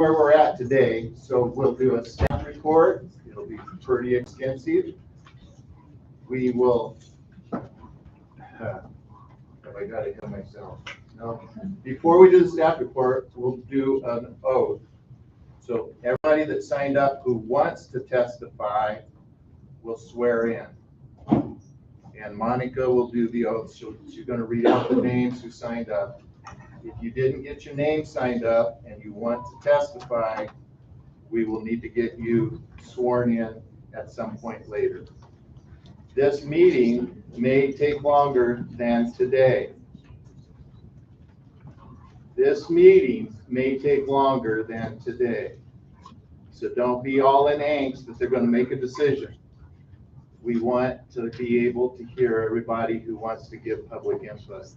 where we're at today. So we'll do a staff report. It'll be pretty extensive. We will, have I got to hit myself? No. Before we do the staff report, we'll do an oath. So everybody that signed up who wants to testify will swear in. And Monica will do the oath. She's going to read out the names who signed up. If you didn't get your name signed up and you want to testify, we will need to get you sworn in at some point later. This meeting may take longer than today. This meeting may take longer than today. So don't be all in angst that they're going to make a decision. We want to be able to hear everybody who wants to give public input.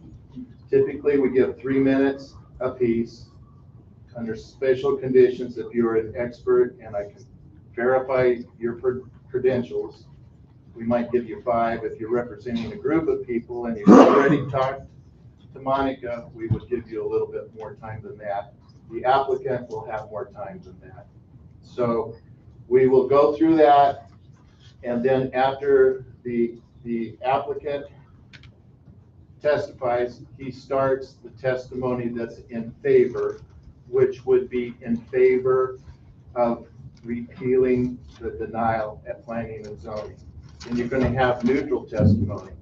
Typically, we give 3 minutes apiece. Under special conditions, if you're an expert and I can verify your credentials, we might give you 5. If you're representing a group of people and you've already talked to Monica, we would give you a little bit more time than that. The applicant will have more time than that. So we will go through that, and then after the applicant testifies, he starts the testimony that's in favor, which would be in favor of repealing the denial at planning and zoning. And you're going to have neutral testimony.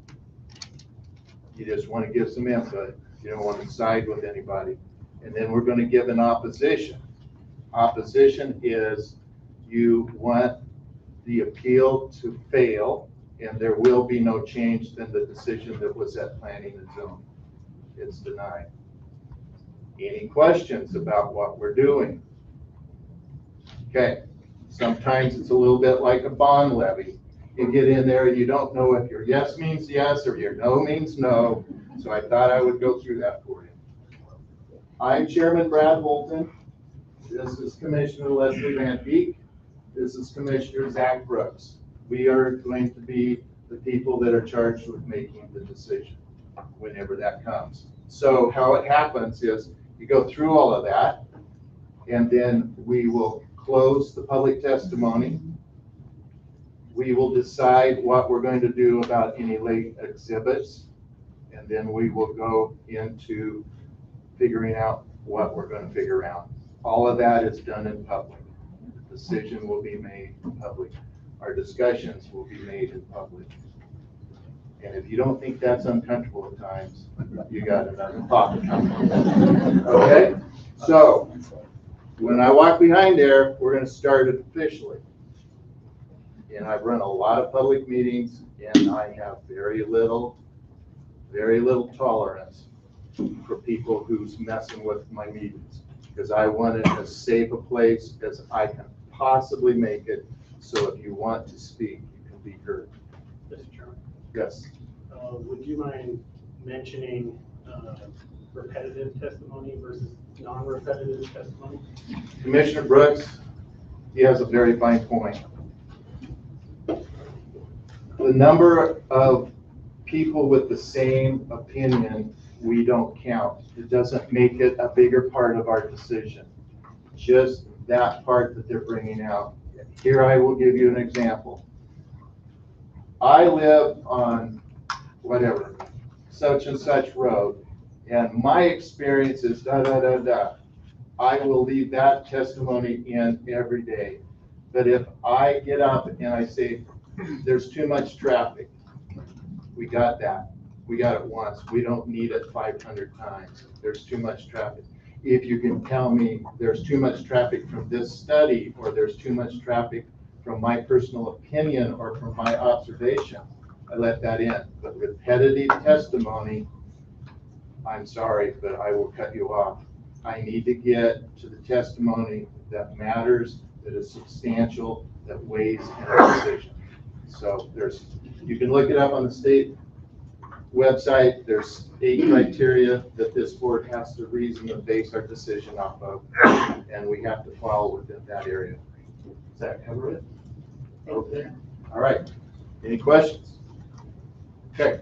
You just want to give some input. You don't want to side with anybody. And then we're going to give an opposition. Opposition is you want the appeal to fail, and there will be no change than the decision that was at planning and zoning. It's denied. Any questions about what we're doing? Okay. Sometimes it's a little bit like a bond levy. You get in there, you don't know if your yes means yes or your no means no. So I thought I would go through that for you. I'm Chairman Brad Holton. This is Commissioner Leslie Van Beek. This is Commissioner Zach Brooks. We are going to be the people that are charged with making the decision whenever that comes. So how it happens is you go through all of that, and then we will close the public testimony. We will decide what we're going to do about any late exhibits, and then we will go into figuring out what we're going to figure out. All of that is done in public. The decision will be made in public. Our discussions will be made in public. And if you don't think that's uncomfortable at times, you got another thought to come. Okay? So, when I walk behind there, we're going to start it officially. And I've run a lot of public meetings, and I have very little tolerance for people who's messing with my meetings, because I want it as safe a place as I can possibly make it. So if you want to speak, you can be heard. Mr. Chairman. Yes. Would you mind mentioning repetitive testimony versus non-repetitive testimony? Commissioner Brooks, he has a very fine point. The number of people with the same opinion, we don't count. It doesn't make it a bigger part of our decision. Just that part that they're bringing out. Here I will give you an example. I live on whatever, such and such road, and my experience is da da da da. I will leave that testimony in every day. But if I get up and I say, there's too much traffic, we got that. We got it once. We don't need it 500 times. There's too much traffic. If you can tell me there's too much traffic from this study, or there's too much traffic from my personal opinion or from my observation, I let that in. But repetitive testimony, I'm sorry, but I will cut you off. I need to get to the testimony that matters, that is substantial, that weighs in a decision. So you can look it up on the state website. There's 8 criteria that this board has to reason and base our decision off of, and we have to follow within that area. Does that cover it? Okay. All right. Any questions? Okay.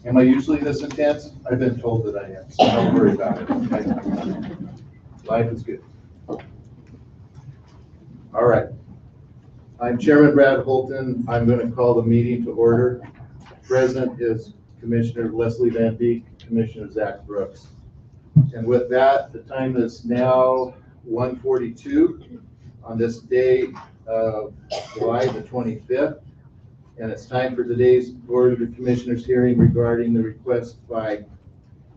Am I usually this intense? I've been told that I am, so don't worry about it. Okay? Life is good. All right. I'm Chairman Brad Holton. I'm going to call the meeting to order. Present is Commissioner Leslie Van Beek, Commissioner Zach Brooks. And with that, the time is now 1:42 on this day of July the 25th. And it's time for today's Board of Commissioners hearing regarding the request by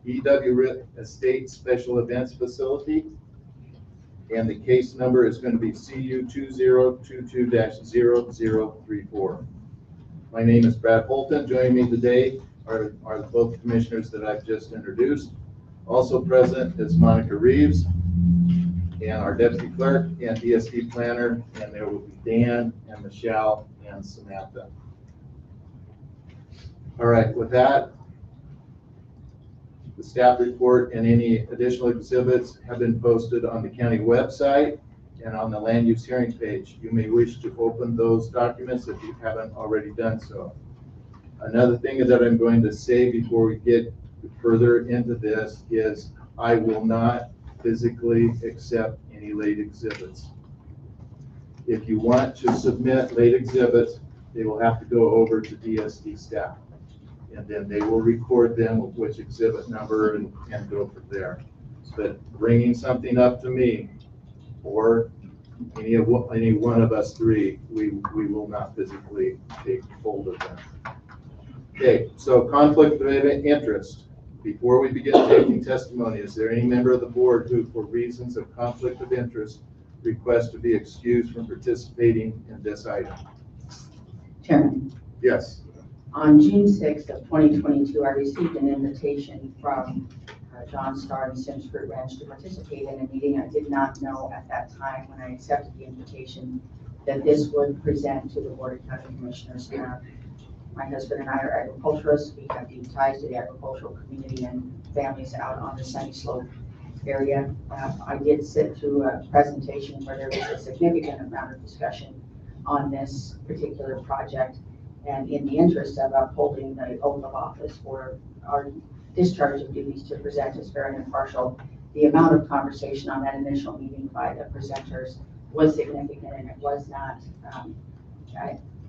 EW Estate Special Events Facility. And the case number is going to be CU 2022-0034. My name is Brad Holton. Joining me today are both commissioners that I've just introduced. Also present is Monica Reeves and our deputy clerk and DSD planner, and there will be Dan and Michelle and Samantha. All right, with that, the staff report and any additional exhibits have been posted on the county website and on the land use hearing page. You may wish to open those documents if you haven't already done so. Another thing that I'm going to say before we get further into this is I will not physically accept any late exhibits. If you want to submit late exhibits, they will have to go over to DSD staff. And then they will record them with which exhibit number and go from there. But bringing something up to me or any one of us three, we will not physically take hold of them. Okay, so conflict of interest. Before we begin taking testimony, is there any member of the board who, for reasons of conflict of interest, requests to be excused from participating in this item? Chairman. Yes. On June 6th of 2022, I received an invitation from John Starr and Sims Fruit Ranch to participate in a meeting. I did not know at that time when I accepted the invitation that this would present to the Board of County Commissioners. My husband and I are agriculturists. We have deep ties to the agricultural community and families out on the Sunnyslope area. I did sit through a presentation where there was a significant amount of discussion on this particular project. And in the interest of upholding the oath of office for our discharge of duties to present as fair and impartial, the amount of conversation on that initial meeting by the presenters was significant, and it was not,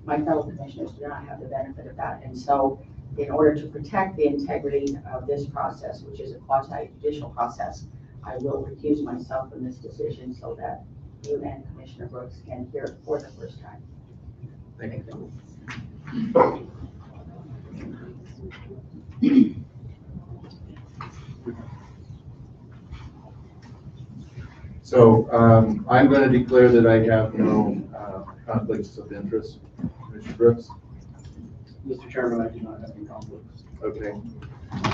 my fellow commissioners do not have the benefit of that. And so in order to protect the integrity of this process, which is a quasi-judicial process, I will recuse myself from this decision so that you and Commissioner Brooks can hear it for the first time. Thank you. So I'm going to declare that I have no conflicts of interest. Commissioner Brooks? Mr. Chairman, I do not have any conflicts. Okay.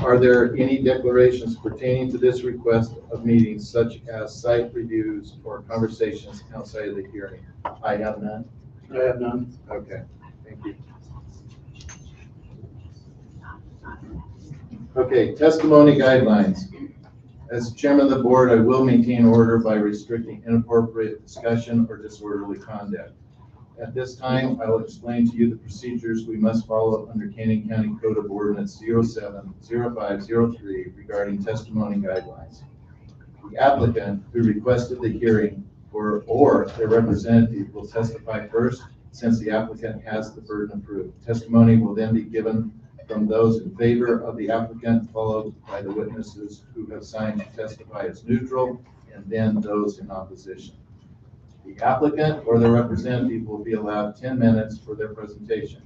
Are there any declarations pertaining to this request of meetings, such as site reviews or conversations outside of the hearing? I have none. I have none. Okay. Thank you. Okay, testimony guidelines. As chairman of the board, I will maintain order by restricting inappropriate discussion or disorderly conduct. At this time, I will explain to you the procedures we must follow under Canyon County Code of Ordinance 070503 regarding testimony guidelines. The applicant who requested the hearing or their representative will testify first, since the applicant has the burden of proof. Testimony will then be given from those in favor of the applicant, followed by the witnesses who have signed to testify as neutral, and then those in opposition. The applicant or their representative will be allowed 10 minutes for their presentation.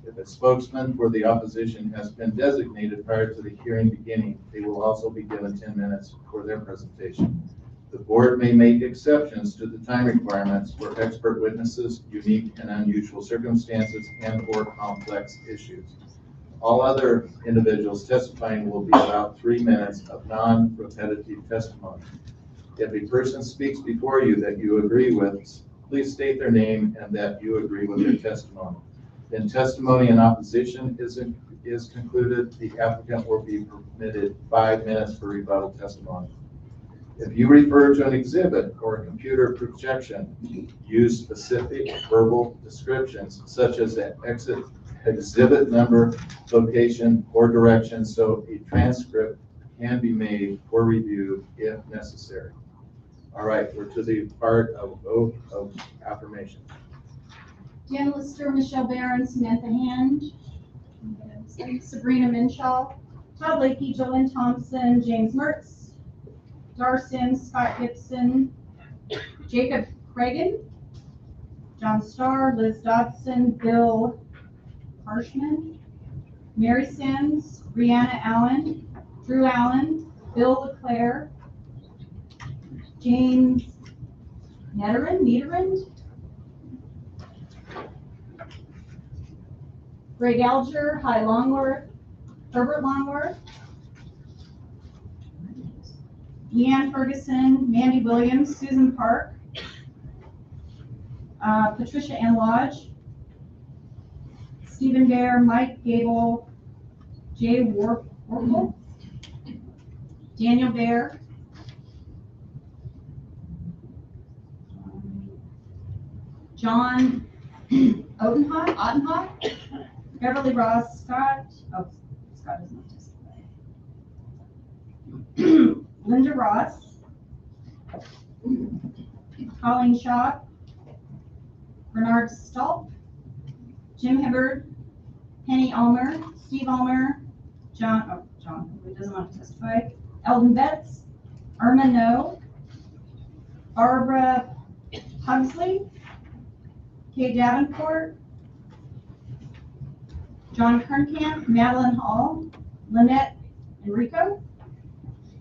If a spokesman for the opposition has been designated prior to the hearing beginning, they will also be given 10 minutes for their presentation. The board may make exceptions to the time requirements for expert witnesses, unique and unusual circumstances, and/or complex issues. All other individuals testifying will be allowed 3 minutes of non-repetitive testimony. If a person speaks before you that you agree with, please state their name and that you agree with their testimony. Then testimony in opposition is concluded. The applicant will be permitted 5 minutes for rebuttal testimony. If you refer to an exhibit or a computer projection, use specific verbal descriptions such as an exit exhibit number, location, or direction, so a transcript can be made for review if necessary. All right, we're to the part of oath of affirmation. Jan Lister, Michelle Barron, Samantha Hand, Sabrina Minshaw, Todd Lakey, Jolyn Thompson, James Mertz, Dar Sims, Scott Gibson, Jacob Cragen, John Starr, Liz Dodson, Bill Harshman, Mary Sims, Brianna Allen, Drew Allen, Bill LeClaire, James Niederend, Greg Alger, Hy Longworth, Herbert Longworth, Leanne Ferguson, Mandy Williams, Susan Park, Patricia Ann Lodge, Stephen Bear, Mike Gable, Jay Warple, Daniel Bear, John Ottenhoff, Beverly Ross, Scott doesn't testify. Linda Ross, Colleen Shaw, Bernard Stolp, Jim Hibbard, Penny Ulmer, Steve Ulmer, John, who doesn't want to testify, Eldon Betts, Irma No, Barbara Pugsley, Kay Davenport, John Kernkamp, Madeline Hall, Lynette Enrico,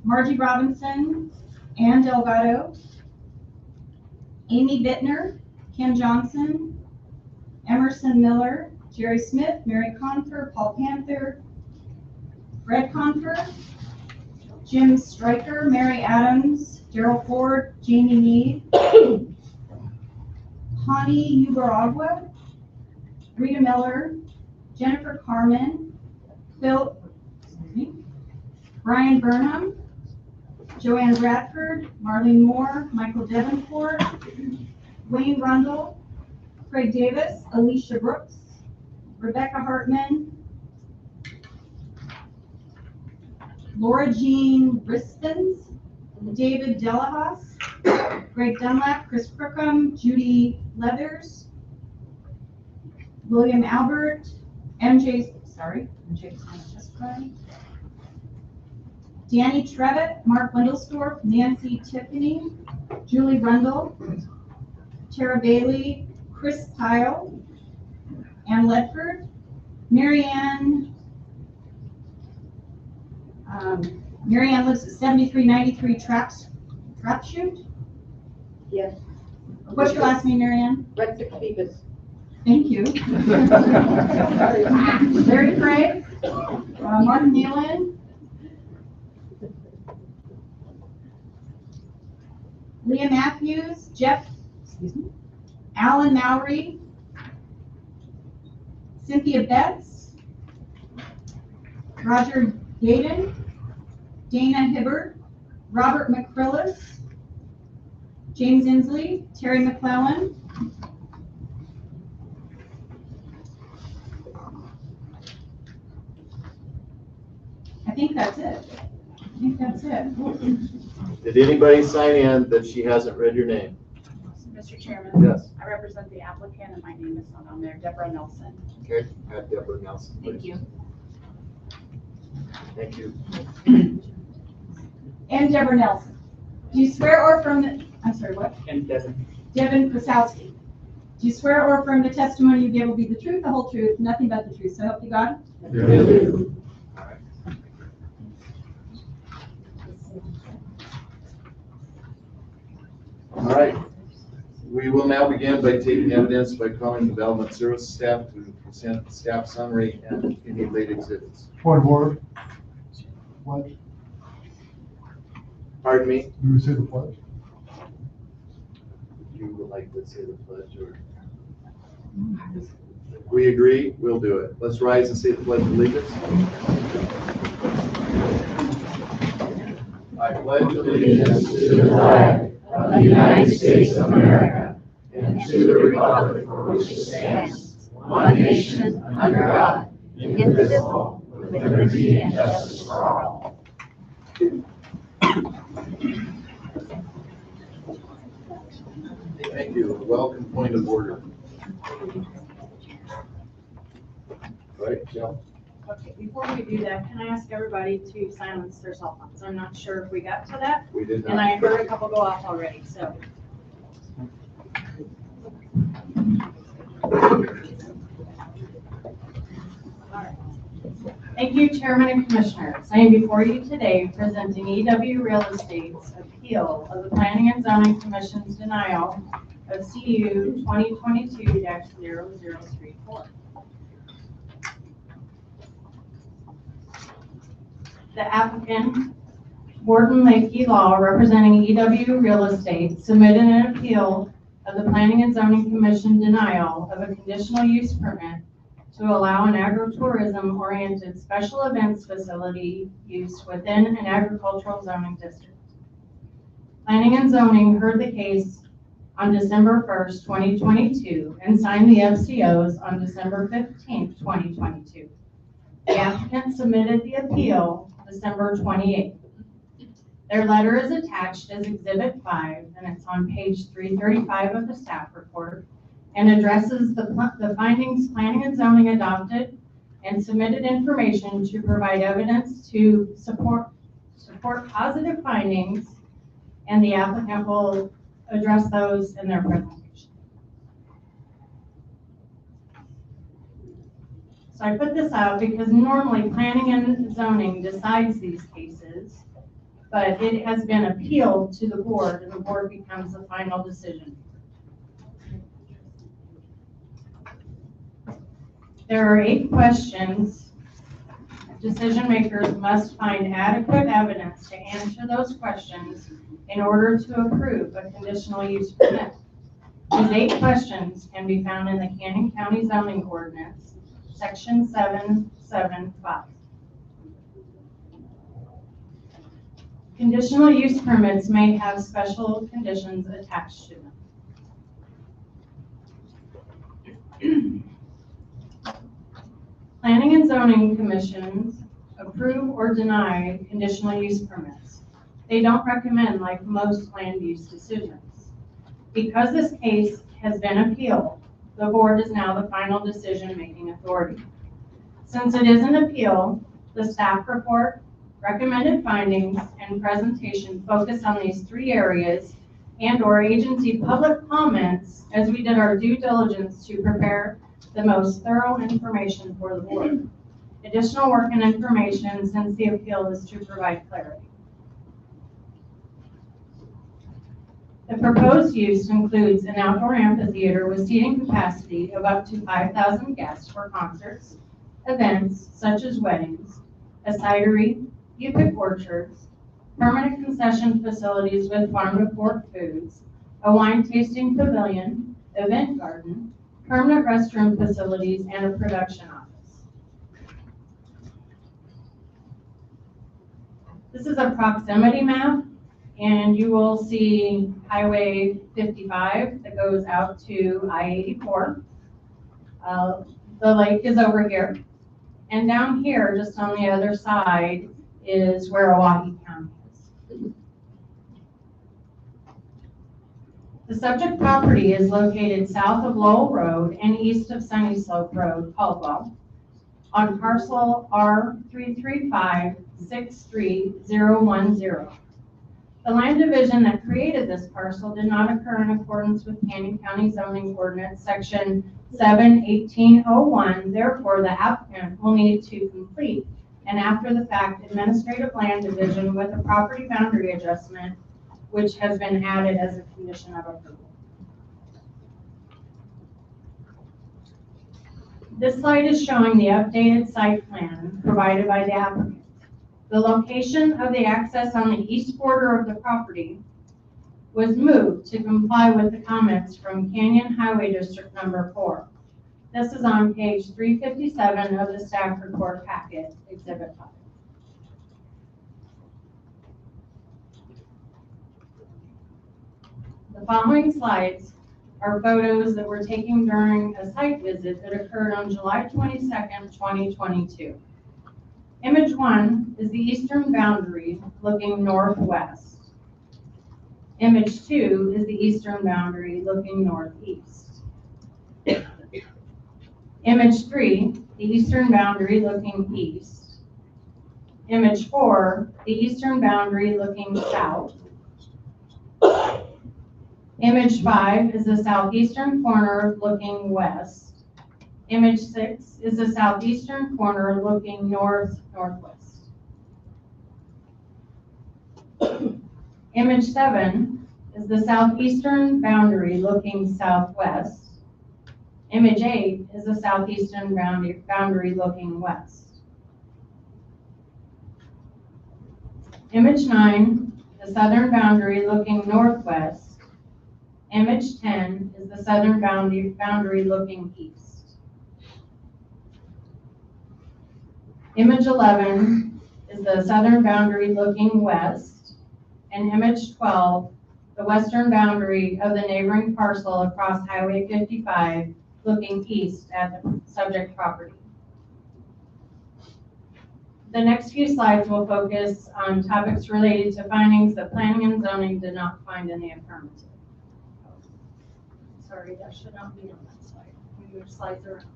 Margie Robinson, Ann Delgado, Amy Bittner, Kim Johnson, Emerson Miller, Jerry Smith, Mary Confer, Paul Panther, Fred Confer, Jim Stryker, Mary Adams, Daryl Ford, Jamie Meade, Connie Ubaragua, Rita Miller, Jennifer Carmen, Brian Burnham, Joanne Bradford, Marlene Moore, Michael Davenport, Wayne Rundle, Craig Davis, Alicia Brooks, Rebecca Hartman, Laura Jean Rispens, David Delahas, Greg Dunlap, Chris Crookham, Judy Leathers, William Albert, MJ Danny Trevitt, Mark Wendelsdorf, Nancy Tiffany, Julie Rundle, Tara Bailey, Chris Tile, Ann Ledford, Marianne lives at 7393 Trap Shoot. Yes. What's your last name, Marianne? Reddick Beavis. Thank you. Larry Craig, Martin Nealon, Leah Matthews, Alan Mowry, Cynthia Betts, Roger Gaden, Dana Hibbert, Robert McCrillis, James Inslee, Terry McClellan, I think that's it. Did anybody sign in that she hasn't read your name? Mr. Chairman? Yes. I represent the applicant and my name is not on there, Deborah Nelson. Okay, have Deborah Nelson, please. Thank you. Thank you. And Deborah Nelson. Do you swear or affirm I'm sorry, what? And Devin. Devin Krasowski. Do you swear or affirm the testimony you give will be the truth, the whole truth, nothing but the truth? So help you God? All right. All right. We will now begin by taking evidence by calling the development service staff to present the staff summary and any late exhibits. Point of order. What? Pardon me? Do we say the pledge? You would like to say the pledge or? We agree, we'll do it. Let's rise and say the pledge of allegiance. I pledge allegiance to the flag of the United States of America and to the republic for which it stands, one nation, under God, indivisible, with liberty and justice for all. Thank you. Welcome, point of order. Right, Jill? Okay, before we do that, can I ask everybody to silence their cell phones? I'm not sure if we got to that, We did and not. I heard a couple go off already, so. All right. Thank you, Chairman and Commissioners. I am before you today presenting EW Real Estate's appeal of the Planning and Zoning Commission's denial of CU 2022-0034. The applicant, Warden Lakey Law, representing EW Real Estate, submitted an appeal of the Planning and Zoning Commission denial of a conditional use permit to allow an agritourism-oriented special events facility use within an agricultural zoning district. Planning and Zoning heard the case on December 1st, 2022, and signed the FCOs on December 15th, 2022. The applicant submitted the appeal December 28th. Their letter is attached as Exhibit 5, and it's on page 335 of the staff report, and addresses the findings Planning and Zoning adopted and submitted information to provide evidence to support positive findings, and the applicant will address those in their presentation. So I put this out because normally Planning and Zoning decides these cases, but it has been appealed to the board, and the board becomes the final decision. There are 8 questions. Decision makers must find adequate evidence to answer those questions in order to approve a conditional use permit. These 8 questions can be found in the Canyon County Zoning Ordinance, Section 775. Conditional use permits may have special conditions attached to them. Planning and Zoning Commissions approve or deny conditional use permits. They don't recommend like most land use decisions. Because this case has been appealed, the board is now the final decision-making authority. Since it is an appeal, the staff report, recommended findings, and presentation focus on these 3 areas and/or agency public comments as we did our due diligence to prepare the most thorough information for the board. Additional work and information since the appeal is to provide clarity. The proposed use includes an outdoor amphitheater with seating capacity of up to 5,000 guests for concerts, events such as weddings, a cidery, you pick orchards, permanent concession facilities with farm-to-fork foods, a wine tasting pavilion, event garden, permanent restroom facilities, and a production office. This is a proximity map, and you will see Highway 55 that goes out to I-84. The lake is over here. And down here, just on the other side, is where Oahe County is. The subject property is located south of Lowell Road and east of Sunnyslope Road, Caldwell, on parcel R335-63010. The land division that created this parcel did not occur in accordance with Canyon County Zoning Ordinance Section 7-1801. Therefore, the applicant will need to complete an after-the-fact administrative land division with a property boundary adjustment, which has been added as a condition of approval. This slide is showing the updated site plan provided by the applicant. The location of the access on the east border of the property was moved to comply with the comments from Canyon Highway District Number 4. This is on page 357 of the staff report packet, Exhibit 5. The following slides are photos that were taken during a site visit that occurred on July 22nd, 2022. Image 1 is the eastern boundary looking northwest. Image 2 is the eastern boundary looking northeast. Image 3, the eastern boundary looking east. Image 4, the eastern boundary looking south. Image 5 is the southeastern corner looking west. Image 6 is the southeastern corner looking north-northwest. Image 7 is the southeastern boundary looking southwest. Image 8 is the southeastern boundary looking west. Image 9, the southern boundary looking northwest. Image 10 is the southern boundary looking east. Image 11 is the southern boundary looking west. And image 12, the western boundary of the neighboring parcel across Highway 55 looking east at the subject property. The next few slides will focus on topics related to findings that planning and zoning did not find in the affirmative. Sorry, that should not be on that slide. Move slides around.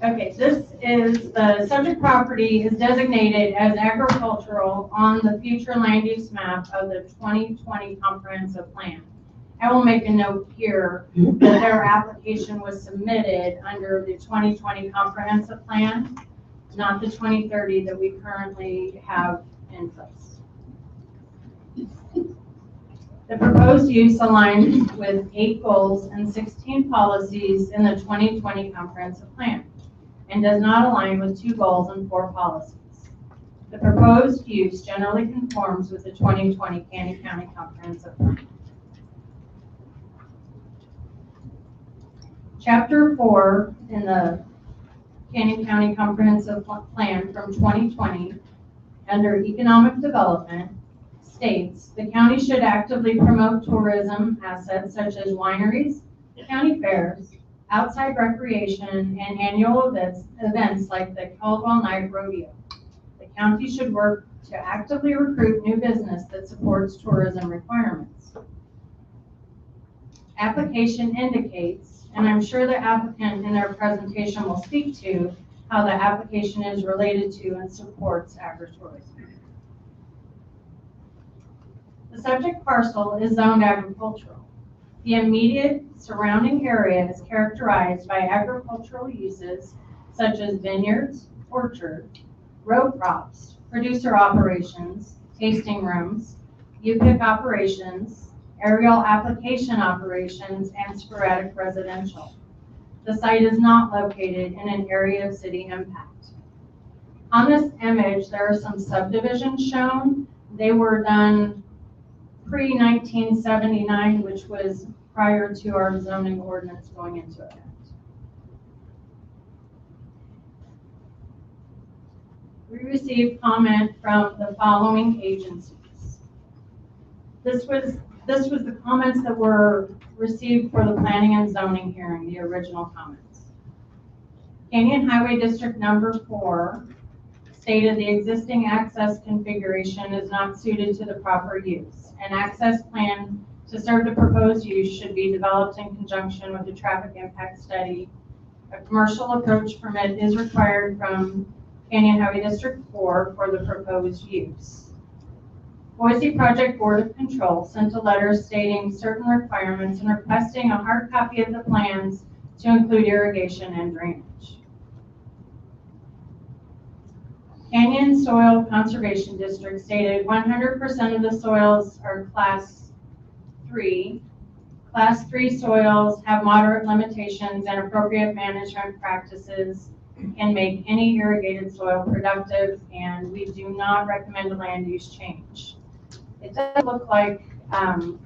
Okay, this is the subject property is designated as agricultural on the future land use map of the 2020 comprehensive plan. I will make a note here that their application was submitted under the 2020 comprehensive plan, not the 2030 that we currently have in place. The proposed use aligns with 8 goals and 16 policies in the 2020 comprehensive plan and does not align with 2 goals and 4 policies. The proposed use generally conforms with the 2020 Canyon County comprehensive plan. Chapter 4 in the Canyon County Comprehensive Plan from 2020, under Economic Development, states the county should actively promote tourism assets such as wineries, county fairs, outside recreation, and annual events like the Caldwell Night Rodeo. The county should work to actively recruit new business that supports tourism requirements. Application indicates, and I'm sure the applicant in their presentation will speak to, how the application is related to and supports agritourism. The subject parcel is zoned agricultural. The immediate surrounding area is characterized by agricultural uses such as vineyards, orchards, row crops, producer operations, tasting rooms, U-pick operations, aerial application operations, and sporadic residential. The site is not located in an area of city impact. On this image, there are some subdivisions shown. They were done pre-1979, which was prior to our zoning ordinance going into effect. We received comment from the following agencies. This was the comments that were received for the planning and zoning hearing, the original comments. Canyon Highway District number 4 stated the existing access configuration is not suited to the proper use. An access plan to serve the proposed use should be developed in conjunction with the traffic impact study. A commercial approach permit is required from Canyon Highway District 4 for the proposed use. Boise Project Board of Control sent a letter stating certain requirements and requesting a hard copy of the plans to include irrigation and drainage. Canyon Soil Conservation District stated 100% of the soils are Class 3. Class 3 soils have moderate limitations and appropriate management practices can make any irrigated soil productive, and we do not recommend a land use change. It does look like,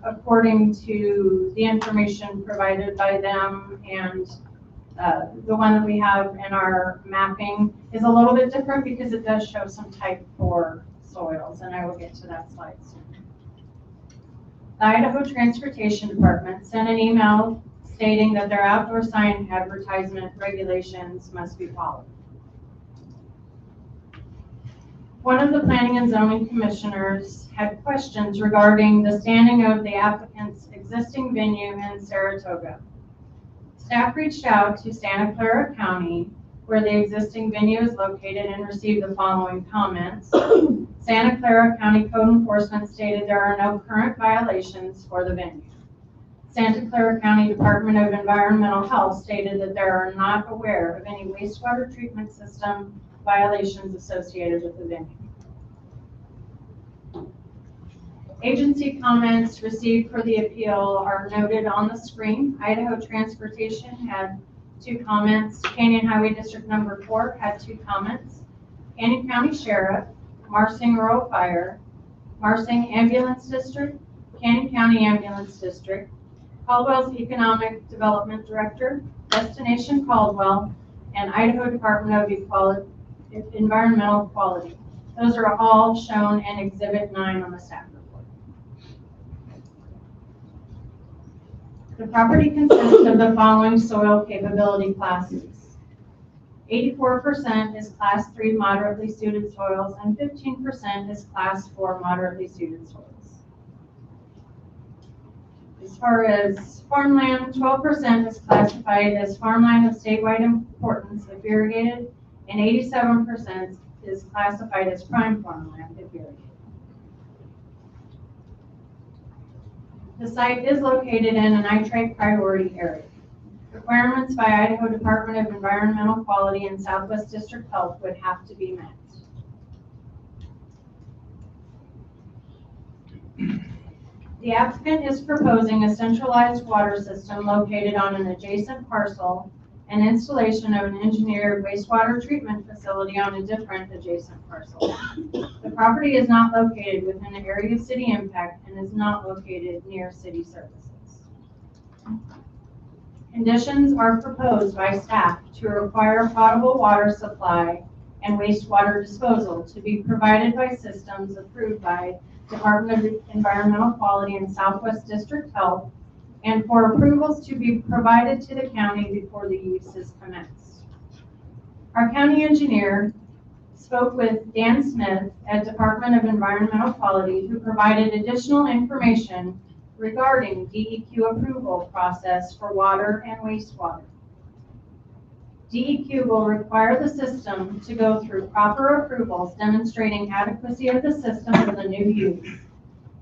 according to the information provided by them and the one that we have in our mapping, is a little bit different because it does show some type 4 soils, and I will get to that slide soon. The Idaho Transportation Department sent an email stating that their outdoor sign advertisement regulations must be followed. One of the Planning and Zoning Commissioners had questions regarding the standing of the applicant's existing venue in Saratoga. Staff reached out to Santa Clara County, where the existing venue is located, and received the following comments. Santa Clara County Code Enforcement stated there are no current violations for the venue. Santa Clara County Department of Environmental Health stated that they are not aware of any wastewater treatment system violations associated with the venue. Agency comments received for the appeal are noted on the screen. Idaho Transportation had 2 comments. Canyon Highway District Number 4 had 2 comments. Canyon County Sheriff, Marsing Rural Fire, Marsing Ambulance District, Canyon County Ambulance District, Caldwell's Economic Development Director, Destination Caldwell, and Idaho Department of Environmental Quality. Those are all shown in Exhibit 9 on the staff report. The property consists of the following soil capability classes. 84% is Class 3 moderately suited soils, and 15% is Class 4 moderately suited soils. As far as farmland, 12% is classified as farmland of statewide importance if irrigated, and 87% is classified as prime farmland if irrigated. The site is located in a nitrate priority area. Requirements by Idaho Department of Environmental Quality and Southwest District Health would have to be met. The applicant is proposing a centralized water system located on an adjacent parcel and installation of an engineered wastewater treatment facility on a different adjacent parcel. The property is not located within the area of city impact and is not located near city services. Conditions are proposed by staff to require potable water supply and wastewater disposal to be provided by systems approved by Department of Environmental Quality and Southwest District Health, and for approvals to be provided to the county before the use is commenced. Our county engineer spoke with Dan Smith at Department of Environmental Quality, who provided additional information regarding DEQ approval process for water and wastewater. DEQ will require the system to go through proper approvals demonstrating adequacy of the system for the new use.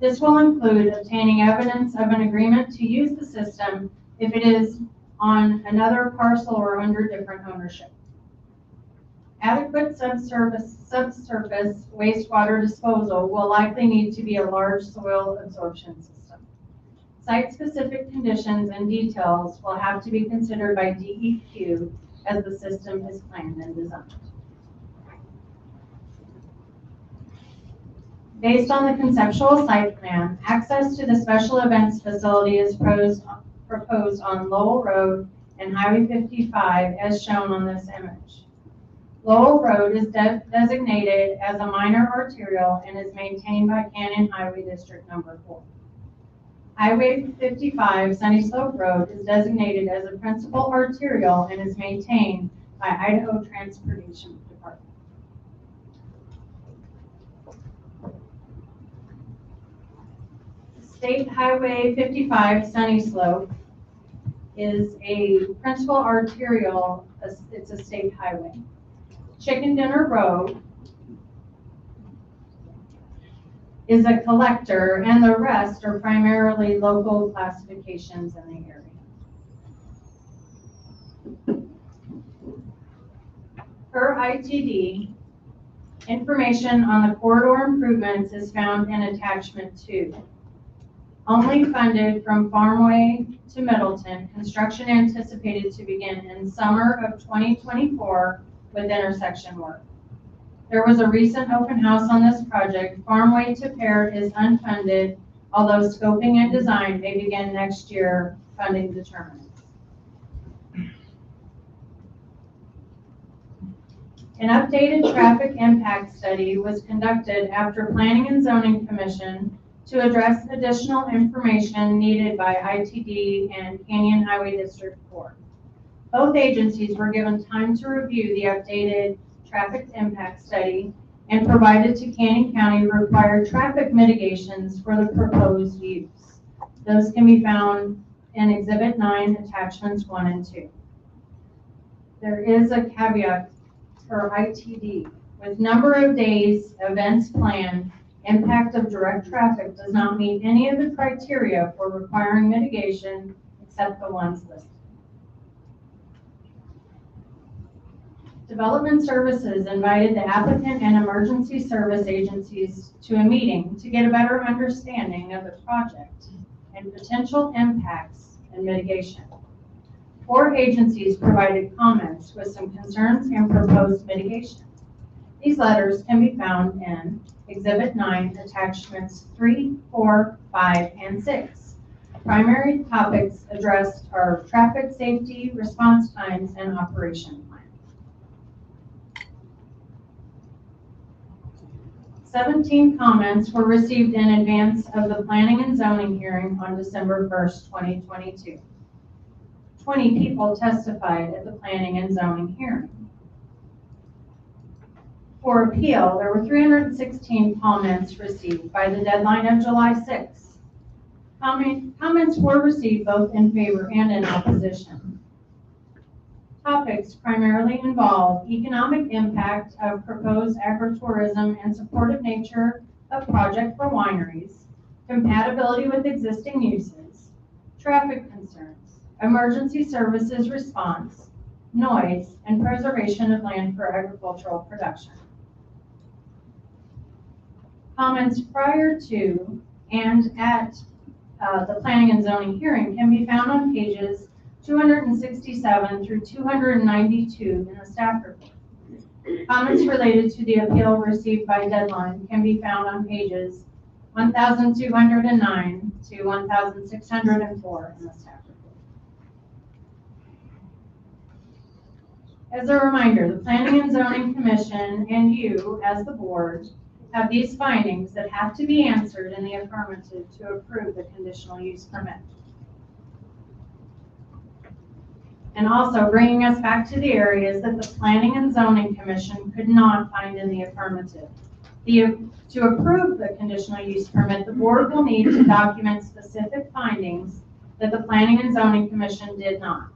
This will include obtaining evidence of an agreement to use the system if it is on another parcel or under different ownership. Adequate subsurface wastewater disposal will likely need to be a large soil absorption system. Site-specific conditions and details will have to be considered by DEQ as the system is planned and designed. Based on the conceptual site plan, access to the special events facility is proposed on Lowell Road and Highway 55 as shown on this image. Lowell Road is designated as a minor arterial and is maintained by Canyon Highway District Number 4. Highway 55 Sunnyslope Road is designated as a principal arterial and is maintained by Idaho Transportation Department. State Highway 55 Sunnyslope is a principal arterial, it's a state highway. Chicken Dinner Road is a collector, and the rest are primarily local classifications in the area. Per ITD, information on the corridor improvements is found in attachment 2. Only funded from Farmway to Middleton, construction anticipated to begin in summer of 2024 with intersection work. There was a recent open house on this project. Farmway to Pear is unfunded, although scoping and design may begin next year, funding determined. An updated traffic impact study was conducted after Planning and Zoning Commission to address additional information needed by ITD and Canyon Highway District 4. Both agencies were given time to review the updated traffic impact study and provided to Canyon County required traffic mitigations for the proposed use. Those can be found in Exhibit 9, Attachments 1 and 2. There is a caveat for ITD. With number of days, events planned, impact of direct traffic does not meet any of the criteria for requiring mitigation except the ones listed. Development Services invited the applicant and emergency service agencies to a meeting to get a better understanding of the project and potential impacts and mitigation. 4 agencies provided comments with some concerns and proposed mitigation. These letters can be found in Exhibit 9, Attachments 3, 4, 5, and 6. Primary topics addressed are traffic safety, response times, and operation plan. 17 comments were received in advance of the Planning and Zoning hearing on December 1st, 2022. 20 people testified at the Planning and Zoning hearing. For appeal, there were 316 comments received by the deadline of July 6th. Comments were received both in favor and in opposition. Topics primarily involve economic impact of proposed agritourism and supportive nature of project for wineries, compatibility with existing uses, traffic concerns, emergency services response, noise, and preservation of land for agricultural production. Comments prior to and at the Planning and Zoning hearing can be found on pages 267 through 292 in the staff report. Comments related to the appeal received by deadline can be found on pages 1,209 to 1,604 in the staff report. As a reminder, the Planning and Zoning Commission and you, as the board, have these findings that have to be answered in the affirmative to approve the conditional use permit. And also bringing us back to the areas that the Planning and Zoning Commission could not find in the affirmative. To approve the conditional use permit, the board will need to document specific findings that the Planning and Zoning Commission did not.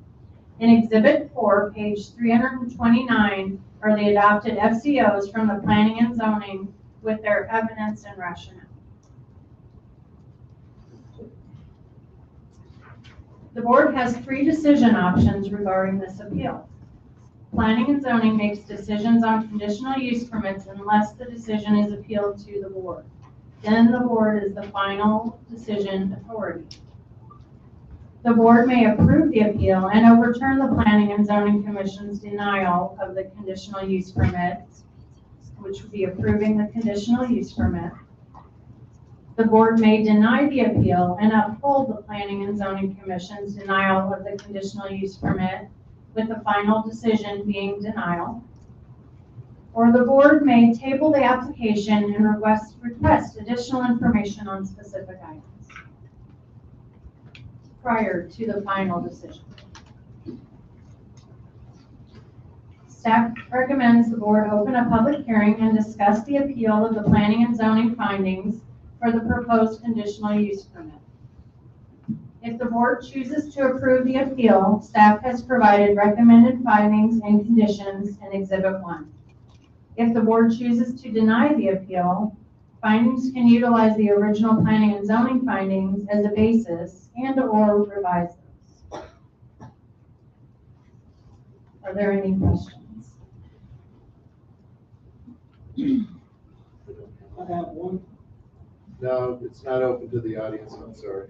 In Exhibit 4, page 329, are the adopted FCOs from the Planning and Zoning with their evidence and rationale. The board has 3 decision options regarding this appeal. Planning and Zoning makes decisions on conditional use permits unless the decision is appealed to the board. Then the board is the final decision authority. The board may approve the appeal and overturn the Planning and Zoning Commission's denial of the conditional use permit, which would be approving the conditional use permit. The board may deny the appeal and uphold the Planning and Zoning Commission's denial of the conditional use permit, with the final decision being denial. Or the board may table the application and request additional information on specific items prior to the final decision. Staff recommends the board open a public hearing and discuss the appeal of the Planning and Zoning findings for the proposed conditional use permit. If the board chooses to approve the appeal, staff has provided recommended findings and conditions in Exhibit 1. If the board chooses to deny the appeal, findings can utilize the original Planning and Zoning findings as a basis and/or revise those. Are there any questions? I have one. No, it's not open to the audience, I'm sorry.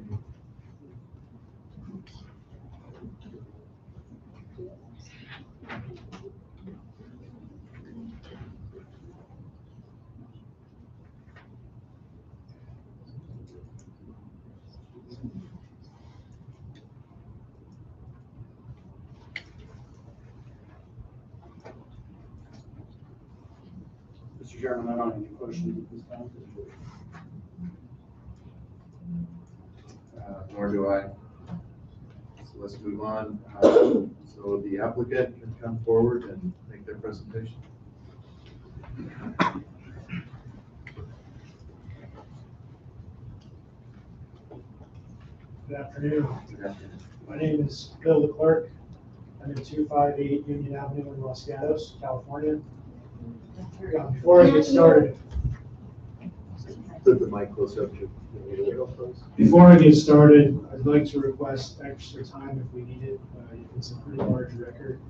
Mr. Chairman, I don't have any questions at this time. Nor do I. So let's move on. So the applicant can come forward and make their presentation. Good afternoon. My name is Bill Leclerc. I'm at 258 Union Avenue in Los Gatos, California. Before I get started, Put the mic closer up to you. Before I get started, I'd like to request extra time if we need it. It's a pretty large record,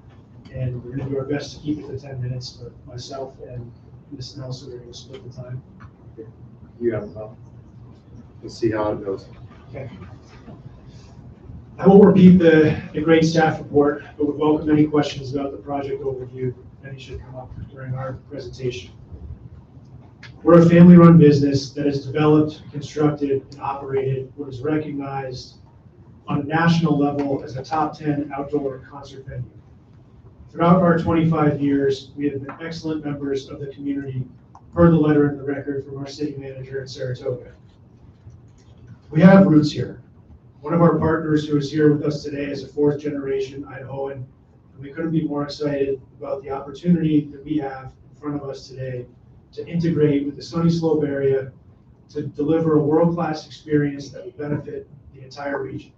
and we're going to do our best to keep it to 10 minutes, but myself and Ms. Nelson are going to split the time. You have a problem. We'll see how it goes. Okay. I won't repeat the great staff report, but would welcome any questions about the project overview. Any should come up during our presentation. We're a family-run business that has developed, constructed, and operated what is recognized on a national level as a top 10 outdoor concert venue. Throughout our 25 years, we have been excellent members of the community, per the letter in the record from our city manager in Saratoga. We have roots here. One of our partners who is here with us today is a fourth-generation Idahoan, and we couldn't be more excited about the opportunity that we have in front of us today to integrate with the Sunnyslope area to deliver a world-class experience that will benefit the entire region.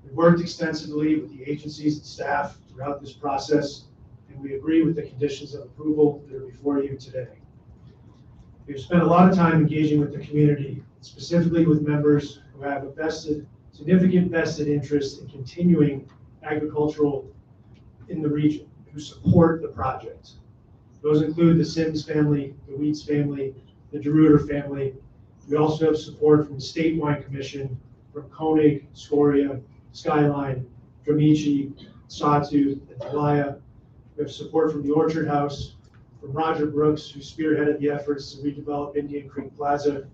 We worked extensively with the agencies and staff throughout this process, and we agree with the conditions of approval that are before you today. We've spent a lot of time engaging with the community, specifically with members who have a significant vested interest in continuing agricultural in the region, who support the project. Those include the Sims family, the Weeds family, the DeRuiter family. We also have support from the State Wine Commission, from Koenig, Scoria, Skyline, Dramici, Sawtooth, and Talaya. We have support from the Orchard House, from Roger Brooks, who spearheaded the efforts to redevelop Indian Creek Plaza,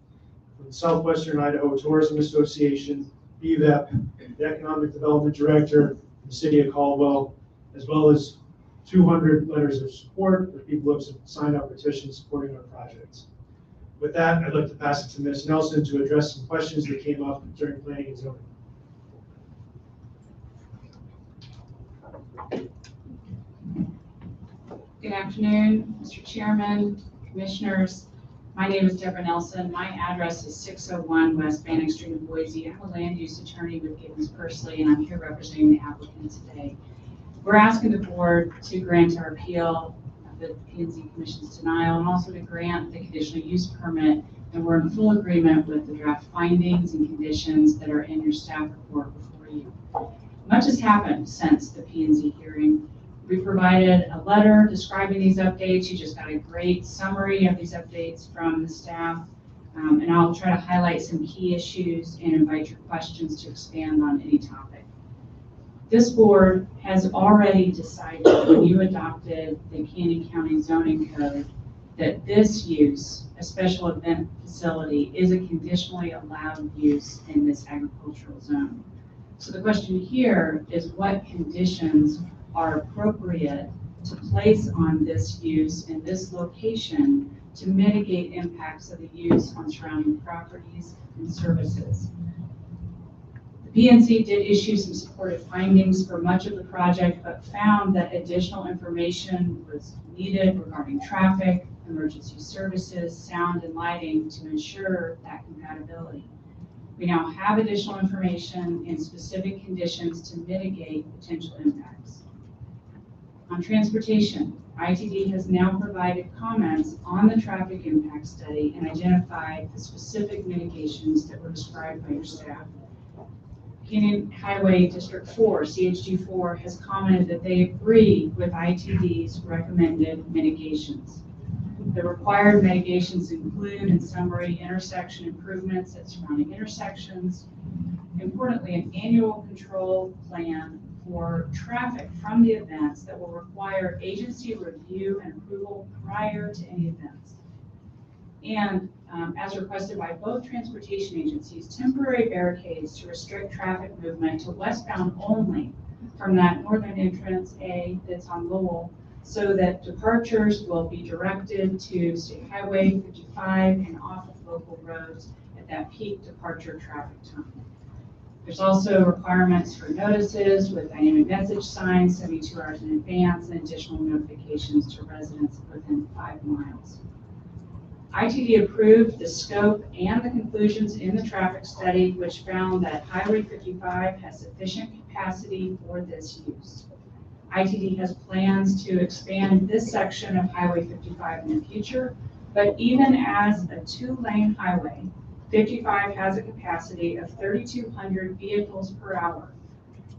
from the Southwestern Idaho Tourism Association, BVEP, the Economic Development Director, from the City of Caldwell, as well as 200 letters of support for people who have signed up petitions supporting our projects. With that, I'd like to pass it to Ms. Nelson to address some questions that came up during planning and zoning. Good afternoon, Mr. Chairman, Commissioners. My name is Deborah Nelson. My address is 601 West Bannock Street in Boise. I'm a land use attorney with Gibbons Pursley, and I'm here representing the applicant today. We're asking the board to grant our appeal of the P&Z Commission's denial and also to grant the conditional use permit. And we're in full agreement with the draft findings and conditions that are in your staff report before you. Much has happened since the P&Z hearing. We provided a letter describing these updates. You just got a great summary of these updates from the staff. And I'll try to highlight some key issues and invite your questions to expand on any topic. This board has already decided when you adopted the Canyon County zoning code that this use, a special event facility, is a conditionally allowed use in this agricultural zone. So the question here is what conditions are appropriate to place on this use in this location to mitigate impacts of the use on surrounding properties and services. The P&Z did issue some supportive findings for much of the project, but found that additional information was needed regarding traffic, emergency services, sound, and lighting to ensure that compatibility. We now have additional information and specific conditions to mitigate potential impacts. On transportation, ITD has now provided comments on the traffic impact study and identified the specific mitigations that were described by your staff. Canyon Highway District 4, CHG4, has commented that they agree with ITD's recommended mitigations. The required mitigations include, in summary, intersection improvements at surrounding intersections. Importantly, an annual control plan for traffic from the events that will require agency review and approval prior to any events. And as requested by both transportation agencies, temporary barricades to restrict traffic movement to westbound only from that northern entrance A that's on Lowell, so that departures will be directed to State Highway 55 and off of local roads at that peak departure traffic time. There's also requirements for notices with dynamic message signs 72 hours in advance and additional notifications to residents within 5 miles. ITD approved the scope and the conclusions in the traffic study, which found that Highway 55 has sufficient capacity for this use. ITD has plans to expand this section of Highway 55 in the future, but even as a 2-lane highway, 55 has a capacity of 3,200 vehicles per hour.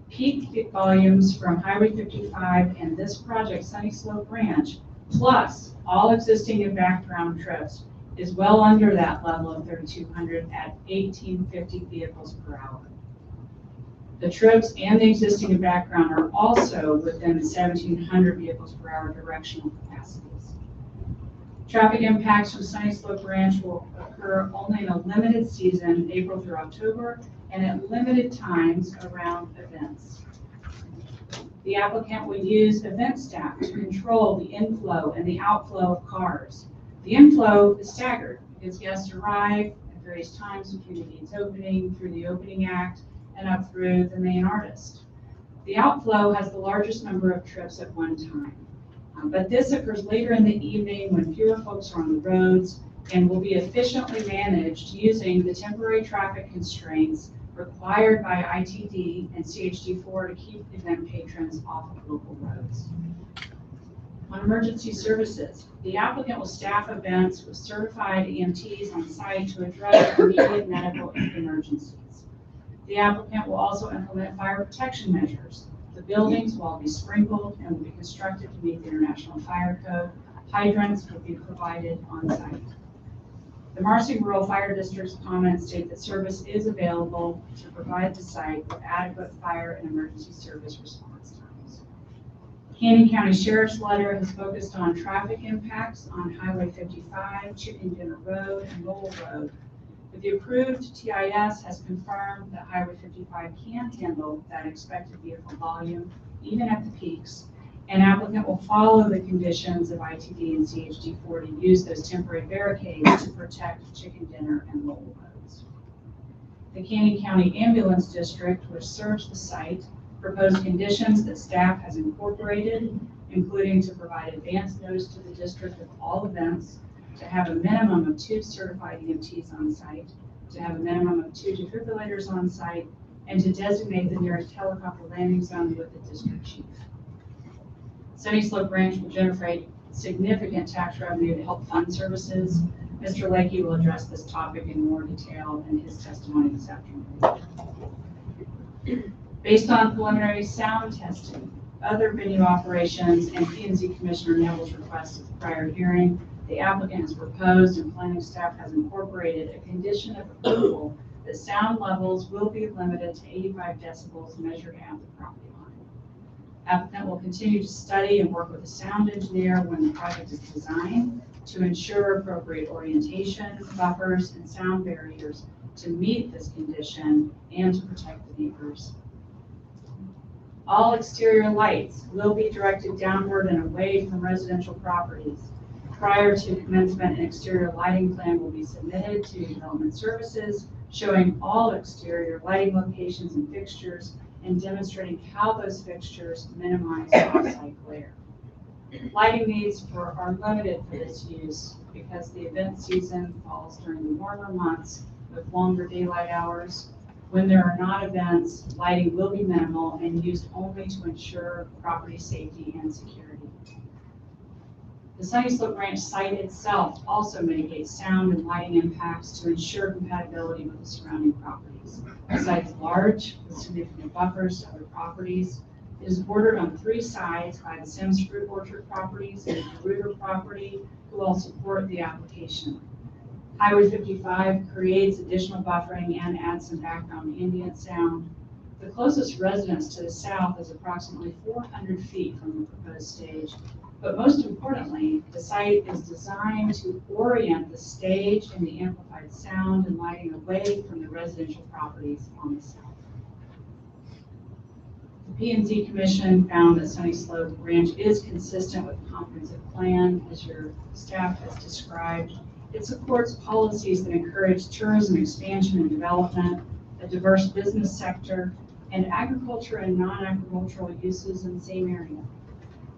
Peak volumes from Highway 55 and this project, Sunnyslope Ranch, plus all existing and background trips, is well under that level of 3,200 at 1,850 vehicles per hour. The trips and the existing and background are also within the 1,700 vehicles per hour directional capacities. Traffic impacts from Sunnyslope Ranch will occur only in a limited season, April through October, and at limited times around events. The applicant will use event staff to control the inflow and the outflow of cars. The inflow is staggered because guests arrive at various times between the gates opening, through the opening act, and up through the main artist. The outflow has the largest number of trips at one time. But this occurs later in the evening when fewer folks are on the roads and will be efficiently managed using the temporary traffic constraints required by ITD and CHD4 to keep event patrons off of local roads. On emergency services, the applicant will staff events with certified EMTs on site to address immediate medical emergencies. The applicant will also implement fire protection measures. The buildings will all be sprinkled and will be constructed to meet the International Fire Code. Hydrants will be provided on site. The Marcy Rural Fire District's comments state that service is available to provide the site with adequate fire and emergency service response times. Canyon County Sheriff's letter has focused on traffic impacts on Highway 55, Chicken Dinner Road, and Lowell Road. But the approved TIS has confirmed that Highway 55 can handle that expected vehicle volume, even at the peaks, and applicant will follow the conditions of ITD and CHD4 to use those temporary barricades to protect Chicken Dinner and Lowell roads. The Canyon County Ambulance District, which serves the site, proposed conditions that staff has incorporated, including to provide advance notice to the district of all events, to have a minimum of 2 certified EMTs on site, to have a minimum of 2 defibrillators on site, and to designate the nearest helicopter landing zone with the district chief. Sunnyslope Ranch will generate significant tax revenue to help fund services. Mr. Lakey will address this topic in more detail in his testimony this afternoon. Based on preliminary sound testing, other venue operations, and P&Z Commissioner Neville's request at the prior hearing, the applicant has proposed and planning staff has incorporated a condition of approval that sound levels will be limited to 85 decibels measured at the property line. Applicant will continue to study and work with a sound engineer when the project is designed to ensure appropriate orientation, buffers, and sound barriers to meet this condition and to protect the neighbors. All exterior lights will be directed downward and away from residential properties. Prior to commencement, an exterior lighting plan will be submitted to Development Services, showing all exterior lighting locations and fixtures and demonstrating how those fixtures minimize off-site glare. Lighting needs are limited for this use because the event season falls during the warmer months with longer daylight hours. When there are not events, lighting will be minimal and used only to ensure property safety and security. The Sunnyslope Ranch site itself also mitigates sound and lighting impacts to ensure compatibility with the surrounding properties. The site is large with significant buffers to other properties. It is bordered on 3 sides by the Sims Fruit Orchard properties and the Reuter property, who all support the application. Highway 55 creates additional buffering and adds some background ambient sound. The closest residence to the south is approximately 400 feet from the proposed stage. But most importantly, the site is designed to orient the stage and the amplified sound and lighting away from the residential properties on the south. The P&Z Commission found that Sunnyslope Ranch is consistent with the comprehensive plan, as your staff has described. It supports policies that encourage tourism expansion and development, a diverse business sector, and agriculture and non-agricultural uses in the same area.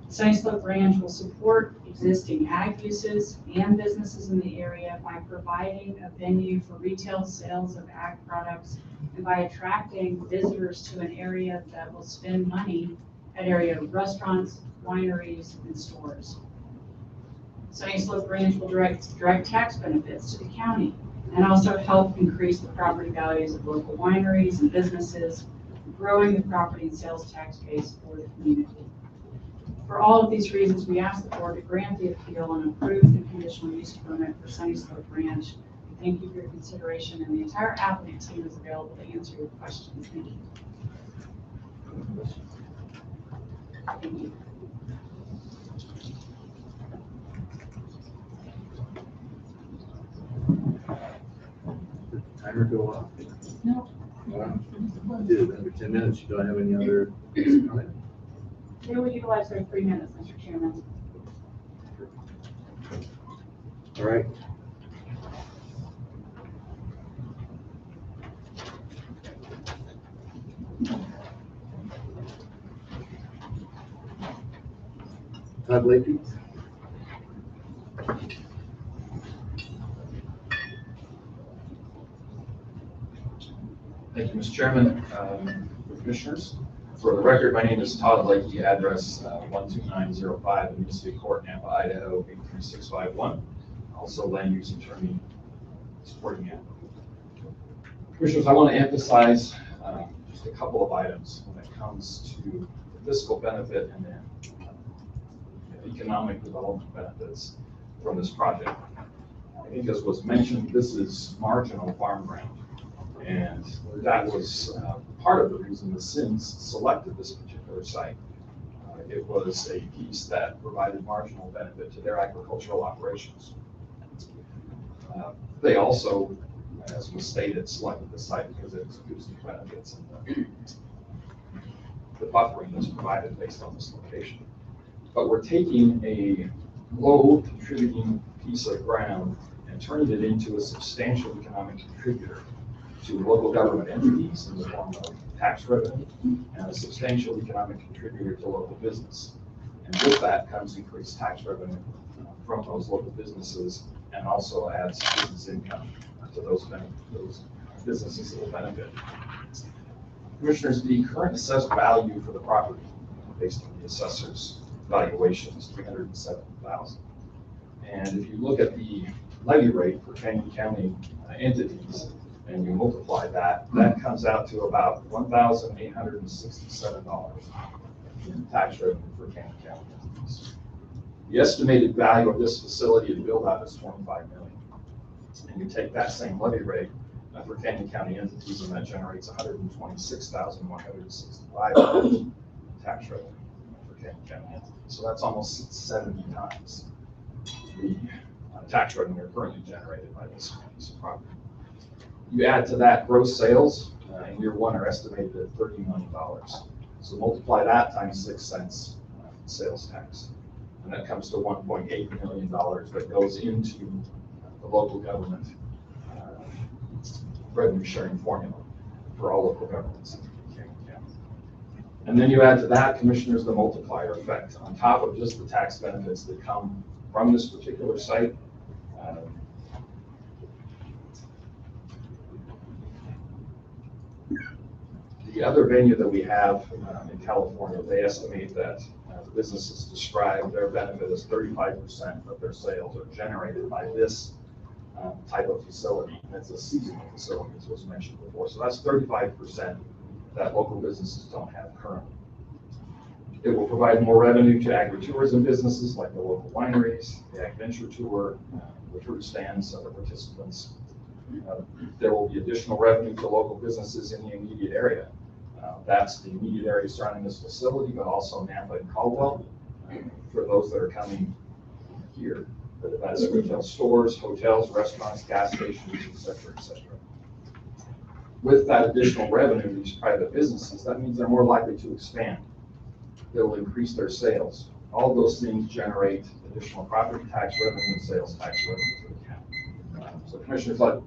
Sunnyslope Ranch will support existing ag uses and businesses in the area by providing a venue for retail sales of ag products and by attracting visitors to an area that will spend money at area restaurants, wineries, and stores. Sunnyslope Ranch will direct tax benefits to the county and also help increase the property values of local wineries and businesses, growing the property and sales tax base for the community. For all of these reasons, we ask the board to grant the appeal and approve the conditional use permit for Sunnyslope Ranch. Thank you for your consideration, and the entire applicant team is available to answer your questions. Thank you. Thank you. Timer go off? No. Did under 10 minutes. You don't have any other comment? They will utilize their 3 minutes, Mr. Chairman. All right. Todd Lakey. Thank you, Mr. Chairman, Commissioners. For the record, my name is Todd Lakey, address 12905 Municipal Court, Nampa, Idaho 83651. Also land use attorney supporting the applicant. Commissioners, I want to emphasize just a couple of items when it comes to the fiscal benefit and then economic development benefits from this project. I think as was mentioned, this is marginal farm ground. And that was part of the reason the Sims selected this particular site. It was a piece that provided marginal benefit to their agricultural operations. They also, as was stated, selected the site because it produced the benefits and the buffering that's provided based on this location. But we're taking a low contributing piece of ground and turning it into a substantial economic contributor to local government entities in the form of tax revenue and a substantial economic contributor to local business. And with that comes increased tax revenue from those local businesses and also adds business income to those businesses that will benefit. Commissioners, the current assessed value for the property based on the assessor's valuation is $307,000. And if you look at the levy rate for Canyon County entities, and you multiply that, that comes out to about $1,867 in tax revenue for Canyon County entities. The estimated value of this facility to build out is $25 million. And you take that same levy rate for Canyon County entities, and that generates $126,165 in tax revenue for Canyon County entities. So that's almost 70 times the tax revenue currently generated by this piece of property. You add to that gross sales in year one are estimated at $30 million. So multiply that times 6 cents sales tax. And that comes to $1.8 million that goes into the local government revenue sharing formula for all local governments in Canyon County. And then you add to that, Commissioners, the multiplier effect on top of just the tax benefits that come from this particular site. The other venue that we have in California, they estimate that the businesses describe their benefit as 35% of their sales are generated by this type of facility. And it's a seasonal facility, as was mentioned before. So that's 35% that local businesses don't have currently. It will provide more revenue to agritourism businesses like the local wineries, the Ag Venture Tour, the fruit stands, other participants. There will be additional revenue to local businesses in the immediate area. That's the immediate area surrounding this facility, but also Nampa and Caldwell for those that are coming here. That's retail stores, hotels, restaurants, gas stations, et cetera, et cetera. With that additional revenue, these private businesses, that means they're more likely to expand. They'll increase their sales. All those things generate additional property tax revenue and sales tax revenue for the county. So Commissioners, I'm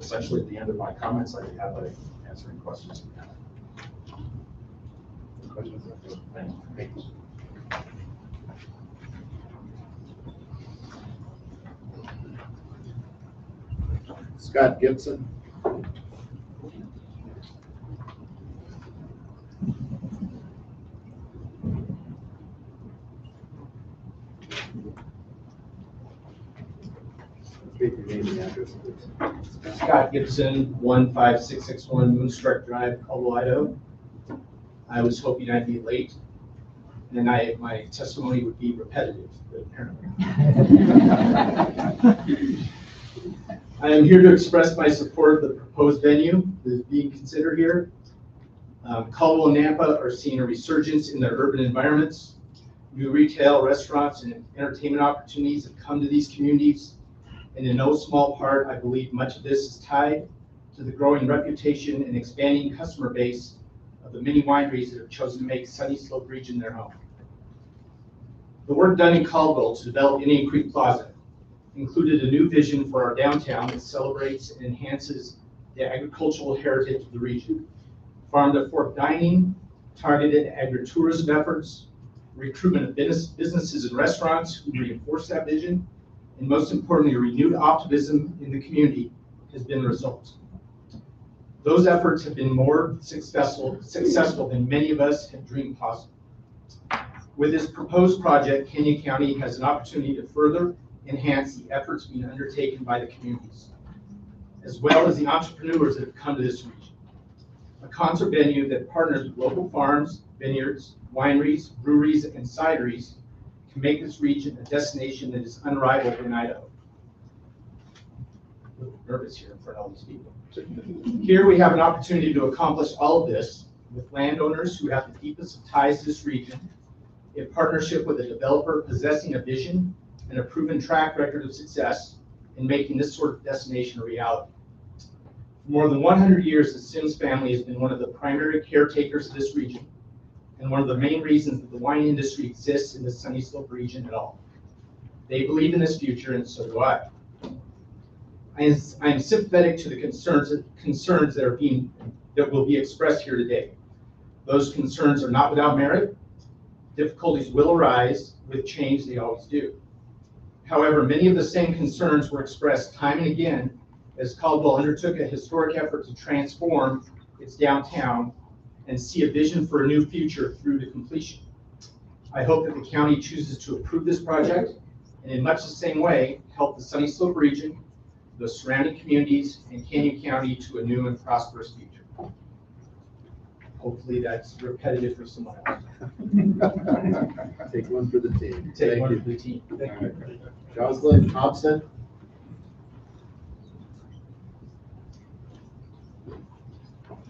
essentially at the end of my comments. I have answer any questions you have. Questions? Thank you. Scott Gibson. State your name and address, please. Scott Gibson, 15661 Moonstruck Drive, Caldwell, Idaho. I was hoping I'd be late, and my testimony would be repetitive, but apparently. I am here to express my support of the proposed venue that is being considered here. Caldwell and Nampa are seeing a resurgence in their urban environments. New retail, restaurants, and entertainment opportunities have come to these communities. And in no small part, I believe much of this is tied to the growing reputation and expanding customer base of the many wineries that have chosen to make Sunnyslope region their home. The work done in Caldwell to develop Indian Creek Plaza included a new vision for our downtown that celebrates and enhances the agricultural heritage of the region. Farm to fork dining, targeted agritourism efforts, recruitment of businesses and restaurants who reinforce that vision, and most importantly, renewed optimism in the community has been the result. Those efforts have been more successful than many of us had dreamed possible. With this proposed project, Kenyon County has an opportunity to further enhance the efforts being undertaken by the communities, as well as the entrepreneurs that have come to this region. A concert venue that partners with local farms, vineyards, wineries, breweries, and cideries can make this region a destination that is unrivaled in Idaho. A little nervous here in front of all these people. Here we have an opportunity to accomplish all of this with landowners who have the deepest of ties to this region, in partnership with a developer possessing a vision and a proven track record of success in making this sort of destination a reality. For more than 100 years, the Sims family has been one of the primary caretakers of this region and one of the main reasons that the wine industry exists in the Sunnyslope region at all. They believe in this future, and so do I. I am sympathetic to the concerns that will be expressed here today. Those concerns are not without merit. Difficulties will arise with change, they always do. However, many of the same concerns were expressed time and again as Caldwell undertook a historic effort to transform its downtown and see a vision for a new future through to completion. I hope that the county chooses to approve this project and in much the same way, help the Sunnyslope region, the surrounding communities, and Kenyon County to a new and prosperous future. Hopefully that's repetitive for someone else. Take one for the team. Take Thank one you. for the team. Thank you. Jocelyn Thompson.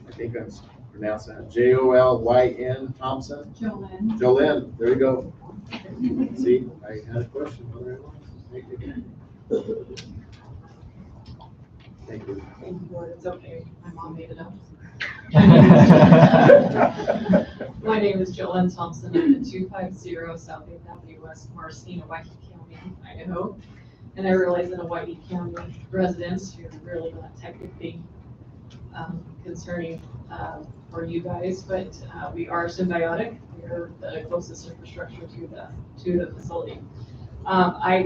I think I'm pronouncing that Jolyn Thompson. Jolyn. Jolyn, there you go. See, I had a question. Whether it was. Thank you. Thank you. Thank you, Lord. It's okay. My mom made it up. My name is Jolyn Thompson. I'm at 250 South 8th Avenue West, Marcine, Waukee County, Idaho. And I realize that a Waukee County residents, you're really not technically concerning for you guys, but we are symbiotic. We're the closest infrastructure to the facility. I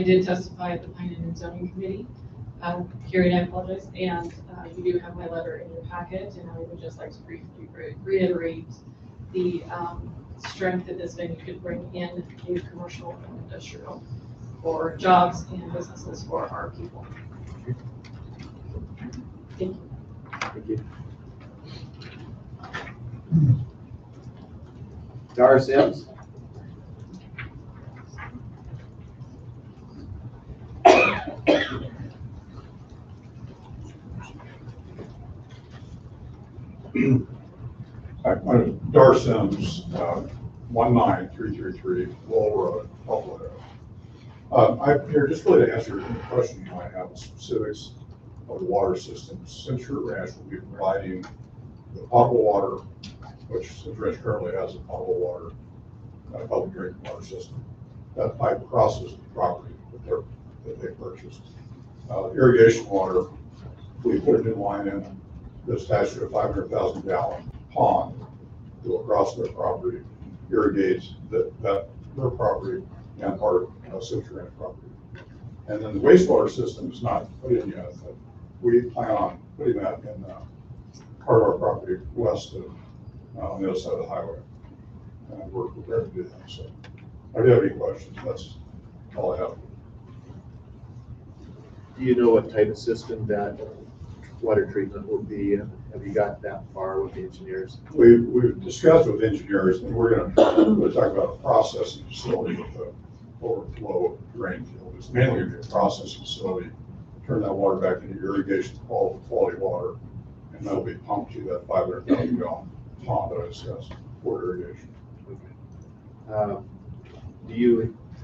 did testify at the Planning and Zoning Committee. Carrie, I apologize, and you do have my letter in your packet, and I would just like to briefly reiterate the strength that this venue could bring in new commercial and industrial for jobs and businesses for our people. Thank you. Thank you. Dar Sims. I'm Dar Sims, 19333 Lowell Road, Buffalo. I'm here just really to answer any question you might have on specifics of the water system. Simsford Ranch will be providing the potable water, which Simsford Ranch currently has a potable water, public drinking water system. That pipe crosses the property that they purchased. Irrigation water, we put a new line in that's attached to a 500,000 gallon pond, go across their property, irrigates their property and part of Citrus Ranch property. And then the wastewater system is not put in yet, but we plan on putting that in part of our property west of, on the other side of the highway. And we're prepared to do that. So if you have any questions, that's all I have. Do you know what type of system that water treatment will be? Have you got that far with the engineers? We've discussed with engineers, and we're gonna talk about a processing facility with the overflow drain field. It's mainly gonna be a processing facility, turn that water back into irrigation quality water, and that'll be pumped to that 500,000 gallon pond that I discussed for irrigation.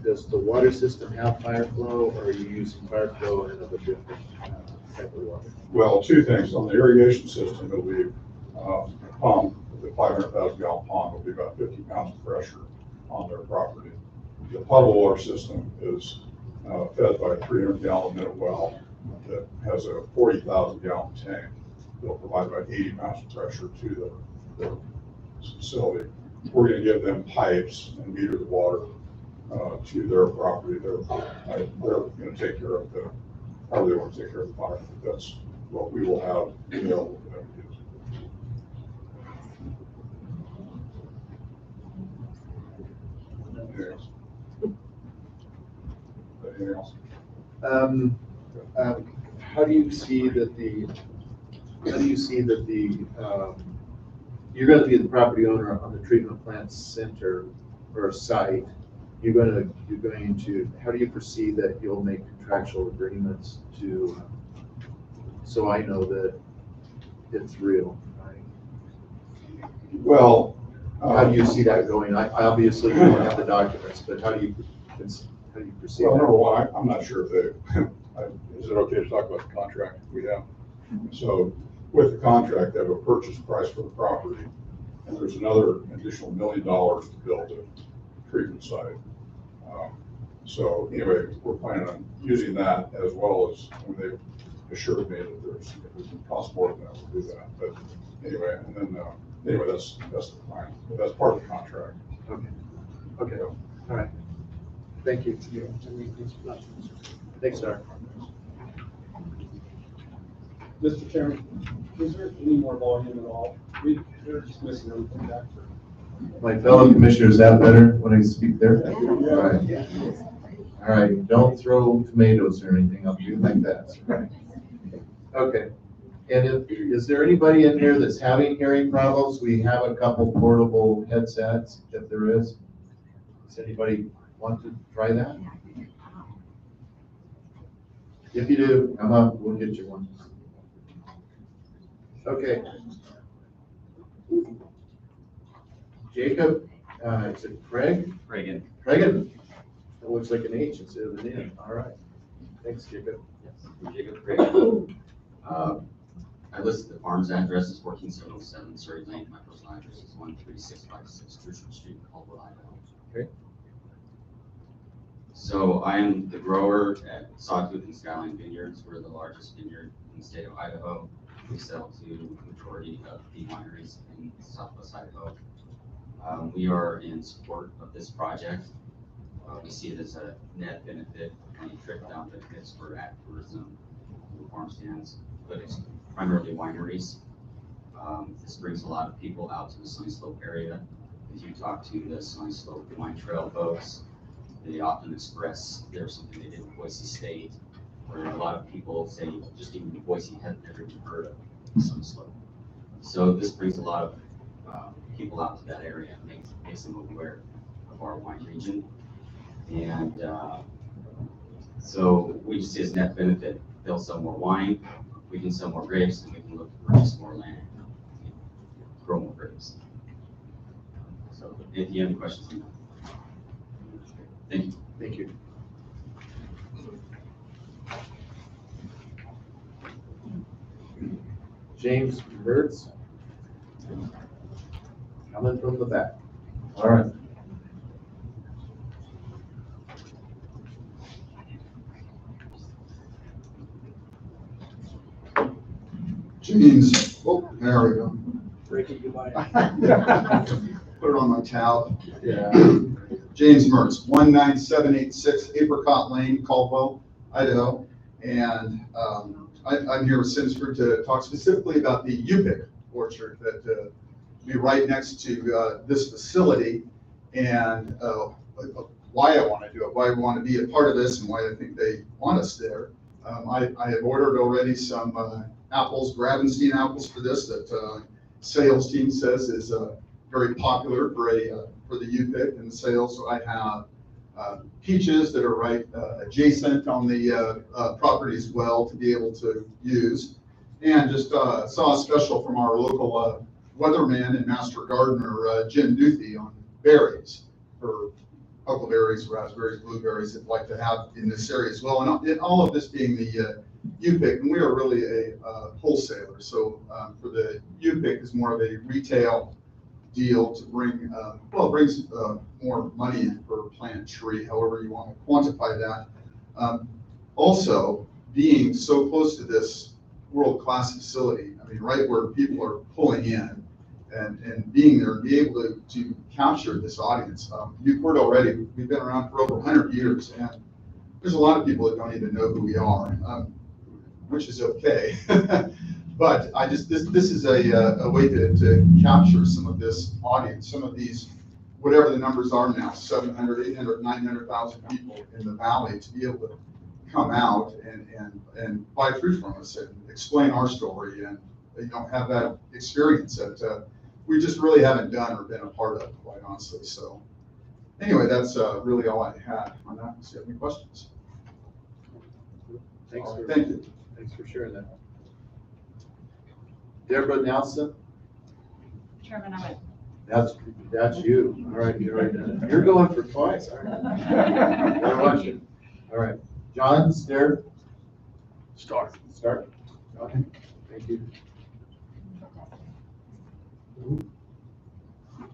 Does the water system have fire flow, or are you using fire flow in a different type of water? Well, two things. On the irrigation system, it'll be a pump, the 500,000 gallon pond will be about 50 pounds of pressure on their property. The potable water system is fed by a 300 gallon minute well that has a 40,000 gallon tank. It'll provide about 80 pounds of pressure to the facility. We're going to give them pipes and meter the water to their property. They're going to take care of how they want to take care of the fire. That's what we will have available for them to use. Anything else? Anything else? How do you see that you're going to be the property owner on the treatment plant center or site? How do you foresee that you'll make contractual agreements so I know that it's real? Right? Well, how do you see that going? I obviously you don't have the documents, but how do you foresee well, that? number one, I'm not sure if is it okay to talk about the contract we have? So with the contract, they have a purchase price for the property, and there's another additional $1 million to build a treatment site. So anyway, we're planning on using that as well as when they've assured me that if it can cost more than that, we'll do that. But anyway, and then anyway, that's the plan. That's part of the contract. Okay. All right. Thank you. Thanks, sir. Mr. Chairman, is there any more volume at all? We're just missing everything back there. My fellow commissioners, that better when I speak there? Yeah. All right. All right, don't throw tomatoes or anything up you like that. Right. Okay. And is there anybody in here that's having hearing problems? We have a couple portable headsets, if there is. Does anybody want to try that? If you do, come up, we'll get you one. Okay. Jacob, is it Craig? Reagan. Reagan. That looks like an H instead of an N. All right. Thanks, Jacob. Yes, I'm Jacob Reagan. I listed the farm's address as 14707 Surrey Lane. My personal address is 13656 Trusham Street, Caldwell, Idaho. Okay. So I am the grower at Sawtooth and Skyline Vineyards. We're the largest vineyard in the state of Idaho. We sell to the majority of the wineries in Southwest Idaho. We are in support of this project. We see it as a net benefit and a trip down benefits for ag tourism, farm stands, but it's primarily wineries. This brings a lot of people out to the Sunnyslope area. If you talk to the Sunnyslope Wine Trail folks, they often express there's something they did in Boise State, where a lot of people say just even Boise had never even heard of Sunnyslope. So this brings a lot of people out to that area and makes them aware of our wine region. And so we just see as net benefit. They'll sell more wine, we can sell more grapes, and we can look to purchase more land and grow more grapes. So if you have any questions on that. Thank you. Thank you. James Burtz. Coming from the back. All right. James, oh, there we go. Breaking goodbye. Put it on my tab. Yeah. James Mertz, 19786 Apricot Lane, Caldwell, Idaho. And I'm here with Simsford to talk specifically about the UPIC orchard that will be right next to this facility, and why I want to do it, why I want to be a part of this, and why I think they want us there. I have ordered already some apples, Gravenstein apples for this that sales team says is very popular for the UPIC and the sales. So I have peaches that are right adjacent on the property as well to be able to use. And just saw a special from our local weatherman and master gardener, Jim Duthie, on berries, for huckleberries, raspberries, blueberries that like to have in this area as well. And all of this being the UPIC, and we are really a wholesaler. So for the UPIC is more of a retail deal to bring, well, it brings more money in per plant tree, however you want to quantify that. Also, being so close to this world-class facility, I mean, right where people are pulling in, and being there, be able to capture this audience. You've heard already, we've been around for over 100 years, and there's a lot of people that don't even know who we are, which is okay. But this is a way to capture some of this audience, some of these, whatever the numbers are now, 700, 800, 900,000 people in the valley, to be able to come out and buy fruit from us and explain our story, and have that experience that we just really haven't done or been a part of, quite honestly. So anyway, that's really all I had on that. Do you have any questions? Thank you. Thanks for sharing that. Deborah Nelson, Chairman, I would. that's you. All right, you're going for twice. All right. Better watch it. All right, John Stair. Start. Okay. Thank you.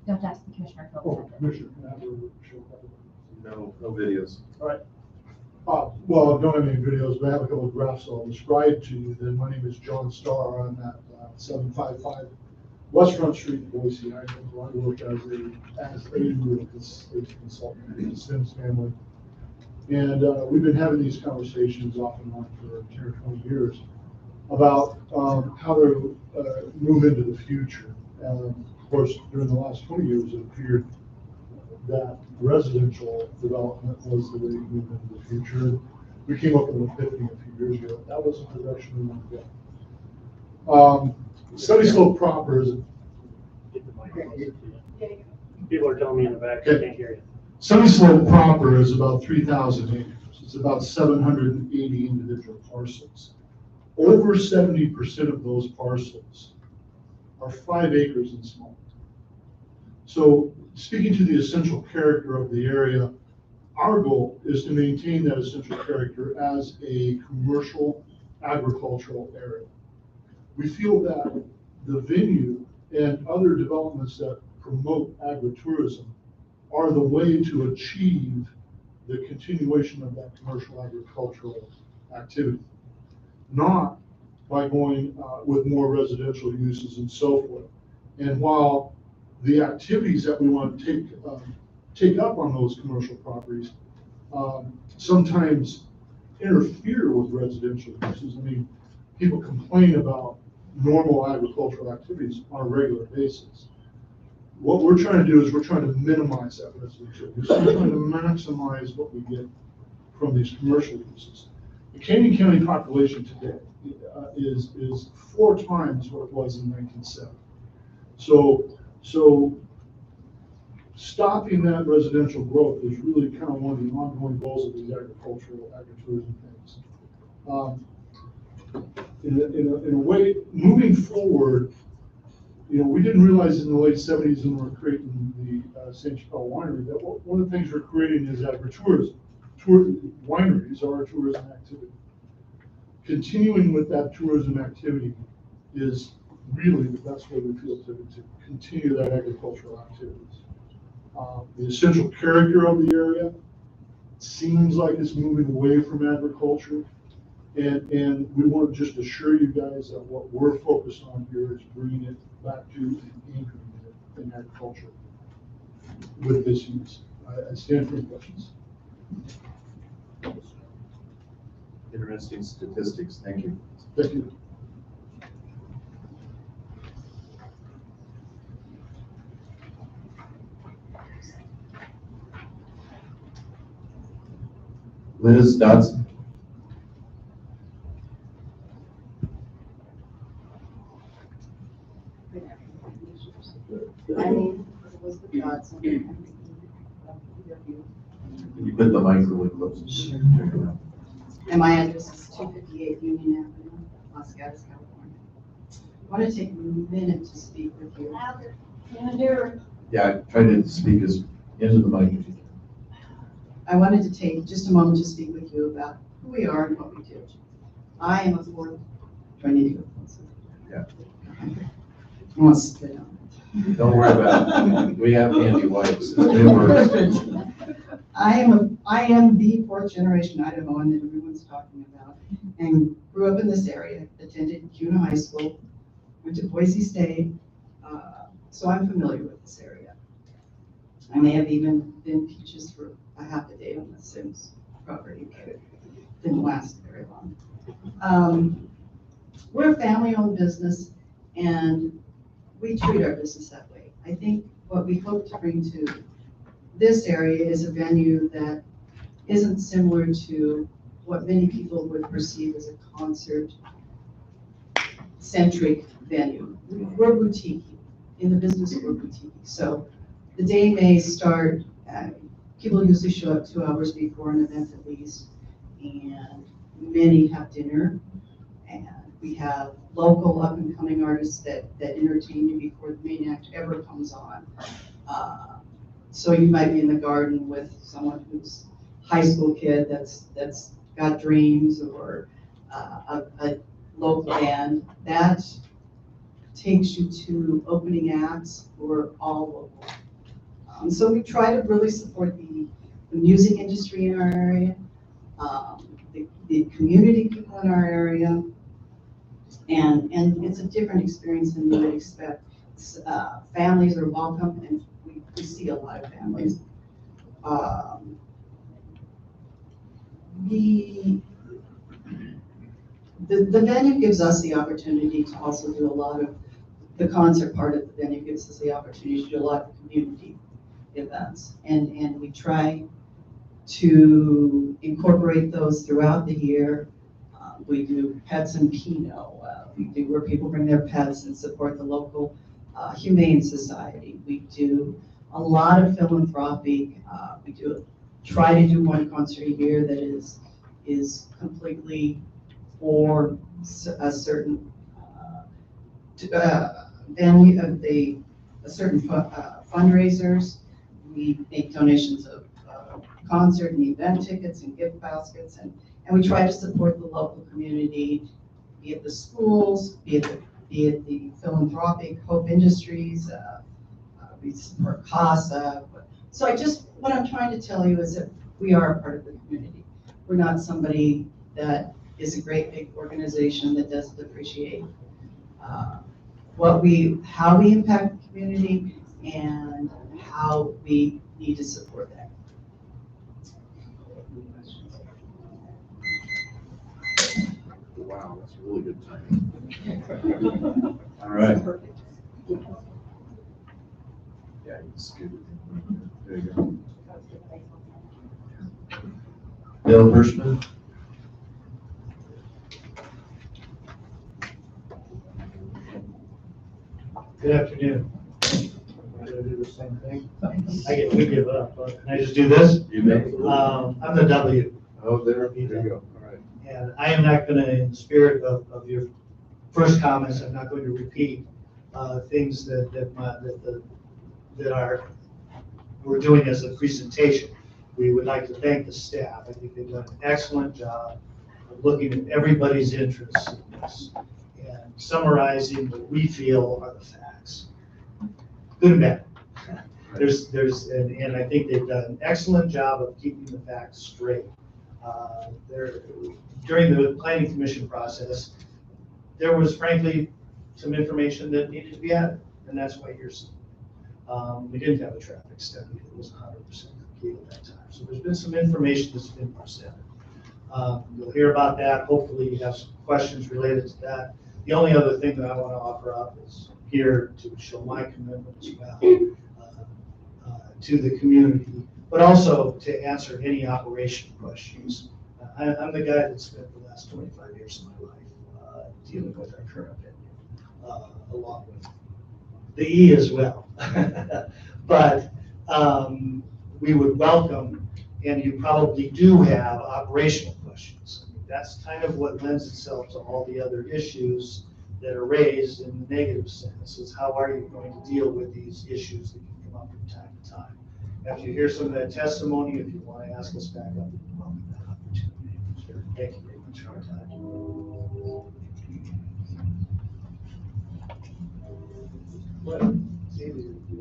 Don't ask the commissioner. Commissioner, can I have a show? No videos. All right. Well, I don't have any videos, but I have a couple of graphs I'll describe to you. Then my name is John Starr. I'm at 755 West Front Street in Boise, Idaho. I work as a real estate consultant in the Sims family. And we've been having these conversations off and on for 10 or 20 years about how to move into the future. Of course, during the last 20 years, it appeared that residential development was the way to move into the future. We came up with an epiphany a few years ago. That wasn't the direction we wanted to go. Sunnyslope proper is. People are telling me in the back, I can't hear you. Sunnyslope proper is about 3,000 acres. It's about 780 individual parcels. Over 70% of those parcels are 5 acres and smaller. So speaking to the essential character of the area, our goal is to maintain that essential character as a commercial agricultural area. We feel that the venue and other developments that promote agritourism are the way to achieve the continuation of that commercial agricultural activity, not by going with more residential uses and so forth. And while the activities that we want to take up on those commercial properties sometimes interfere with residential uses. I mean, people complain about normal agricultural activities on a regular basis. What we're trying to do is we're trying to minimize that residential use. We're trying to maximize what we get from these commercial uses. The Canyon County population today is 4 times what it was in 1970. So stopping that residential growth is really kind of one of the ongoing goals of these agritourism things. In a way, moving forward, we didn't realize in the late 70s when we were creating the St. Chappelle Winery that one of the things we're creating is agritourism. Wineries are a tourism activity. Continuing with that tourism activity is really the best way we feel to continue that agricultural activities. The essential character of the area seems like it's moving away from agriculture. And we want to just assure you guys that what we're focused on here is bringing it back to and anchoring it in agriculture with this use. I stand for questions. Interesting statistics, thank you. Thank you. Liz Dodson. My name is Elizabeth Dodson. Can you put the mic really close? And my address is 258 Union Avenue, Los Gatos, California. I want to take a minute to speak with you. Yeah, try to speak as into the mic if you can. I wanted to take just a moment to speak with you about who we are and what we do. I am a fourth, do I need to go closer? Yeah. I want to spit on it. Don't worry about it. We have handy wipes. I am the fourth generation Idahoan that everyone's talking about, and grew up in this area, attended CUNA High School, went to Boise State, so I'm familiar with this area. I may have even been peaches for a half a day on the Sims property, but it didn't last very long. We're a family-owned business, and we treat our business that way. I think what we hope to bring to this area is a venue that isn't similar to what many people would perceive as a concert-centric venue. We're boutique. In the business, we're boutique. So the day may start, people usually show up 2 hours before an event at least, and many have dinner, and we have local up-and-coming artists that entertain you before the main act ever comes on. So you might be in the garden with someone who's high school kid that's got dreams, or a local band. That takes you to opening acts who are all local. So we try to really support the music industry in our area, the community people in our area, and it's a different experience than you would expect. Families are welcome, and we see a lot of families. The venue gives us the opportunity to also do a lot of, the concert part of the venue gives us the opportunity to do a lot of community events. And we try to incorporate those throughout the year. We do Pets and Pinot. We do where people bring their pets and support the local Humane Society. We do a lot of philanthropic. We try to do one concert a year that is completely for a certain venue, a certain fundraisers. We make donations of concert and event tickets and gift baskets, and we try to support the local community, be it the schools, be it the philanthropic Hope Industries. We support CASA. So what I'm trying to tell you is that we are a part of the community. We're not somebody that is a great big organization that doesn't appreciate how we impact the community and how we need to support that. Wow, that's really good timing. All right. Yeah, you can scoot it. There you go. Bill Hirschman. Good afternoon. I'm going to do the same thing. We give up. Can I just do this? You may. I'm the W. Oh, there you go. All right. And I am not going to, in the spirit of your first comments, I'm not going to repeat things that we're doing as a presentation. We would like to thank the staff. I think they've done an excellent job of looking at everybody's interests in this and summarizing what we feel are the facts, good and bad. And I think they've done an excellent job of keeping the facts straight. During the planning commission process, there was frankly some information that needed to be added, and that's why you're seeing. We didn't have a traffic study that was 100% complete at that time. So there's been some information that's been presented. You'll hear about that. Hopefully you have some questions related to that. The only other thing that I want to offer up is here to show my commitment as well to the community, but also to answer any operational questions. I'm the guy that spent the last 25 years of my life dealing with our current venue, along with the E as well. But we would welcome, and you probably do have operational questions. I mean, that's kind of what lends itself to all the other issues that are raised in the negative sense, is how are you going to deal with these issues that can come up from time to time. After you hear some of that testimony, if you want to ask us back up, we welcome that opportunity. Sure. Thank you very much for your time.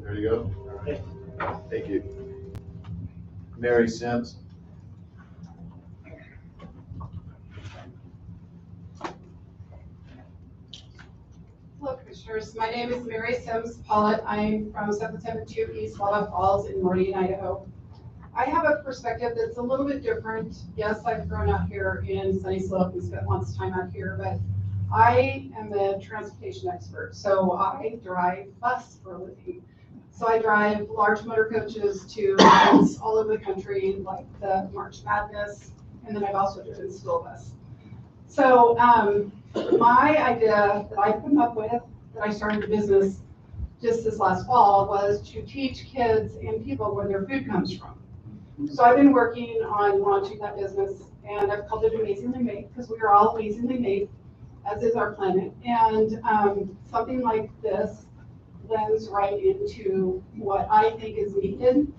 There you go. All right. Thank you. Mary Sims. Hello, Commissioners. My name is Mary Sims Pollitt. I'm from 772 East Lava Falls in Meridian, Idaho. I have a perspective that's a little bit different. Yes, I've grown up here in Sunnyslope and spent lots of time out here, but I am a transportation expert. So I drive bus for a living. So I drive large motor coaches to events all over the country, like the March Madness, and then I've also driven school bus. So my idea that I came up with, that I started a business just this last fall, was to teach kids and people where their food comes from. So I've been working on launching that business, and I've called it Amazingly Made, because we are all amazingly made, as is our planet. And something like this lends right into what I think is needed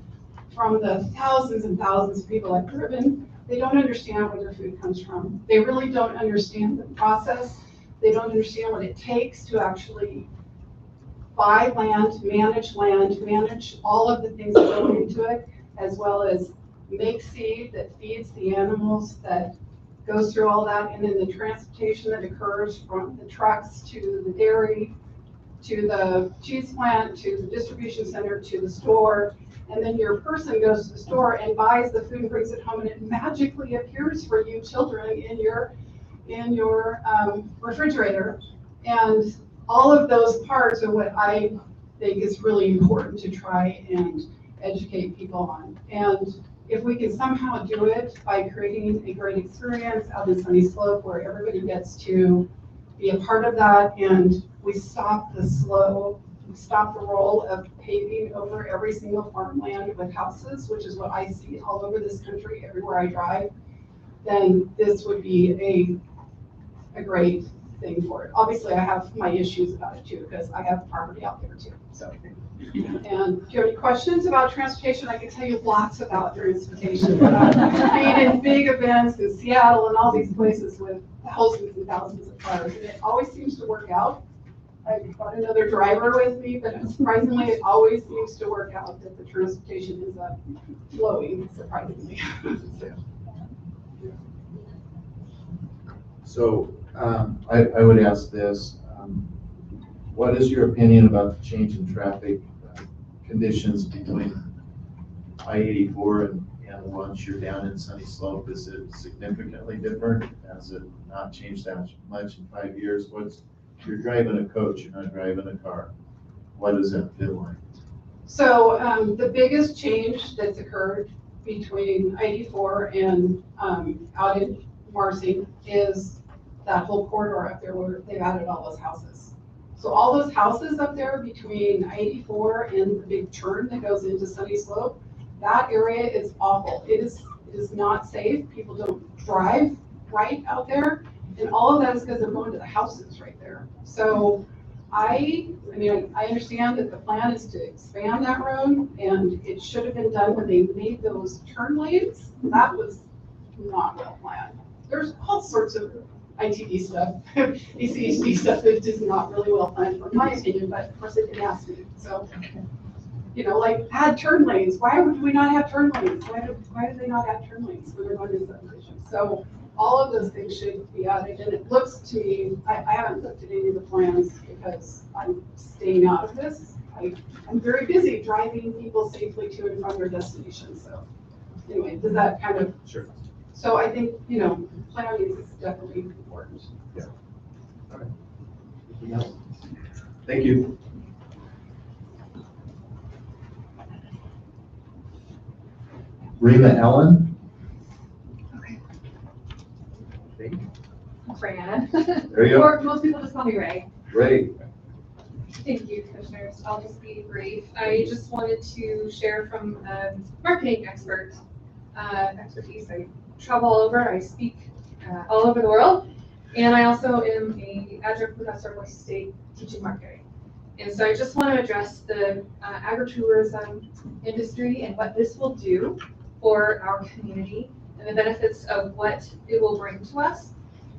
from the thousands and thousands of people I've driven. They don't understand where their food comes from. They really don't understand the process. They don't understand what it takes to actually buy land, manage all of the things that go into it, as well as make seed that feeds the animals, that goes through all that, and then the transportation that occurs from the trucks to the dairy, to the cheese plant, to the distribution center, to the store. And then your person goes to the store and buys the food and brings it home, and it magically appears for you children in your refrigerator. And all of those parts are what I think is really important to try and educate people on. And if we can somehow do it by creating a great experience out in Sunnyslope where everybody gets to be a part of that, and we stop the roll of paving over every single farmland with houses, which is what I see all over this country everywhere I drive, then this would be a great thing for it. Obviously, I have my issues about it too, because I have property out there too. So, and if you have any questions about transportation, I can tell you lots about transportation. Being in big events in Seattle and all these places with thousands and thousands of cars, and it always seems to work out. I've got another driver with me, but surprisingly, it always seems to work out that the transportation ends up flowing, surprisingly. So I would ask this, what is your opinion about the change in traffic conditions between I-84 and once you're down in Sunnyslope? Is it significantly different? Has it not changed that much in 5 years? You're driving a coach, you're not driving a car. What does that feel like? So the biggest change that's occurred between I-84 and out in Marcy is that whole corridor up there where they've added all those houses. So all those houses up there between I-84 and the big turn that goes into Sunnyslope, that area is awful. It is not safe. People don't drive right out there. And all of that is because they're going to the houses right there. So I understand that the plan is to expand that road, and it should have been done when they made those turn lanes. That was not well planned. There's all sorts of ITD stuff, DCHD stuff that is not really well planned, in my opinion, but of course they didn't ask me. So You know, like add turn lanes. Why would we not have turn lanes? Why do they not have turn lanes when they're going to subdivision? So all of those things should be added, and it looks to me, I haven't looked at any of the plans because I'm staying out of this. I'm very busy driving people safely to and from their destination, so anyway, does that kind of? Sure. So I think, you know, planning is definitely important. Yeah. All right. Anything else? Thank you. Rima Ellen? Okay. Okay. Fran. There you go. Or most people just call me Ray. Ray. Thank you, commissioners. I'll just be brief. I just wanted to share from marketing expertise. I travel all over. I speak all over the world. And I also am an adjunct professor at Boise State teaching marketing. And so I just want to address the agritourism industry and what this will do for our community and the benefits of what it will bring to us.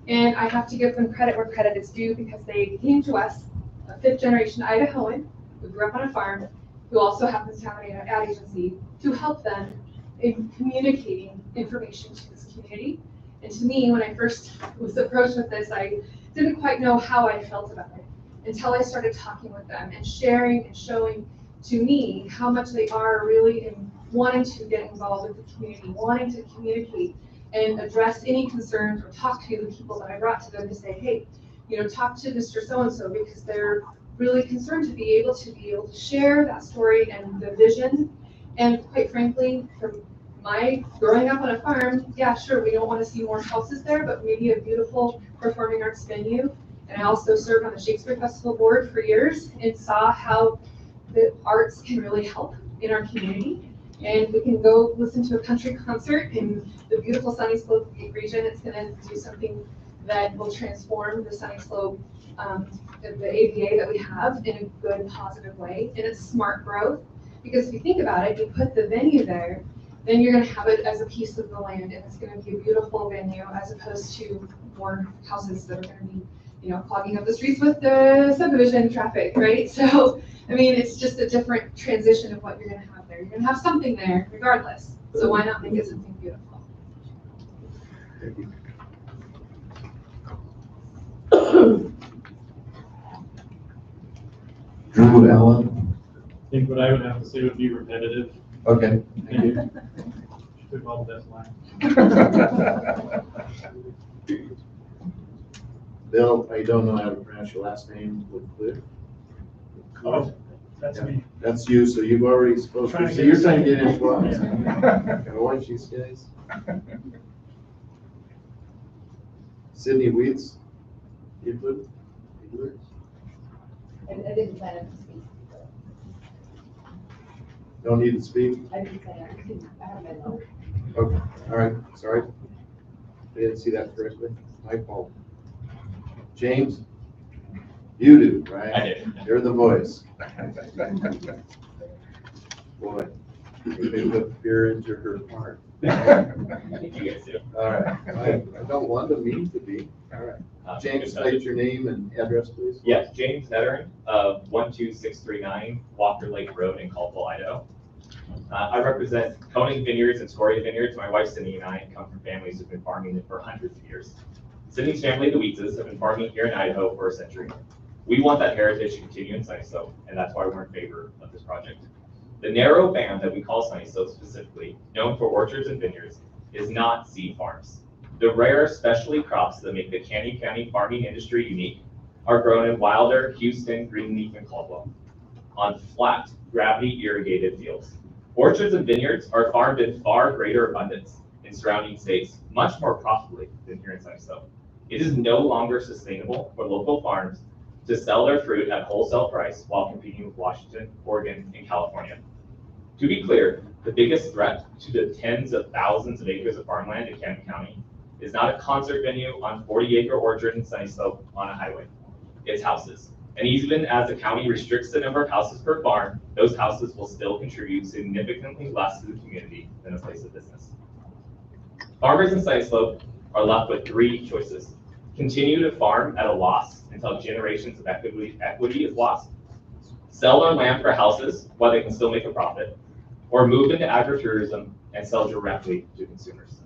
And I have to give them credit where credit is due because they came to us, a fifth generation Idahoan who grew up on a farm, who also happens to have an ad agency, to help them in communicating information to this community. And to me, when I first was approached with this, I didn't quite know how I felt about it until I started talking with them and sharing and showing to me how much they are really in wanting to get involved with the community, wanting to communicate and address any concerns or talk to the people that I brought to them to say, hey, you know, talk to Mr. So-and-so because they're really concerned to be able to share that story and the vision. And quite frankly, from my growing up on a farm, yeah, sure, we don't want to see more houses there, but maybe a beautiful performing arts venue. And I also served on the Shakespeare Festival board for years and saw how the arts can really help in our community. And we can go listen to a country concert in the beautiful Sunnyslope region. It's going to do something that will transform the Sunnyslope, the AVA that we have in a good, positive way. And it's smart growth because if you think about it, you put the venue there, then you're going to have it as a piece of the land, and it's going to be a beautiful venue as opposed to more houses that are going to be, you know, clogging up the streets with the subdivision traffic, right? So, I mean, it's just a different transition of what you're going to have there. You're going to have something there regardless. So why not make it something beautiful? Thank you. Drew Allen. I think what I would have to say would be repetitive. Okay. Thank you. Took all the best line. Bill, I don't know how to pronounce your last name. Oh, that's me. That's you, so you've already spoken. So you're trying to get in twice. Gotta watch these guys. Sydney Weeds. Idler? I didn't plan to speak. Don't need to speak? I didn't plan I haven't been home. Okay, all right, sorry. I didn't see that correctly. My fault. James? You do, right? I did. You're the voice. Boy, they put fear into her heart. I think you guys do. All right, I don't want to mean to be. All right. James, state your name and address, please. Yes, James Nettering of 12639 Walker Lake Road in Caldwell, Idaho. I represent Koenig Vineyards and Scoria Vineyards. My wife Sydney and I come from families who've been farming it for hundreds of years. Sydney's family, the Wheatses, have been farming here in Idaho for a century. We want that heritage to continue in Sunnyslope, and that's why we're in favor of this project. The narrow band that we call Sunnyslope specifically, known for orchards and vineyards, is not seed farms. The rare specialty crops that make the Canyon County farming industry unique are grown in Wilder, Houston, Greenleaf, and Caldwell on flat, gravity-irrigated fields. Orchards and vineyards are farmed in far greater abundance in surrounding states, much more profitably than here in Sunnyslope. It is no longer sustainable for local farms to sell their fruit at wholesale price while competing with Washington, Oregon, and California. To be clear, the biggest threat to the tens of thousands of acres of farmland in Canyon County is not a concert venue on 40-acre orchard in Sunnyslope on a highway. It's houses. And even as the county restricts the number of houses per farm, those houses will still contribute significantly less to the community than a place of business. Farmers in Sunnyslope are left with three choices. Continue to farm at a loss until generations of equity is lost. sell their land for houses while they can still make a profit, or move into agritourism and sell directly to consumers.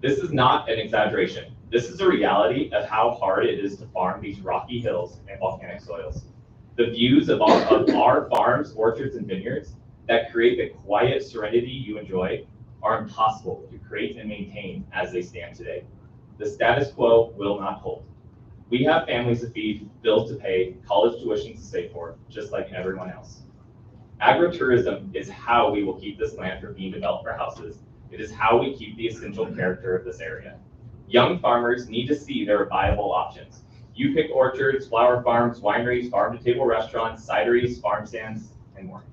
This is not an exaggeration. This is a reality of how hard it is to farm these rocky hills and volcanic soils. The views of our farms, orchards, and vineyards that create the quiet serenity you enjoy are impossible to create and maintain as they stand today. The status quo will not hold. We have families to feed, bills to pay, college tuitions to save for, just like everyone else. Agritourism is how we will keep this land from being developed for houses. It is how we keep the essential character of this area. Young farmers need to see there are viable options. You pick orchards, flower farms, wineries, farm-to-table restaurants, cideries, farm stands, and more.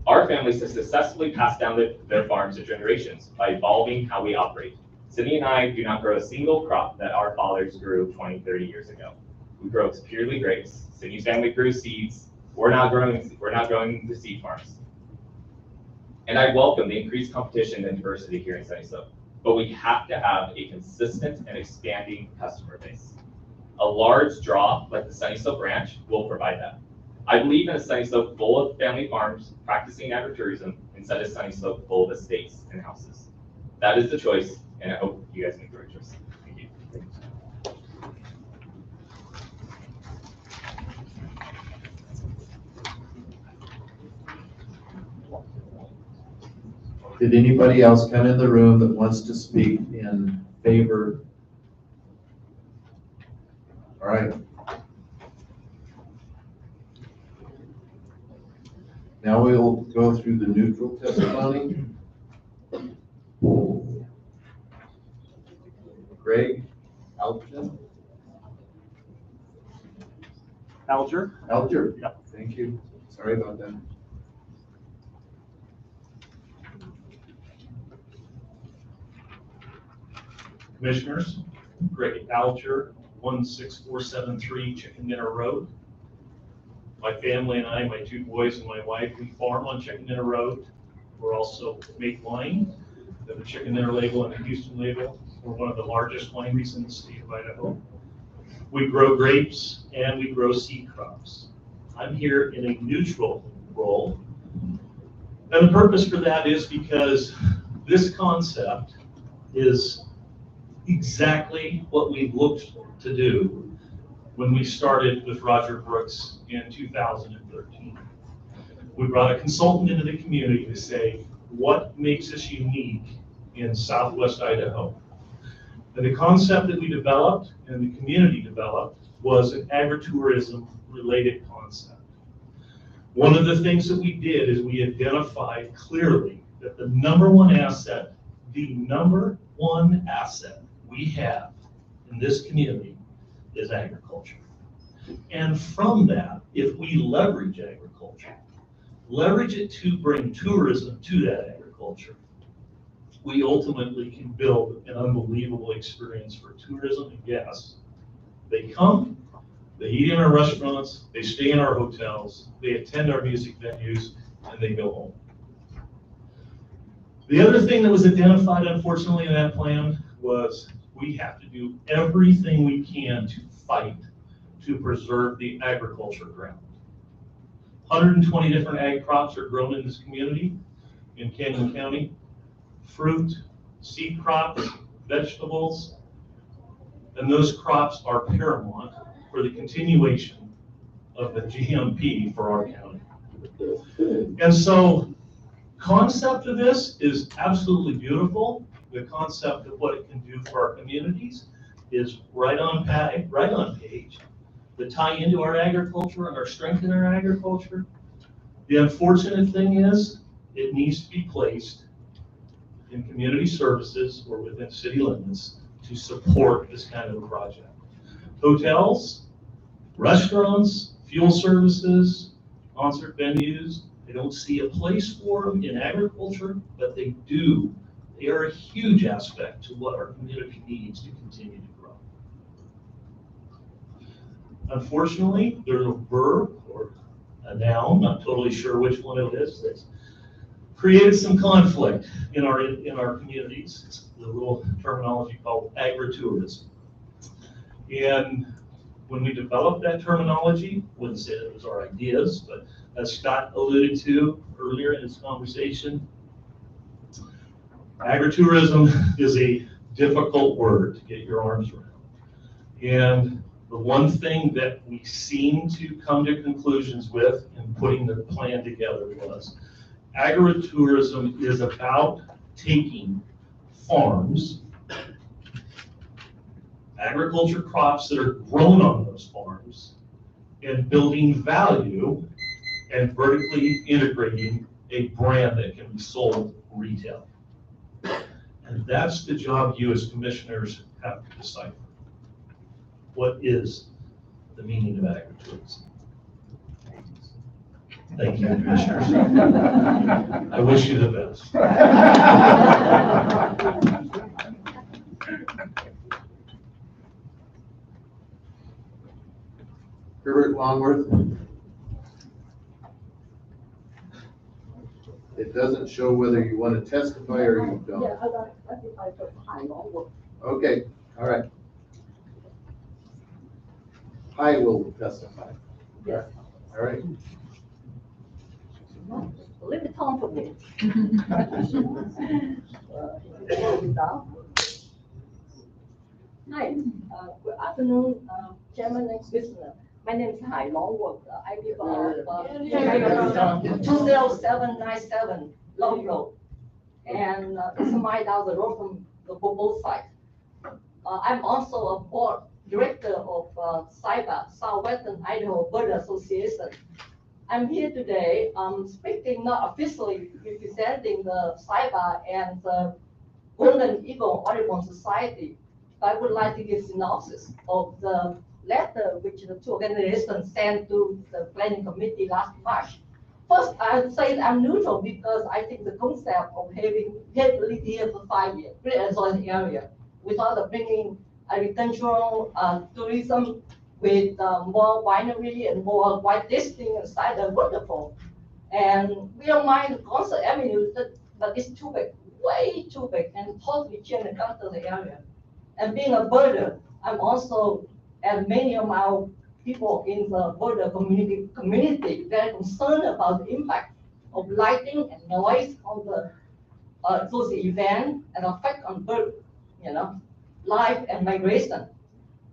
Our families have successfully passed down their farms to generations by evolving how we operate. Cindy and I do not grow a single crop that our fathers grew 20, 30 years ago. We grow purely grapes. Cindy's family grew seeds. We're not growing the seed farms. And I welcome the increased competition and diversity here in Sunnyslope, but we have to have a consistent and expanding customer base. A large draw like the Sunnyslope Ranch will provide that. I believe in a Sunnyslope full of family farms practicing agritourism instead of Sunnyslope full of estates and houses. That is the choice, and I hope you guys make the right choice. Thank you. Did anybody else come in the room that wants to speak in favor? All right. Now we'll go through the neutral testimony. Greg Alger. Alger. Yep. Thank you. Sorry about that. Commissioners, Greg Alger, 16473 Chicken Dinner Road. My family and I, my two boys and my wife, we farm on Chicken Dinner Road. We're also make wine. We have a Chicken Dinner label and a Houston label. We're one of the largest wineries in the state of Idaho. We grow grapes and we grow seed crops. I'm here in a neutral role. And the purpose for that is because this concept is exactly what we looked to do when we started with Roger Brooks in 2013. We brought a consultant into the community to say, what makes us unique in Southwest Idaho? And the concept that we developed and the community developed was an agritourism related concept. One of the things that we did is we identified clearly that the number one asset we have in this community is agriculture. And from that, if we leverage agriculture, leverage it to bring tourism to that agriculture, we ultimately can build an unbelievable experience for tourism and guests. They come, they eat in our restaurants, they stay in our hotels, they attend our music venues, and they go home. The other thing that was identified, unfortunately, in that plan was we have to do everything we can to fight to preserve the agriculture ground. 120 different ag crops are grown in this community in Canyon County. Fruit, seed crops, vegetables, and those crops are paramount for the continuation of the GMP for our county. And so, concept of this is absolutely beautiful. The concept of what it can do for our communities is right on page. The tie into our agriculture and our strength in our agriculture. The unfortunate thing is it needs to be placed in community services or within city limits to support this kind of a project. Hotels, restaurants, fuel services, concert venues, I don't see a place for them in agriculture, but they do. They are a huge aspect to what our community needs to continue to grow. Unfortunately, there's a verb or a noun, not totally sure which one it is, that's created some conflict in our communities. It's the little terminology called agritourism. And when we developed that terminology, wouldn't say it was our ideas, but as Scott alluded to earlier in his conversation, agritourism is a difficult word to get your arms around. And the one thing that we seem to come to conclusions with in putting the plan together was agritourism is about taking farms, agriculture crops that are grown on those farms, and building value and vertically integrating a brand that can be sold retail. And that's the job you as commissioners have to decipher. What is the meaning of agritourism? Thank you, commissioners. I wish you the best. Herbert Longworth. It doesn't show whether you want to testify or you don't. Yeah, I got testify for High Longworth. Okay, all right. I will testify. Yes. All right. Leave it on for me. Hi, good afternoon, Chairman and Commissioner. My name is Hai Longworth. I live on 20797 Long Road. And it's a mile down the road from the both sides. I'm also a board director of SIBA, Southwestern Idaho Bird Association. I'm here today speaking not officially representing the SIBA and the Golden Eagle Audubon Society, but I would like to give synopsis of the letter which the two organizations sent to the planning committee last March. First, I would say I'm neutral because I think the concept of having lived here for 5 years, great adjoining area, without bringing agricultural tourism with more winery and more wine tasting inside the wonderful. And we don't mind the Concert Avenue, but it's too big, way too big, and totally change the character of the area. And being a birder, I'm also, and many of our people in the birder community very concerned about the impact of lighting and noise on the those events and effect on bird, life and migration.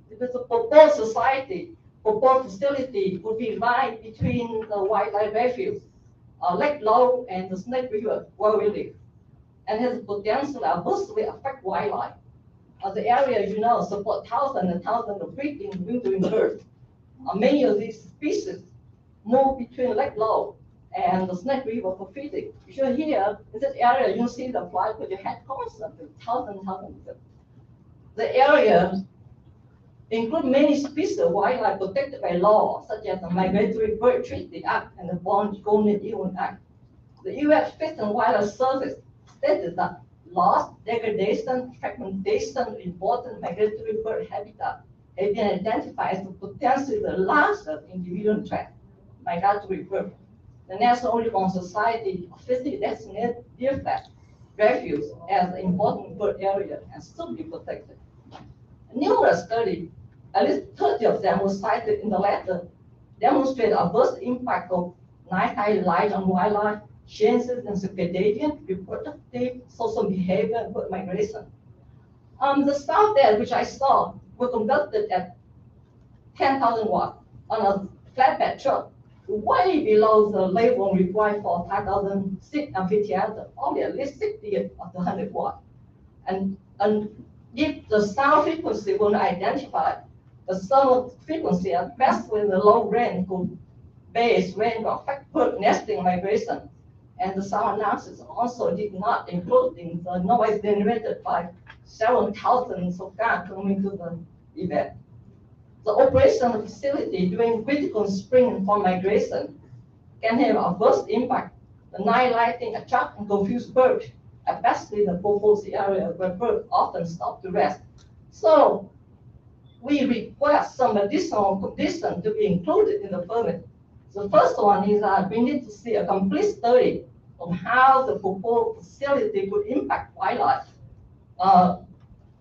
Because the proposed society, proposed facility would be right between the wildlife refuge, Lake Low and the Snake River where we live, and has potential adversely affect wildlife. The area, support thousands and thousands of breeding wintering birds. Many of these species move between Lake Low and the Snake River for feeding. If you're here in this area, you see the fly put your head constantly, thousands of them. The area includes many species of wildlife protected by law, such as the Migratory Bird Treaty Act and the Golden Eagle Act. The U.S. Fish and Wildlife Service stated that loss, degradation, fragmentation of important migratory bird habitat have been identified as potentially the largest individual threat, migratory bird. The National Audubon Society officially designated Deerflat refuge as an important bird area and should be protected. Numerous studies, at least 30 of them were cited in the letter, demonstrate adverse impact of nighttime light on wildlife, changes in circadian, reproductive, social behavior, and bird migration. The sound test which I saw were conducted at 10,000 watts on a flatbed truck, way below the level required for 5,000 seat amphitheater, only at least 60 of the 100 watts. And if the sound frequency will identify the sound frequency, especially the low range could base range affect bird nesting migration. And the sound analysis also did not include the noise generated by several thousands of cars coming to the event. The operation of the facility during critical spring and fall migration can have adverse impact. The night lighting attract and confuse birds, especially the proposed area where birds often stop to rest. So we request some additional conditions to be included in the permit. The first one is that we need to see a complete study of how the proposed facility could impact wildlife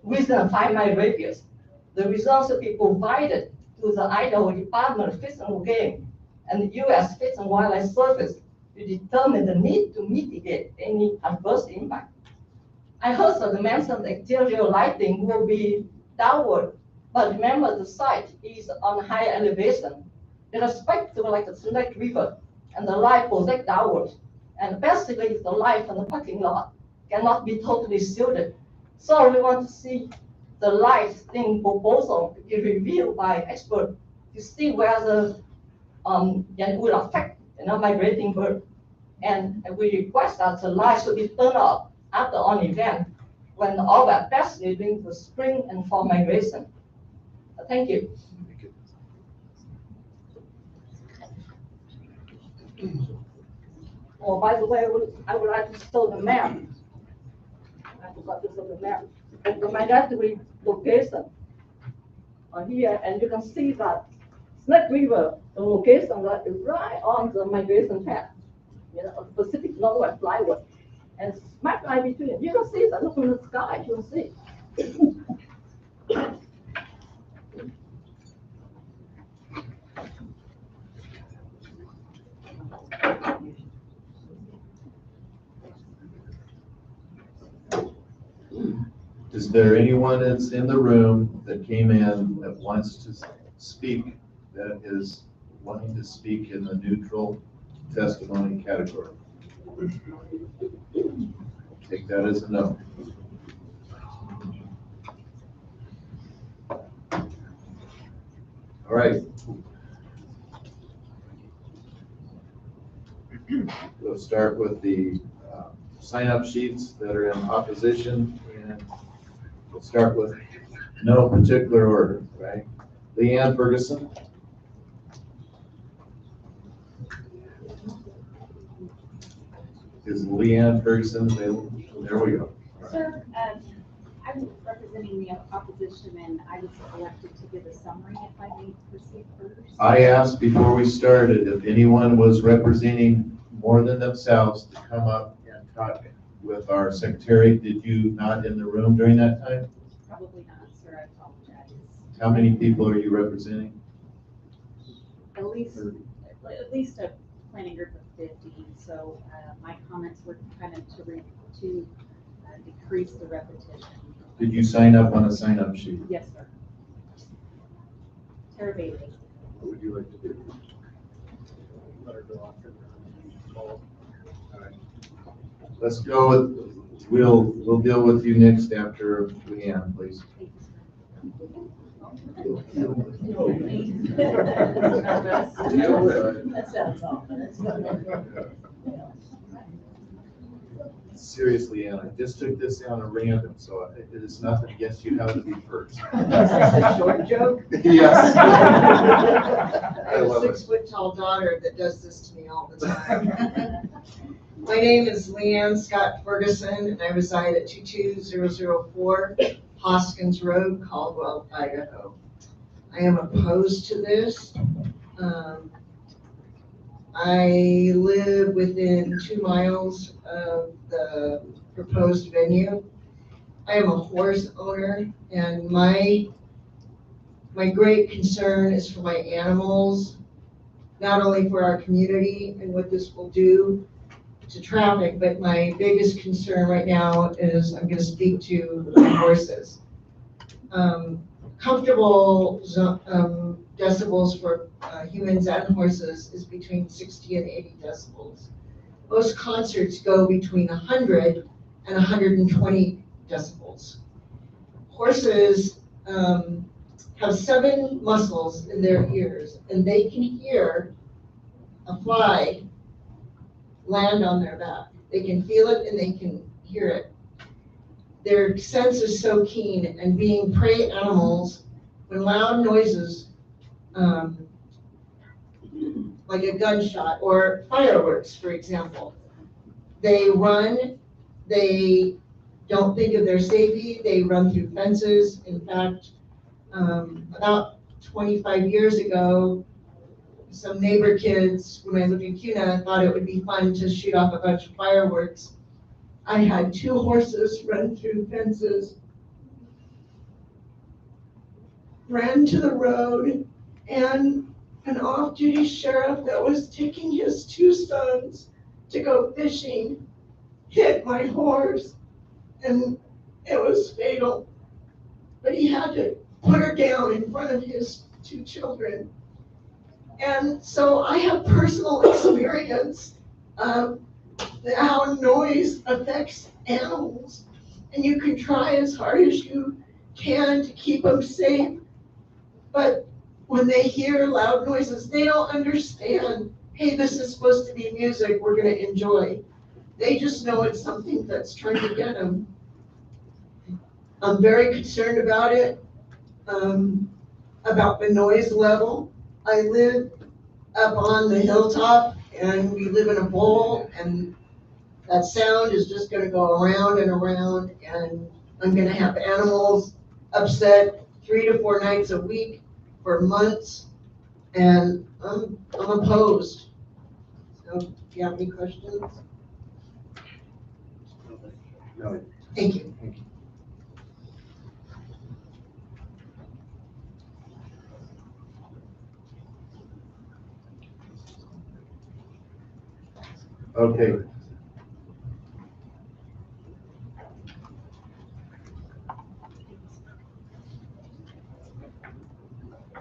within a 5-mile radius. The results will be provided to to the Idaho Department of Fish and Game and the U.S. Fish and Wildlife Service to determine the need to mitigate any adverse impact. I also mentioned the exterior lighting will be downward, but remember the site is on high elevation. With respect to like the Snake River, and the light project downwards, and basically the light from the parking lot cannot be totally shielded. So we want to see the light thing proposal to be reviewed by experts to see whether it will affect migrating bird. And we request that the light should be turned off after an event when all that especially during the spring and fall migration. Thank you. Oh, by the way, I would like to show the map. I forgot to show the map. The migratory location here, and you can see that Snake River, the location that is right on the migration path, Pacific Northwest Flyway, and smack right between. You can see that. Look from the sky. You can see. Is there anyone that's in the room that came in that wants to speak, that is wanting to speak in the neutral testimony category? Take that as a no. All right. We'll start with the sign-up sheets that are in opposition, and we'll start with no particular order, right? Leanne Ferguson. Is Leanne Ferguson available? There we go. Sir, I'm representing the opposition, and I was elected to give a summary if I may proceed first. I asked before we started if anyone was representing more than themselves to come up and talk with our secretary. Did you not in the room during that time? Probably not, sir. I apologize. How many people are you representing? At least a planning group of 50. So my comments were kind of to decrease the repetition. Did you sign up on a sign-up sheet? Yes, sir. Tara Bailey. What would you like to do? Let her go off. All right. Let's go with, we'll deal with you next after Leanne, please. That sounds awful. Seriously, Ann, I just took this down at random, so it is nothing against you how to be first. A short joke? Yes. I have love a it. 6-foot tall daughter that does this to me all the time. My name is Leanne Scott Ferguson, and I reside at 22004 Hoskins Road, Caldwell, Idaho. I am opposed to this. I live within 2 miles of the proposed venue. I am a horse owner, and my great concern is for my animals, not only for our community and what this will do to traffic, but my biggest concern right now is I'm going to speak to the horses. Comfortable decibels for humans and horses is between 60 and 80 decibels. Most concerts go between 100 and 120 decibels. Horses have 7 muscles in their ears, and they can hear a fly land on their back. They can feel it and they can hear it. Their sense is so keen, and being prey animals, when loud noises, like a gunshot or fireworks, for example, they run, they don't think of their safety, they run through fences. In fact, about 25 years ago, some neighbor kids, when I lived in Cuna, thought it would be fun to shoot off a bunch of fireworks. I had 2 horses run through fences, ran to the road, And an off-duty sheriff that was taking his 2 sons to go fishing hit my horse, and it was fatal. But he had to put her down in front of his 2 children. And so I have personal experience of how noise affects animals. And you can try as hard as you can to keep them safe. But when they hear loud noises, they don't understand, hey, this is supposed to be music we're going to enjoy. They just know it's something that's trying to get them. I'm very concerned about it, about the noise level. I live up on the hilltop, and we live in a bowl, and that sound is just going to go around and around, and I'm going to have animals upset 3 to 4 nights a week for months, and I'm opposed. So, do you have any questions? No. Thank you. Thank you. Okay.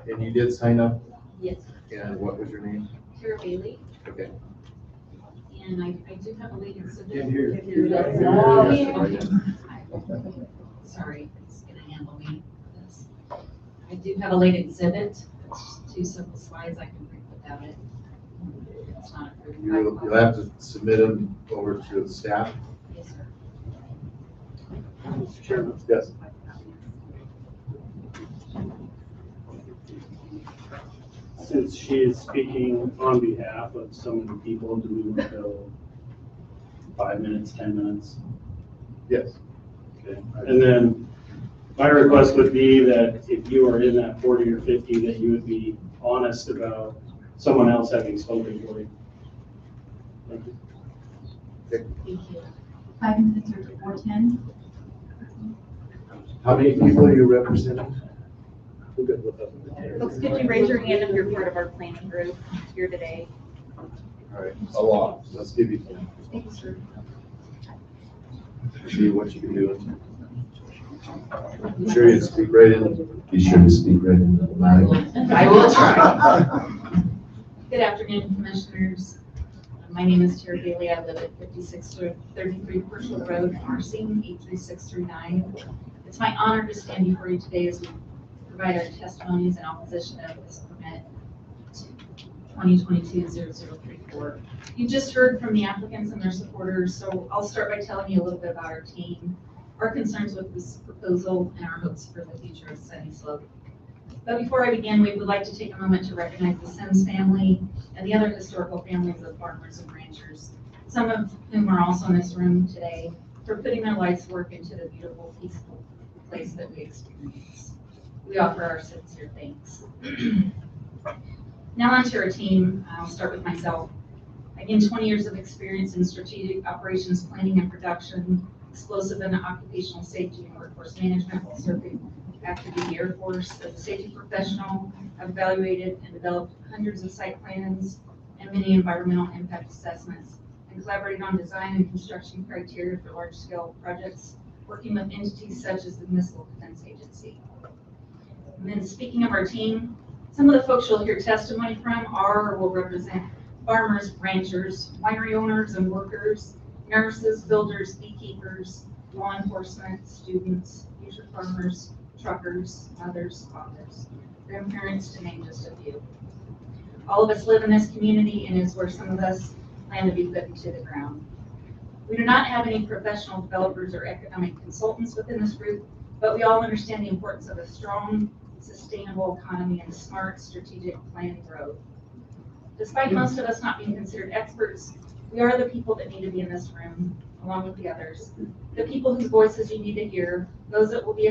And you did sign up, Yes, and what was your name? Tara Bailey, Okay. and I do have a late exhibit. Can't hear If you. you're- Oh, Sorry, it's gonna handle me for this. I do have a late exhibit. It's just 2 simple slides I can bring without it. It's not approved. You'll have to submit them over to the staff. Yes, sir. Mr. Chairman. Yes. Since she is speaking on behalf of so many people, do we want to go 5 minutes, 10 minutes? Yes. Okay. And then my request would be that if you are in that 40 or 50, that you would be honest about someone else having spoken for you. Thank you. Okay. Thank you. 5 minutes or 4:10? How many people are you representing? We're good with that. Folks, could you raise your hand if you're part of our planning group here today? All right, a lot. Let's give you 10. Thank you, sir. See what you can do. Be sure you speak right in. Be sure to speak right into the mic. I will try. Good afternoon, commissioners. My name is Tara Bailey. I live at 5633 Purcell Road, Marsing, 83639. It's my honor to stand before you today as we provide our testimonies in opposition of this permit 2022-0034. You just heard from the applicants and their supporters, so I'll start by telling you a little bit about our team, our concerns with this proposal, and our hopes for the future of Sunnyslope. But before I begin, we would like to take a moment to recognize the Sims family and the other historical families of farmers and ranchers, some of whom are also in this room today, for putting their life's work into the beautiful, peaceful place that we experience. We offer our sincere thanks. Now on to our team. I'll start with myself. I gained 20 years of experience in strategic operations planning and production, explosive and occupational safety and workforce management while serving active duty Air Force. As a safety professional, I've evaluated and developed hundreds of site plans and many environmental impact assessments, and collaborated on design and construction criteria for large-scale projects, working with entities such as the Missile Defense Agency. And then speaking of our team, some of the folks you'll hear testimony from are or will represent farmers, ranchers, winery owners and workers, nurses, builders, beekeepers, law enforcement, students, future farmers, truckers, mothers, fathers, grandparents, to name just a few. All of us live in this community, and is where some of us plan to be put into the ground. We do not have any professional developers or economic consultants within this group, but we all understand the importance of a strong, sustainable economy and smart, strategic planned growth. Despite most of us not being considered experts, we are the people that need to be in this room, along with the others. The people whose voices you need to hear, those that will be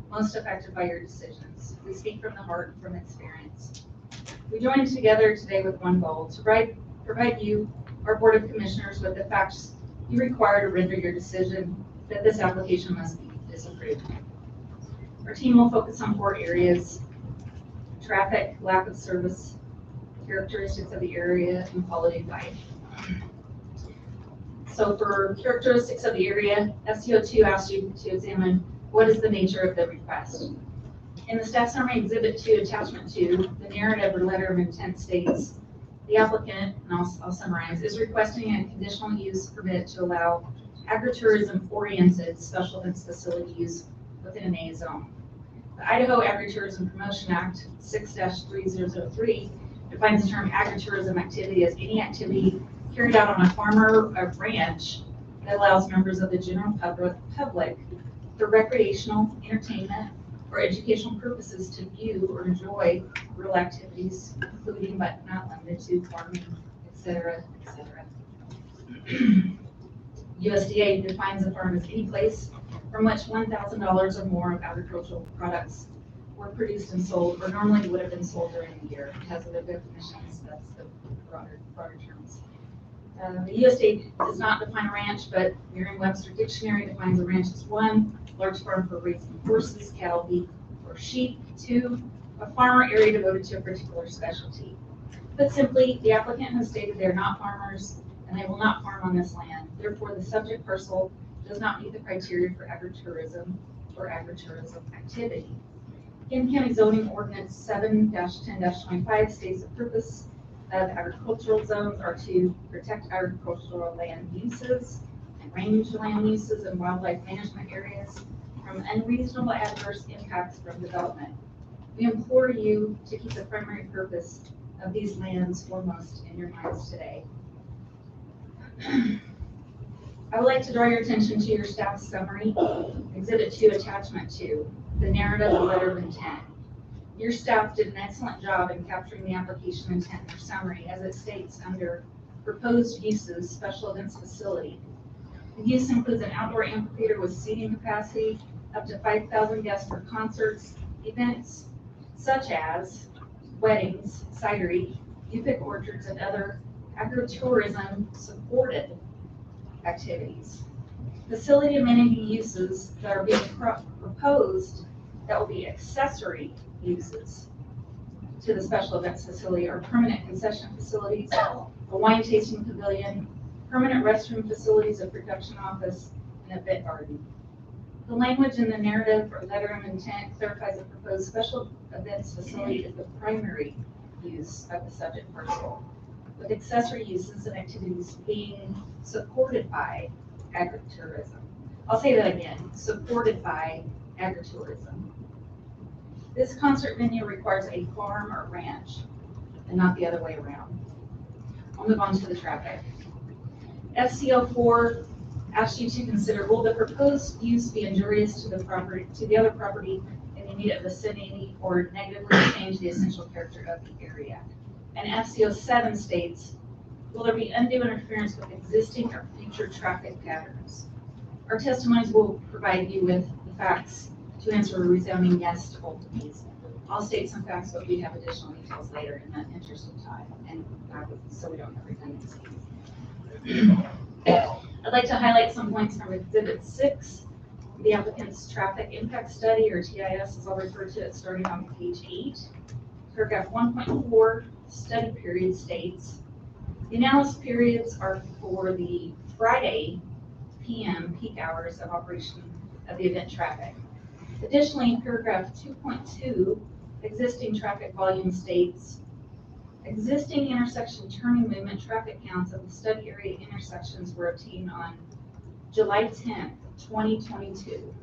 most affected by your decisions. We speak from the heart, from experience. We joined together today with one goal: to provide you, our Board of Commissioners, with the facts you require to render your decision that this application must be disapproved. Our team will focus on 4 areas: traffic, lack of service, characteristics of the area, and quality of life. So for characteristics of the area, SCO2 asks you to examine what is the nature of the request. In the staff summary exhibit 2, attachment 2, the narrative or letter of intent states, the applicant, and I'll summarize, is requesting a conditional use permit to allow agritourism-oriented special events facility use within an A zone. The Idaho Agritourism Promotion Act 6-3003 defines the term agritourism activity as any activity carried out on a farm or a ranch that allows members of the general public for recreational, entertainment, or educational purposes to view or enjoy rural activities, including but not limited to farming, etc., etc. USDA defines a farm as any place from which $1,000 or more of agricultural products were produced and sold, or normally would have been sold during the year. It has other definitions, that's the broader terms. The USDA does not define a ranch, but Merriam-Webster Dictionary defines a ranch as 1, large farm for raising horses, cattle, beef, or sheep. 2, a farm or area devoted to a particular specialty. Put simply, the applicant has stated they are not farmers and they will not farm on this land. Therefore, the subject parcel does not meet the criteria for agritourism or agritourism activity. Canton County Zoning Ordinance 7-10-25 states the purpose of agricultural zones are to protect agricultural land uses and range land uses and wildlife management areas from unreasonable adverse impacts from development. We implore you to keep the primary purpose of these lands foremost in your minds today. I would like to draw your attention to your staff summary, Exhibit 2, Attachment 2, the narrative and letter of intent. Your staff did an excellent job in capturing the application intent in your summary, as it states under proposed uses, special events facility. The use includes an outdoor amphitheater with seating capacity up to 5,000 guests for concerts, events such as weddings, cidery, you pick orchards, and other agritourism supported activities. Facility amenity uses that are being proposed that will be accessory uses to the special events facility are permanent concession facilities, a wine tasting pavilion, permanent restroom facilities, a production office, and a vet garden. The language in the narrative or letter of intent clarifies the proposed special events facility is the primary use of the subject parcel, with accessory uses and activities being supported by agritourism. I'll say that again, supported by agritourism. This concert venue requires a farm or ranch and not the other way around. I'll move on to the traffic. FCO4 asks you to consider, will the proposed use be injurious to the other property in the immediate vicinity or negatively change the essential character of the area? And FCO7 states, will there be undue interference with existing or future traffic patterns? Our testimonies will provide you with the facts to answer a resounding yes to both of these. I'll state some facts, but we have additional details later in the interest of time, and so we don't have redundancy. I'd like to highlight some points from Exhibit 6, the applicant's traffic impact study, or TIS, as I'll refer to it, starting on page 8. Paragraph 1.4, study period states, the analysis periods are for the Friday PM peak hours of operation of the event traffic. Additionally, paragraph 2.2, existing traffic volume states, existing intersection turning movement traffic counts of the study area intersections were obtained on July 10th, 2022.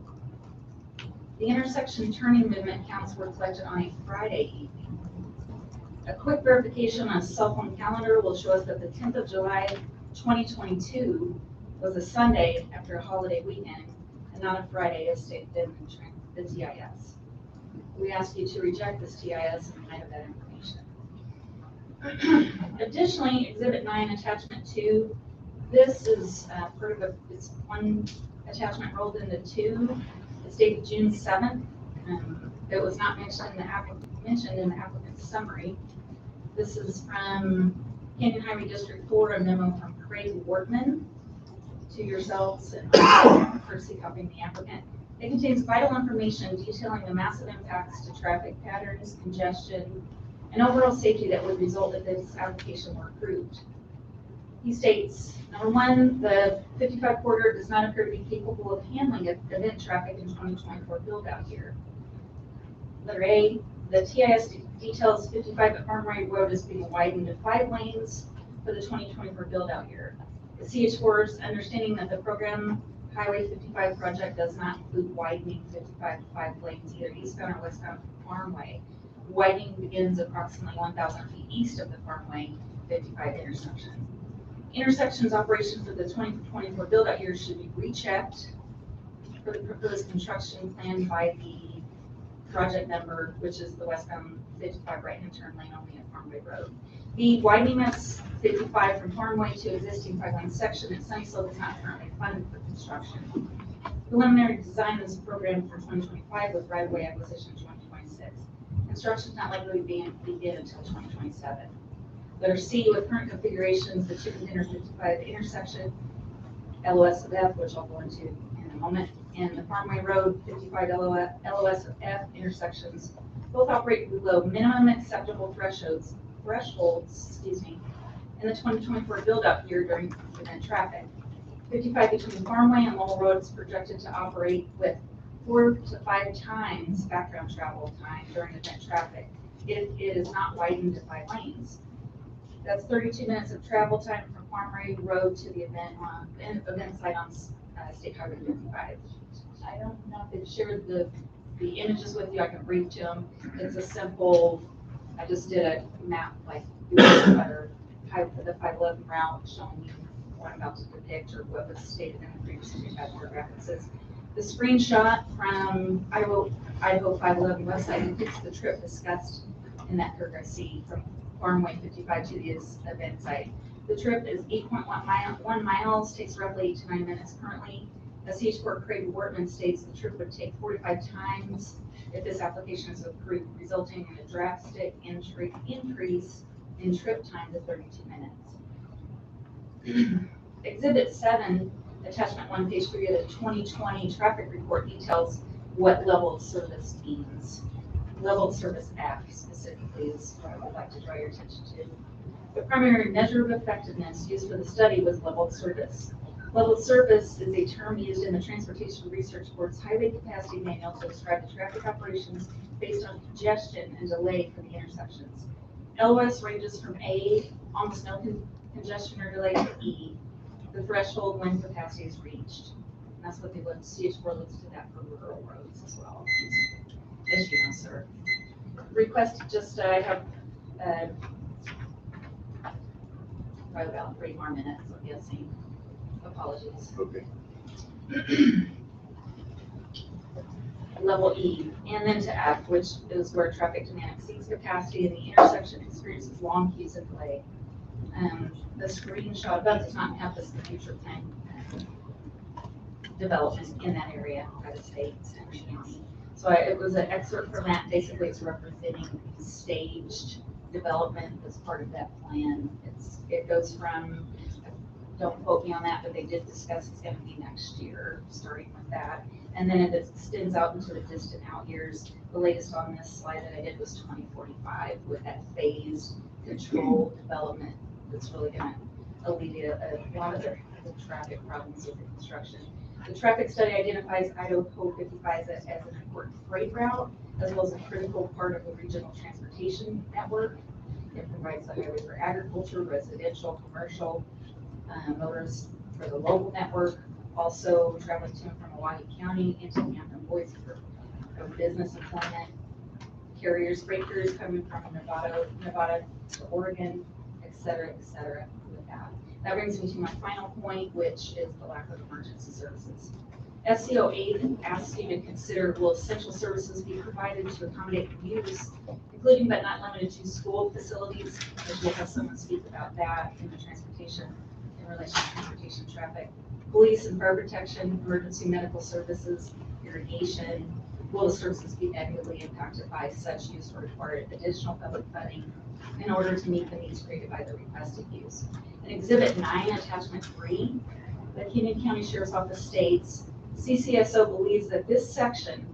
The intersection turning movement counts were collected on a Friday evening. A quick verification on a cell phone calendar will show us that the 10th of July, 2022 was a Sunday after a holiday weekend and not a Friday as stated in the TIS. We ask you to reject this TIS in light of that information. Additionally, Exhibit 9, Attachment 2, this is part of it's one attachment rolled into two. It's dated June 7th. It was not mentioned in the applicant's summary. This is from Canyon Highway District 4, a memo from Craig Wardman to yourselves and courtesy copying the applicant. It contains vital information detailing the massive impacts to traffic patterns, congestion, and overall safety that would result if this application were approved. He states, number one, the 55 corridor does not appear to be capable of handling event traffic in 2024 build-out year. Letter A, the TIS details 55 at Farmway Road is being widened to 5 lanes for the 2024 build-out year. The CH4's understanding that the program Highway 55 project does not include widening 55 to 5 lanes either eastbound or westbound from Farmway. Widening begins approximately 1,000 feet east of the Farmway 55 intersection. Intersections operation for the 2024 build-out year should be rechecked for the proposed construction plan by the project number, which is the westbound 55 right-hand turn lane only at Farmway Road. The widening of 55 from Farmway to existing 5-lane section at Sunnyslope is not currently funded for construction. Preliminary design of this program for 2025 with right-of-way acquisition in 2026. Construction is not likely to begin until 2027. Letter C, with current configurations, the Chicken Dinner 55 intersection, LOS of F, which I'll go into in a moment, and the Farmway Road 55 LOS of F intersections both operate below minimum acceptable thresholds, in the 2024 build-up year during event traffic. 55 between Farmway and Lowell Road is projected to operate with 4 to 5 times background travel time during event traffic if it is not widened to 5 lanes. That's 32 minutes of travel time from Farmway Road to the event site on State Highway 55. I don't know if they've shared the images with you. I can read to them. It's a simple, I just did a map like the 511 route showing you what I'm about to depict or what was stated in the previous paragraph. It says, the screenshot from Idaho 511 website depicts the trip discussed in that paragraph C from Farmway 55 to the event site. The trip is 8.1 miles, takes roughly 8 to 9 minutes currently. As CH4 Craig Wortman states, the trip would take 45 times if this application is approved, resulting in a drastic increase in trip time to 32 minutes. Exhibit 7, attachment 1, page 3 of the 2020 traffic report details what level of service means. Level of service F specifically is what I would like to draw your attention to. The primary measure of effectiveness used for the study was level of service. Level of service is a term used in the Transportation Research Board's Highway Capacity Manual to describe the traffic operations based on congestion and delay for the intersections. LOS ranges from A, almost no congestion or delay, to E, the threshold when capacity is reached. And that's what they look, CH4 looks to that for rural roads as well, as you know, sir. Request just, I have probably about 3 more minutes, I'm guessing. Apologies. Okay. Level E, and then to F, which is where traffic demand exceeds capacity and the intersection experiences long queues of delay. The screenshot that does not have this future plan development in that area by the state and county. So it was an excerpt from that. Basically, it's representing staged development as part of that plan. It goes from, don't quote me on that, but they did discuss it's going to be next year, starting with that. And then it extends out into the distant out years. The latest on this slide that I did was 2045 with that phased controlled development that's really going to alleviate a lot of the traffic problems with the construction. The traffic study identifies Idaho 55 as an important freight route, as well as a critical part of the regional transportation network. It provides the highway for agriculture, residential, commercial, motors for the local network, also traveling to and from Milwaukee County into Hampton Boise for business employment, carriers, breakers coming from Nevada to Oregon, et cetera, with that. That brings me to my final point, which is the lack of emergency services. SCO 8 asks you to consider, will essential services be provided to accommodate use, including but not limited to school facilities, which we'll have someone speak about that in the transportation, in relation to transportation traffic, police and fire protection, emergency medical services, irrigation. Will the services be negatively impacted by such use or require additional public funding in order to meet the needs created by the requested use? In Exhibit 9, Attachment 3, the Kenyon County Sheriff's Office states, CCSO believes that this section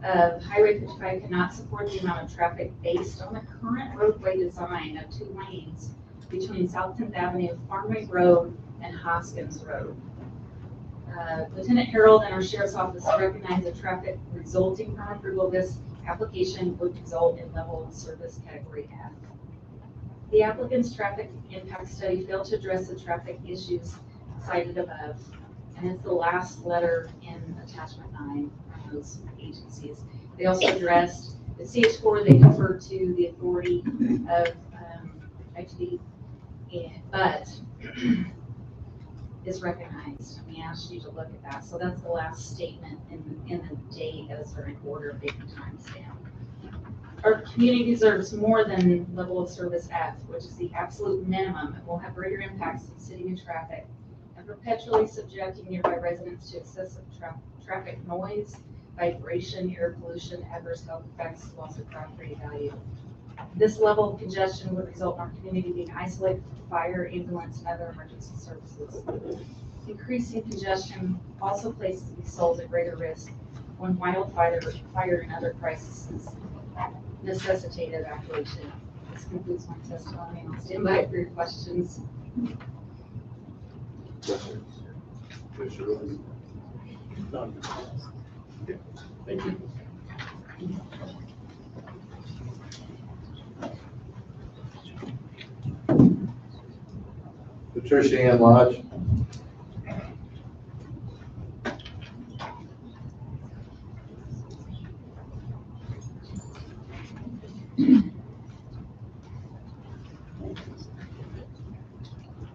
of Highway 55 cannot support the amount of traffic based on the current roadway design of 2 lanes between South 10th Avenue, Farmway Road, and Hoskins Road. Lieutenant Harold and our Sheriff's Office recognize the traffic resulting from approval of this application would result in level of service category F. The applicant's traffic impact study failed to address the traffic issues cited above, and it's the last letter in attachment 9 from those agencies. They also addressed the CH4, they deferred to the authority of ITD, but is recognized. We asked you to look at that. So that's the last statement in the date as an order of date and time stamp. Our community deserves more than level of service F, which is the absolute minimum. It will have greater impacts to city and traffic and perpetually subjecting nearby residents to excessive traffic noise, vibration, air pollution, adverse health effects, loss of property value. This level of congestion would result in our community being isolated from fire, ambulance, and other emergency services. Increasing congestion also places these souls at greater risk when wildfire, fire, and other crises necessitate evacuation. This concludes my testimony, and I'll stand by for your questions. Thank you. Patricia Ann Lodge.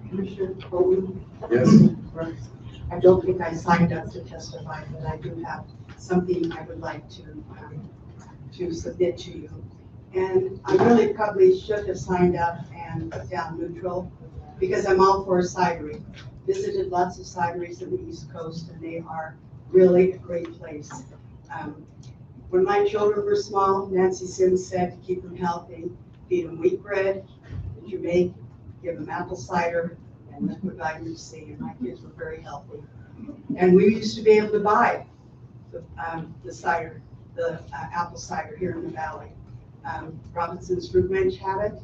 Commissioner Bowman? Yes. I don't think I signed up to testify, but I do have something I would like to submit to you. And I really probably should have signed up and put down neutral because I'm all for cidery. Visited lots of cideries in the East Coast and they are really a great place. When my children were small, Nancy Sims said to keep them healthy, feed them wheat bread that you make, give them apple cider and liquid vitamin C, and my kids were very healthy. And we used to be able to buy the cider, the apple cider here in the valley. Robinson's Fruit Ranch had it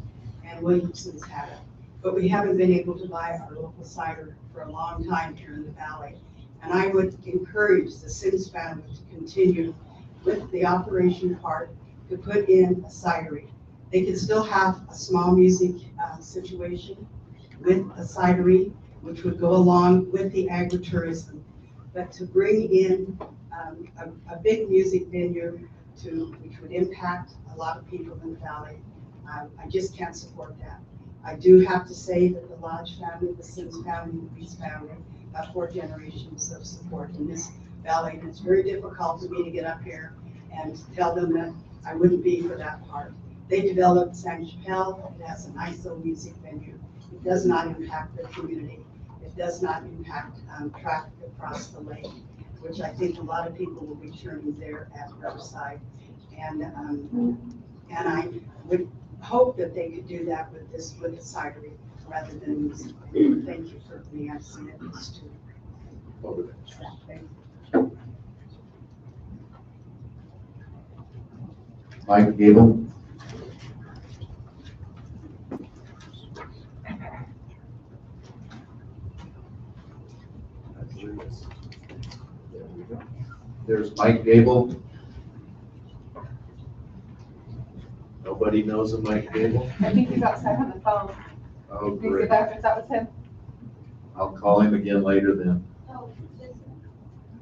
and Williamson's had it. But we haven't been able to buy our local cider for a long time here in the valley. And I would encourage the Sims family to continue with the operation part to put in a cidery. They can still have a small music situation with a cidery, which would go along with the agritourism. But to bring in a big music venue which would impact a lot of people in the valley, I just can't support that. I do have to say that the Lodge family, the Sims family, the Reese family have 4 generations of support in this valley, and it's very difficult for me to get up here and tell them that I wouldn't be for that part. They developed San Chapelle. It has a nice little music venue. It does not impact the community. It does not impact traffic across the lake, which I think a lot of people will be turning there at Riverside. And I would hope that they could do that with the cidery rather than music venue. Thank you for me. I've seen it too. Thank you. Mike Gable. There's Mike Gable. Nobody knows of Mike Gable? I think he's outside on the phone. Oh, Maybe great. that was him. I'll call him again later then.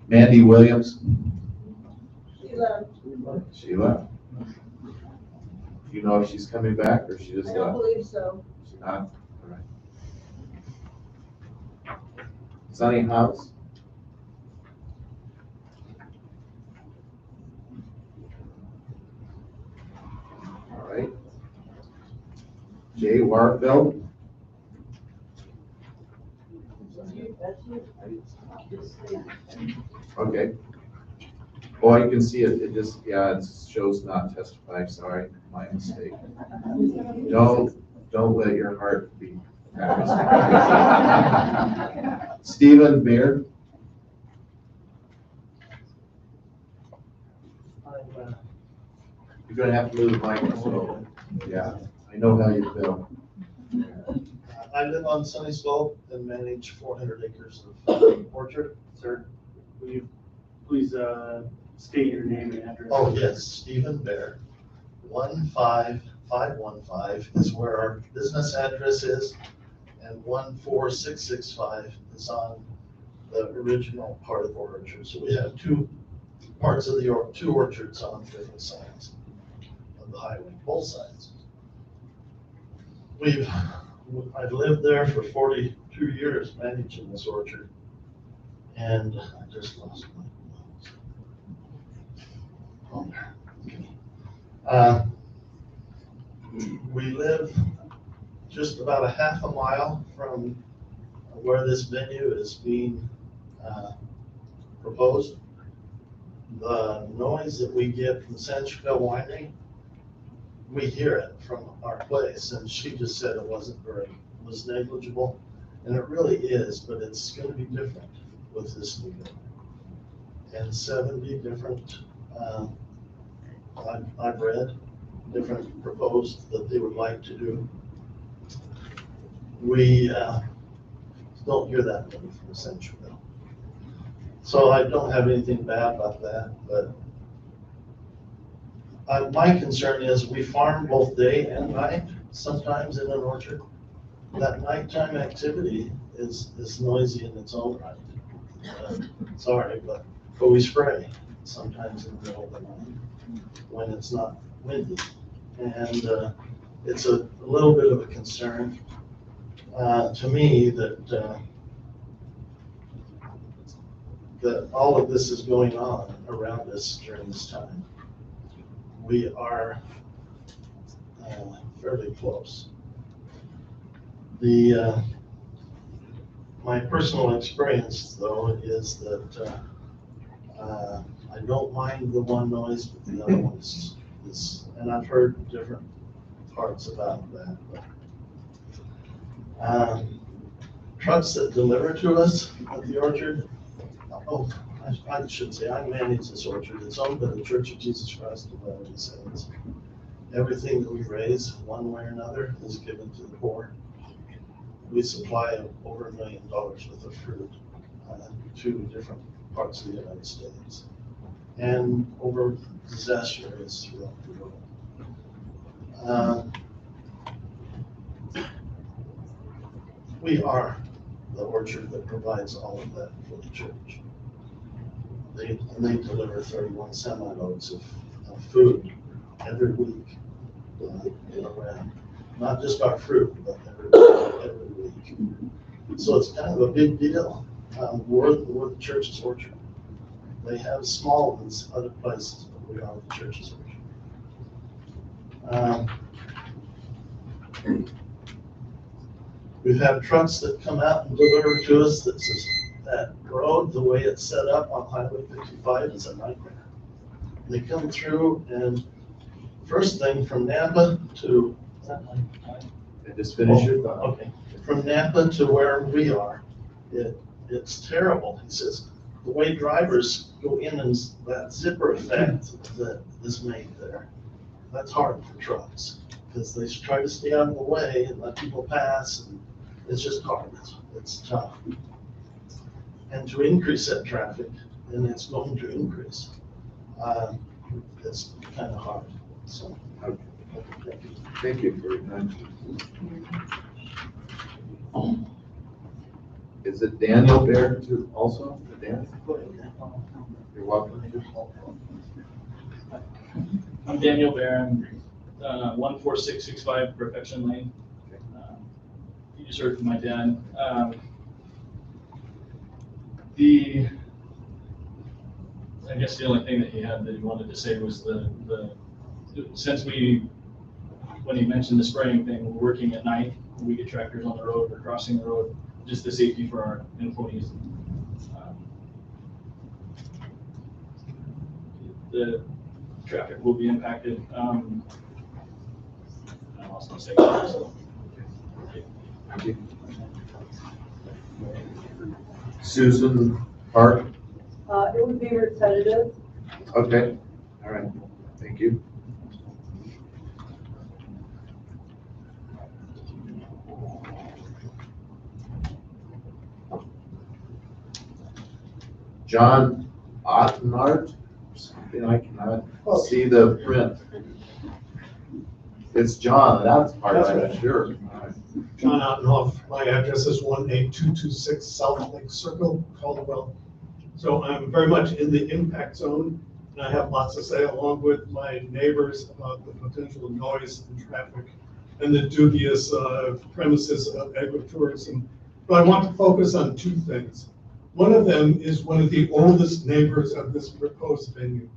Mandy Williams. She left. Do you know if she's coming back or she just I left? don't believe so. She's not? All right. Sunny House. All right. Jay Warfield. Okay. Oh, you can see it, it just, yeah, it shows not testified, sorry, my mistake. Don't let your heart be. Stephen Beard. You're gonna have to move the mic, so, yeah, I know how you feel. I live on Sunnyslope and manage 400 acres of orchard. Sir, will you please state your name and address? Oh, yes, Stephen Bear. 15515 is where our business address is, and 14665 is on the original part of the orchard. So we have two parts of the, two orchards on different sides of the highway, both sides. I've lived there for 42 years managing this orchard, and I just lost my phone there. We live just about a half a mile from where this venue is being proposed. The noise that we get from Sanchville Winery, we hear it from our place, and she just said it was negligible, and it really is, but it's going to be different with this new venue. And 70 different, I've read, different proposed that they would like to do. We don't hear that many from Centralville. So I don't have anything bad about that, but my concern is we farm both day and night, sometimes in an orchard. That nighttime activity is noisy in its own right. Sorry, but we spray sometimes in the middle of the night when it's not windy. And it's a little bit of a concern to me that that all of this is going on around us during this time. We are fairly close. My personal experience, though, is that I don't mind the one noise, but the other one is, and I've heard different parts about that. But, trucks that deliver to us at the orchard, oh, I should say, I manage this orchard. It's owned by the Church of Jesus Christ of Latter-day Saints. Everything that we raise, one way or another, is given to the poor. We supply over $1 million worth of fruit to different parts of the United States and over disaster areas throughout the world. We are the orchard that provides all of that for the church. They deliver 31 semi-loads of food every week around. Not just our fruit, but every week. So it's kind of a big deal. We're the church's orchard. They have small ones other places, but we are the church's orchard. We've had trucks that come out and deliver to us that road, the way it's set up on Highway 55 is a nightmare. They come through and first thing from Napa to, Just finish your thought. Okay. From Napa to where we are, it's terrible. He says, the way drivers go in and that zipper effect that is made there, that's hard for trucks because they try to stay out of the way and let people pass, and it's just hard. It's tough. And to increase that traffic, and it's going to increase, it's kind of hard. So, Thank you for your time. Is it Daniel Bear too, also? Dan? You're welcome. I'm Daniel Bear. I'm 14665 Perfection Lane. You just heard from my dad. I guess the only thing that he had that he wanted to say was since when he mentioned the spraying thing, we're working at night, we get tractors on the road, we're crossing the road, just the safety for our employees. The traffic will be impacted. I lost my second. So. Thank you. Susan Park? It would be repetitive. Okay, all right. Thank you. John Ottenart, something I cannot see the print. It's John, that's part of it, sure. John Ottenhoff, my address is 18226 South Lake Circle, Caldwell. So I'm very much in the impact zone, and I have lots to say along with my neighbors about the potential noise and traffic and the dubious premises of agritourism. But I want to focus on two things. One of them is one of the oldest neighbors of this proposed venue,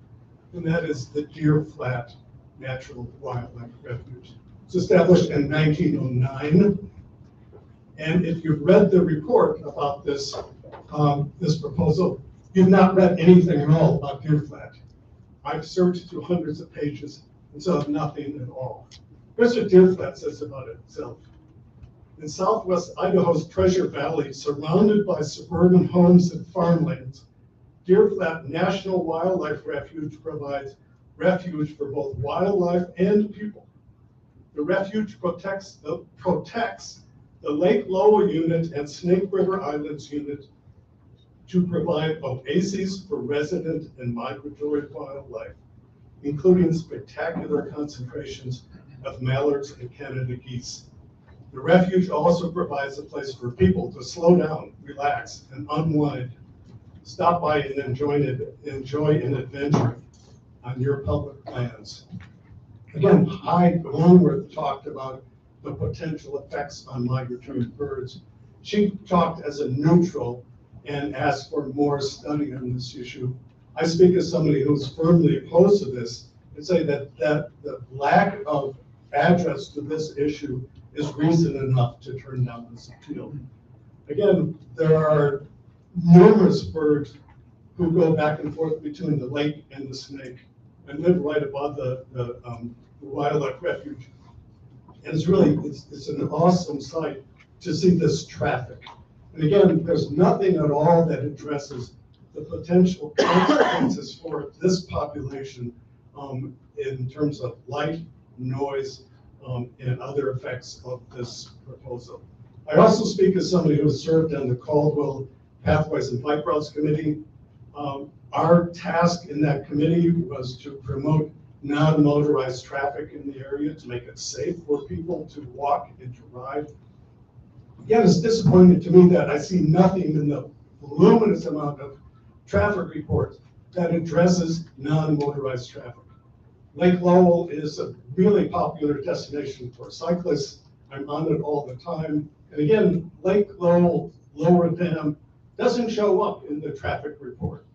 and that is the Deer Flat Natural Wildlife Refuge. It's established in 1909. And if you've read the report about this, this proposal, you've not read anything at all about Deer Flat. I've searched through hundreds of pages and saw nothing at all. Here's what Deer Flat says about itself. In southwest Idaho's Treasure Valley, surrounded by suburban homes and farmlands, Deer Flat National Wildlife Refuge provides refuge for both wildlife and people. The refuge protects the Lake Lowell unit and Snake River Islands unit to provide oases for resident and migratory wildlife, including spectacular concentrations of mallards and Canada geese. The refuge also provides a place for people to slow down, relax, and unwind. Stop by and enjoy an adventure on your public lands. Again, Hyde Longworth talked about the potential effects on migratory birds. She talked as a neutral and asked for more study on this issue. I speak as somebody who's firmly opposed to this and say that the lack of address to this issue is reason enough to turn down this appeal. Again, there are numerous birds who go back and forth between the lake and the Snake and live right above the wildlife refuge. And it's really, it's an awesome sight to see this traffic. And again, there's nothing at all that addresses the potential consequences for this population in terms of light, noise, and other effects of this proposal. I also speak as somebody who has served on the Caldwell Pathways and Bike Routes Committee. Our task in that committee was to promote non-motorized traffic in the area to make it safe for people to walk and to ride. Again, it's disappointing to me that I see nothing in the voluminous amount of traffic reports that addresses non-motorized traffic. Lake Lowell is a really popular destination for cyclists. I'm on it all the time. And again, Lake Lowell Lower Dam doesn't show up in the traffic report.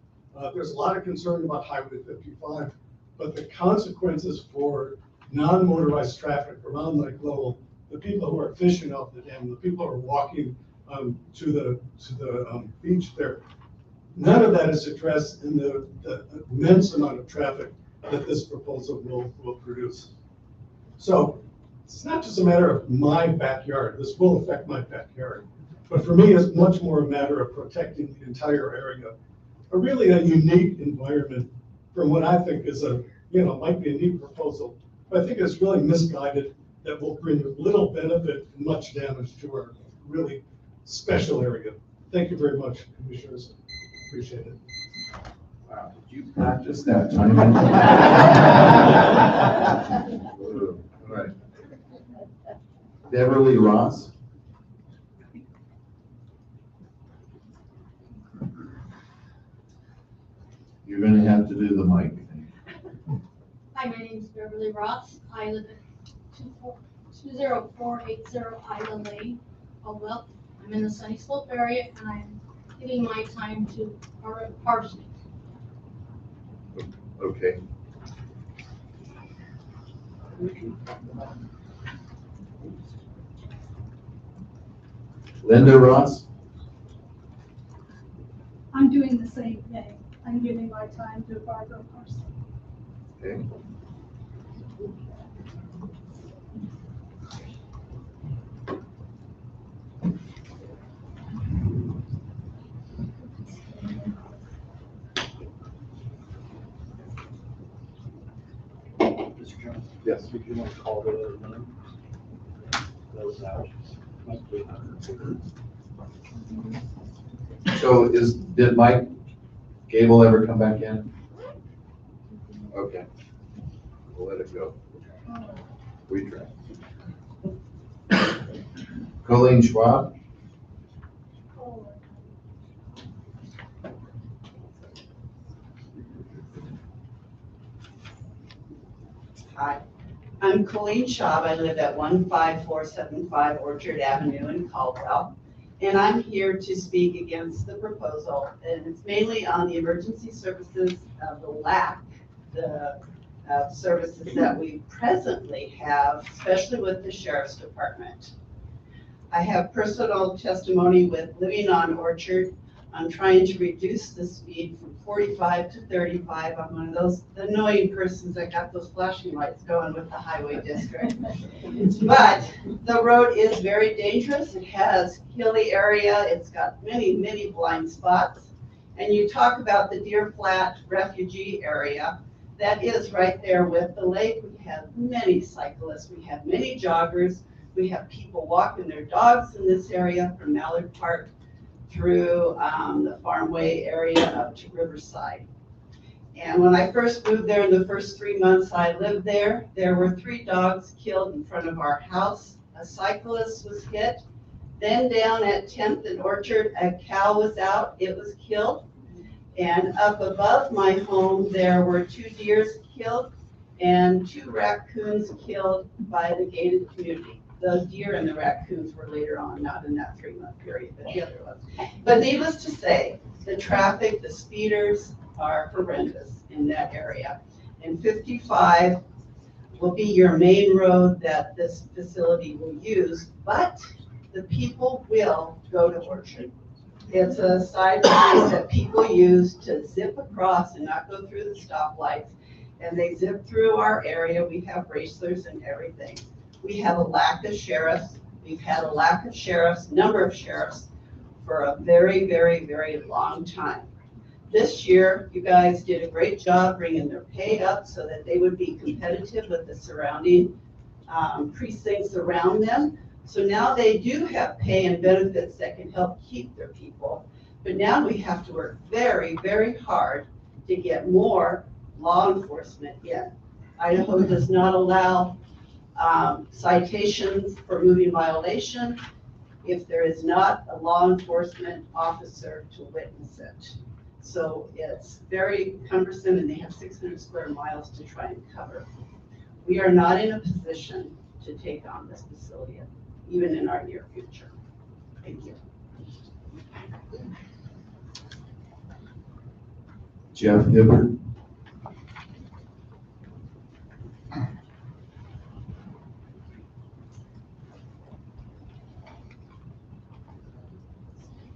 There's a lot of concern about Highway 55, but the consequences for non-motorized traffic around Lake Lowell, the people who are fishing off the dam, the people who are walking to the beach there, none of that is addressed in the immense amount of traffic that this proposal will produce. So it's not just a matter of my backyard. This will affect my backyard. But for me, it's much more a matter of protecting the entire area. A really a unique environment from what I think is might be a neat proposal, but I think it's really misguided that will bring little benefit and much damage to our really special area. Thank you very much, Commissioners. Appreciate it. Wow, did you practice that time? All right. Beverly Ross. You're gonna have to do the mic thing. Hi, my name is Beverly Ross. I live at 20480 Island Lane, Caldwell. I'm in the Sunnyslope area, and I'm giving my time to our parsonage. Okay. Linda Ross. I'm doing the same thing. I'm giving my time to Barbara Parson. Okay. Yes. If you want to call it a name. Those out. So did Mike Gable ever come back in? Okay. We'll let it go. We try. Colleen Schwab? Hi, I'm Colleen Schaub. I live at 15475 Orchard Avenue in Caldwell. And I'm here to speak against the proposal. And it's mainly on the emergency services, the lack, of services that we presently have, especially with the Sheriff's Department. I have personal testimony with living on Orchard. I'm trying to reduce the speed from 45 to 35. I'm one of those annoying persons that got those flashing lights going with the highway district. But the road is very dangerous. It has hilly area. It's got many, many blind spots. And you talk about the Deer Flat refugee area. That is right there with the lake. We have many cyclists. We have many joggers. We have people walking their dogs in this area from Mallard Park through the Farmway area up to Riverside. And when I first moved there, in the first 3 months I lived there, there were 3 dogs killed in front of our house. A cyclist was hit. Then down at 10th and Orchard, a cow was out, it was killed. And up above my home, there were 2 deers killed and 2 raccoons killed by the gated community. The deer and the raccoons were later on, not in that 3-month period, but the other ones. But needless to say, the traffic, the speeders are horrendous in that area. And 55 will be your main road that this facility will use, but the people will go to Orchard. It's a side street that people use to zip across and not go through the stoplights. And they zip through our area. We have racers and everything. We have a lack of sheriffs. We've had a lack of sheriffs, number of sheriffs, for a very, very, very long time. This year, you guys did a great job bringing their pay up so that they would be competitive with the surrounding precincts around them. So now they do have pay and benefits that can help keep their people. But now we have to work very, very hard to get more law enforcement in. Idaho does not allow citations for moving violation if there is not a law enforcement officer to witness it. So it's very cumbersome and they have 600 square miles to try and cover. We are not in a position to take on this facility, even in our near future. Thank you. Jeff Hibbert?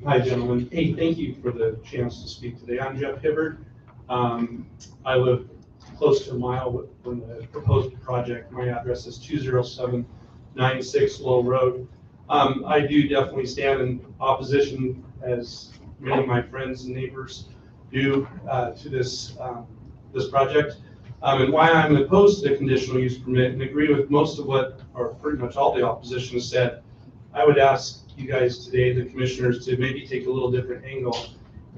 Hi, gentlemen. Hey, thank you for the chance to speak today. I'm Jeff Hibbert. I live close to a mile from the proposed project. My address is 20796 Lowell Road. I do definitely stand in opposition, as many of my friends and neighbors do, to this project. And why I'm opposed to the conditional use permit and agree with most of what, or pretty much all the opposition has said, I would ask you guys today, the commissioners, to maybe take a little different angle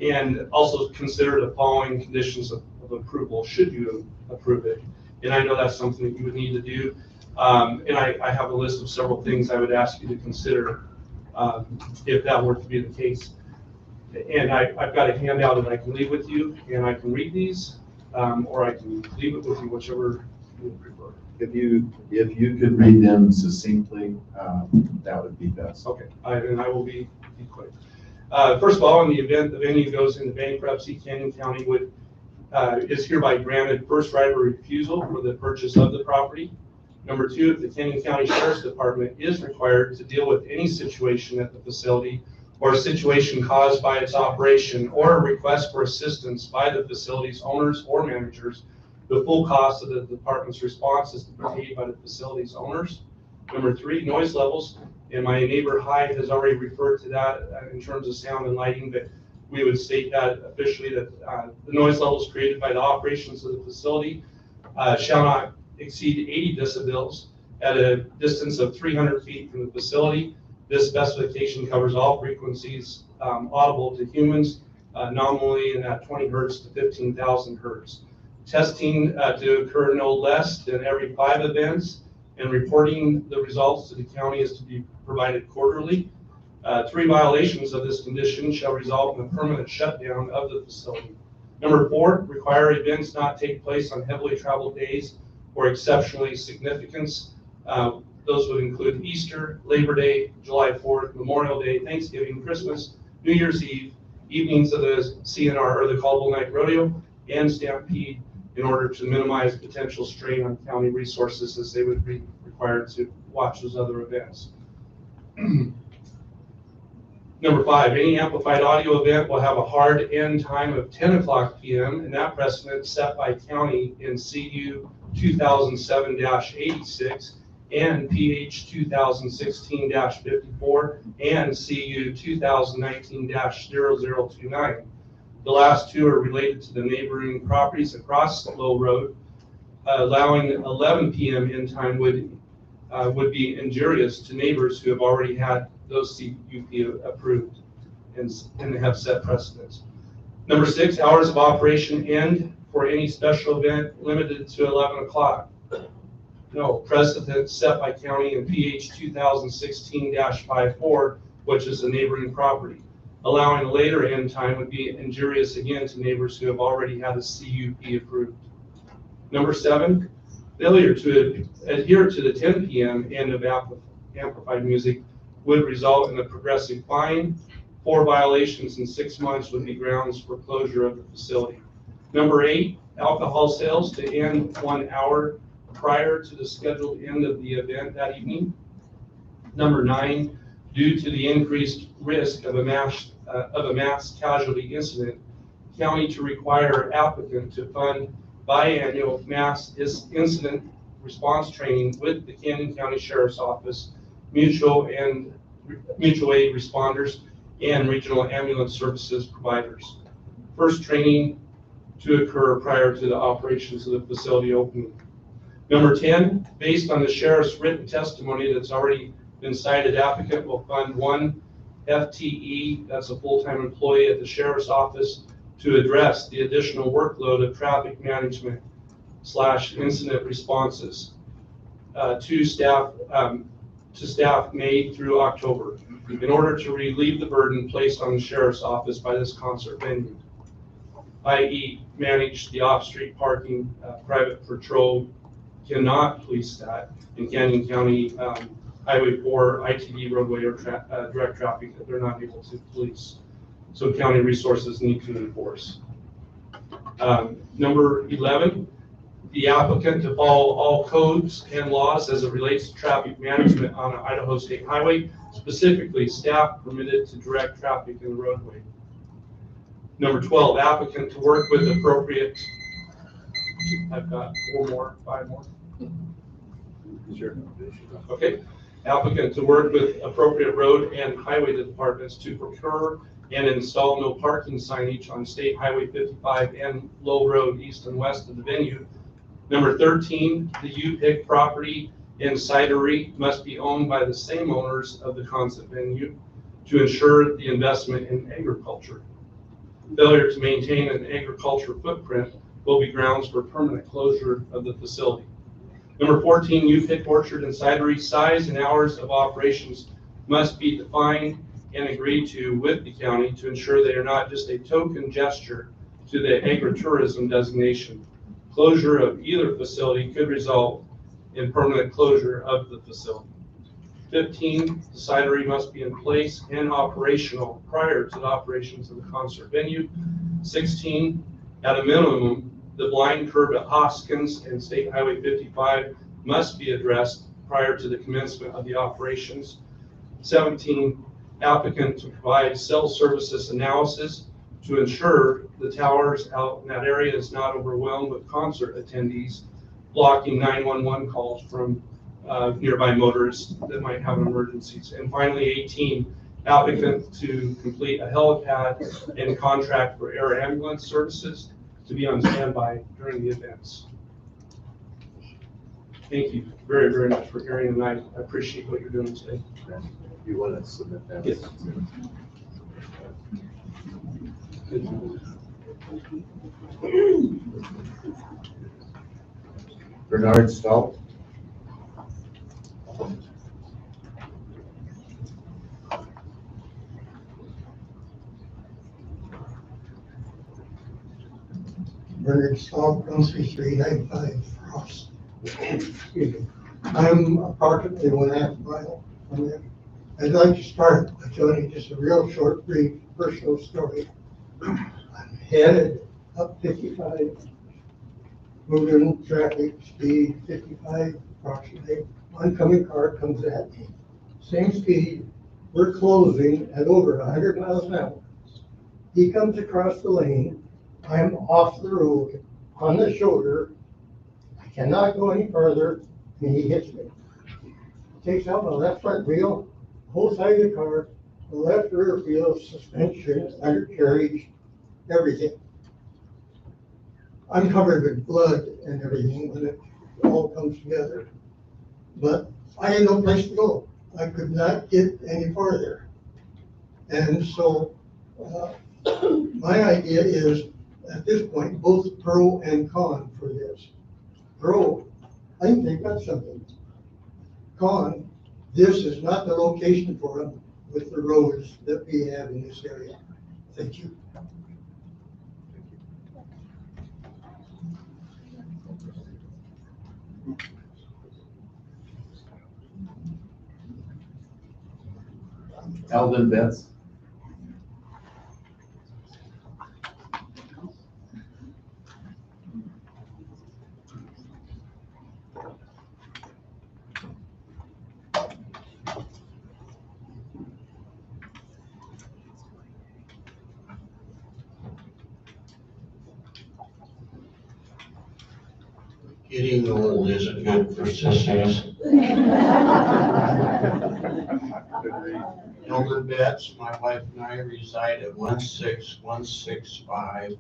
and also consider the following conditions of approval should you approve it. And I know that's something that you would need to do. And I have a list of several things I would ask you to consider if that were to be the case. And I've got a handout that I can leave with you, and I can read these, or I can leave it with you, whichever you would prefer. If you could read them succinctly, that would be best. Okay, and I will be quick. First of all, in the event the venue goes into bankruptcy, Canyon County is hereby granted first right of refusal for the purchase of the property. Number 2, if the Canyon County Sheriff's Department is required to deal with any situation at the facility or a situation caused by its operation or a request for assistance by the facility's owners or managers, the full cost of the department's response is paid by the facility's owners. Number 3, noise levels. And my neighbor Hyde has already referred to that in terms of sound and lighting, but we would state that officially that the noise levels created by the operations of the facility shall not exceed 80 decibels at a distance of 300 feet from the facility. This specification covers all frequencies audible to humans, nominally in that 20 hertz to 15,000 hertz. Testing to occur no less than every 5 events, and reporting the results to the county is to be provided quarterly. 3 violations of this condition shall result in a permanent shutdown of the facility. Number 4, require events not take place on heavily traveled days or exceptionally significance. Those would include Easter, Labor Day, July 4th, Memorial Day, Thanksgiving, Christmas, New Year's Eve, evenings of the CNR or the Caldwell Night Rodeo, and Stampede, in order to minimize potential strain on county resources as they would be required to watch those other events. Number 5, any amplified audio event will have a hard end time of 10 o'clock p.m. and that precedent set by county in CU 2007-86 and PH 2016-54 and CU 2019-0029. The last 2 are related to the neighboring properties across Low Road. Allowing 11 p.m. end time would be injurious to neighbors who have already had those CUP approved and have set precedents. Number 6, hours of operation end for any special event limited to 11 o'clock. No, precedent set by county in PH 2016-54, which is a neighboring property. Allowing a later end time would be injurious again to neighbors who have already had a CUP approved. Number 7, failure to adhere to the 10 p.m. end of amplified music would result in a progressive fine. 4 violations in 6 months would be grounds for closure of the facility. Number 8, alcohol sales to end 1 hour prior to the scheduled end of the event that evening. Number 9, due to the increased risk of a mass casualty incident, county to require applicant to fund biannual mass incident response training with the Canyon County Sheriff's Office, mutual aid responders, and regional ambulance services providers. First training to occur prior to the operations of the facility opening. Number 10, based on the sheriff's written testimony that's already been cited, applicant will fund 1 FTE, that's a full-time employee at the sheriff's office, to address the additional workload of traffic management / incident responses to staff May through October, in order to relieve the burden placed on the sheriff's office by this concert venue, i.e. manage the off-street parking. Private patrol cannot police that in Canyon County Highway 4, ITD roadway, or direct traffic that they're not able to police. So county resources need to enforce. Number 11, the applicant to follow all codes and laws as it relates to traffic management on an Idaho state highway, specifically staff permitted to direct traffic in the roadway. Number 12, applicant to work with appropriate, I've got 5 more. Sure. Okay. Applicant to work with appropriate road and highway departments to procure and install no parking signage on State Highway 55 and Low Road east and west of the venue. Number 13, the UPIC property and cidery must be owned by the same owners of the concert venue to ensure the investment in agriculture. Failure to maintain an agriculture footprint will be grounds for permanent closure of the facility. Number 14, UPIC orchard and cidery size and hours of operations must be defined and agreed to with the county to ensure they are not just a token gesture to the agritourism designation. Closure of either facility could result in permanent closure of the facility. 15, the cidery must be in place and operational prior to the operations of the concert venue. 16, at a minimum, the blind curb at Hoskins and State Highway 55 must be addressed prior to the commencement of the operations. 17, applicant to provide cell services analysis to ensure the towers out in that area is not overwhelmed with concert attendees, blocking 911 calls from nearby motorists that might have emergencies. And finally, 18, applicant to complete a helipad and contract for air ambulance services to be on standby during the events. Thank you very, very much for hearing, and I appreciate what you're doing today. You want to submit that? Yes. Bernard Stahl. Bernard Stahl, 13395 Ross. Excuse me. I'm approximately 1/2 mile from there. I'd like to start by telling you just a real short, brief personal story. I'm headed up 55, moving traffic speed 55 approximately. Oncoming car comes at me. Same speed, we're closing at over 100 miles an hour. He comes across the lane, I'm off the road, on the shoulder, I cannot go any further, and he hits me. Takes out my left front wheel, whole side of the car, the left rear wheel, suspension, undercarriage, everything. I'm covered with blood and everything when it all comes together. But I had no place to go. I could not get any farther. And so my idea is, at this point, both pro and con for this. Pro, I think they've got something. Con, this is not the location for them with the roads that we have in this area. Thank you. Alvin Betts. Getting old isn't good for sissies. Elder Betts, my wife and I reside at 16165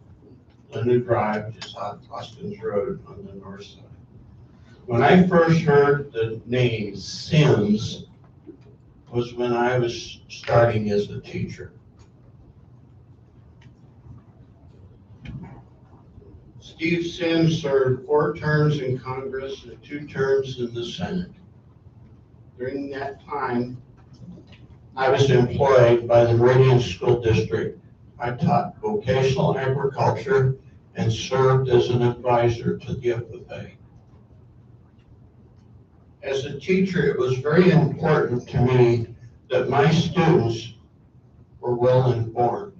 Linda Drive, just off Austin's Road on the north side. When I first heard the name Sims was when I was starting as a teacher. Steve Sims served 4 terms in Congress and 2 terms in the Senate. During that time, I was employed by the Meridian School District. I taught vocational agriculture and served as an advisor to the FFA. As a teacher, it was very important to me that my students were well informed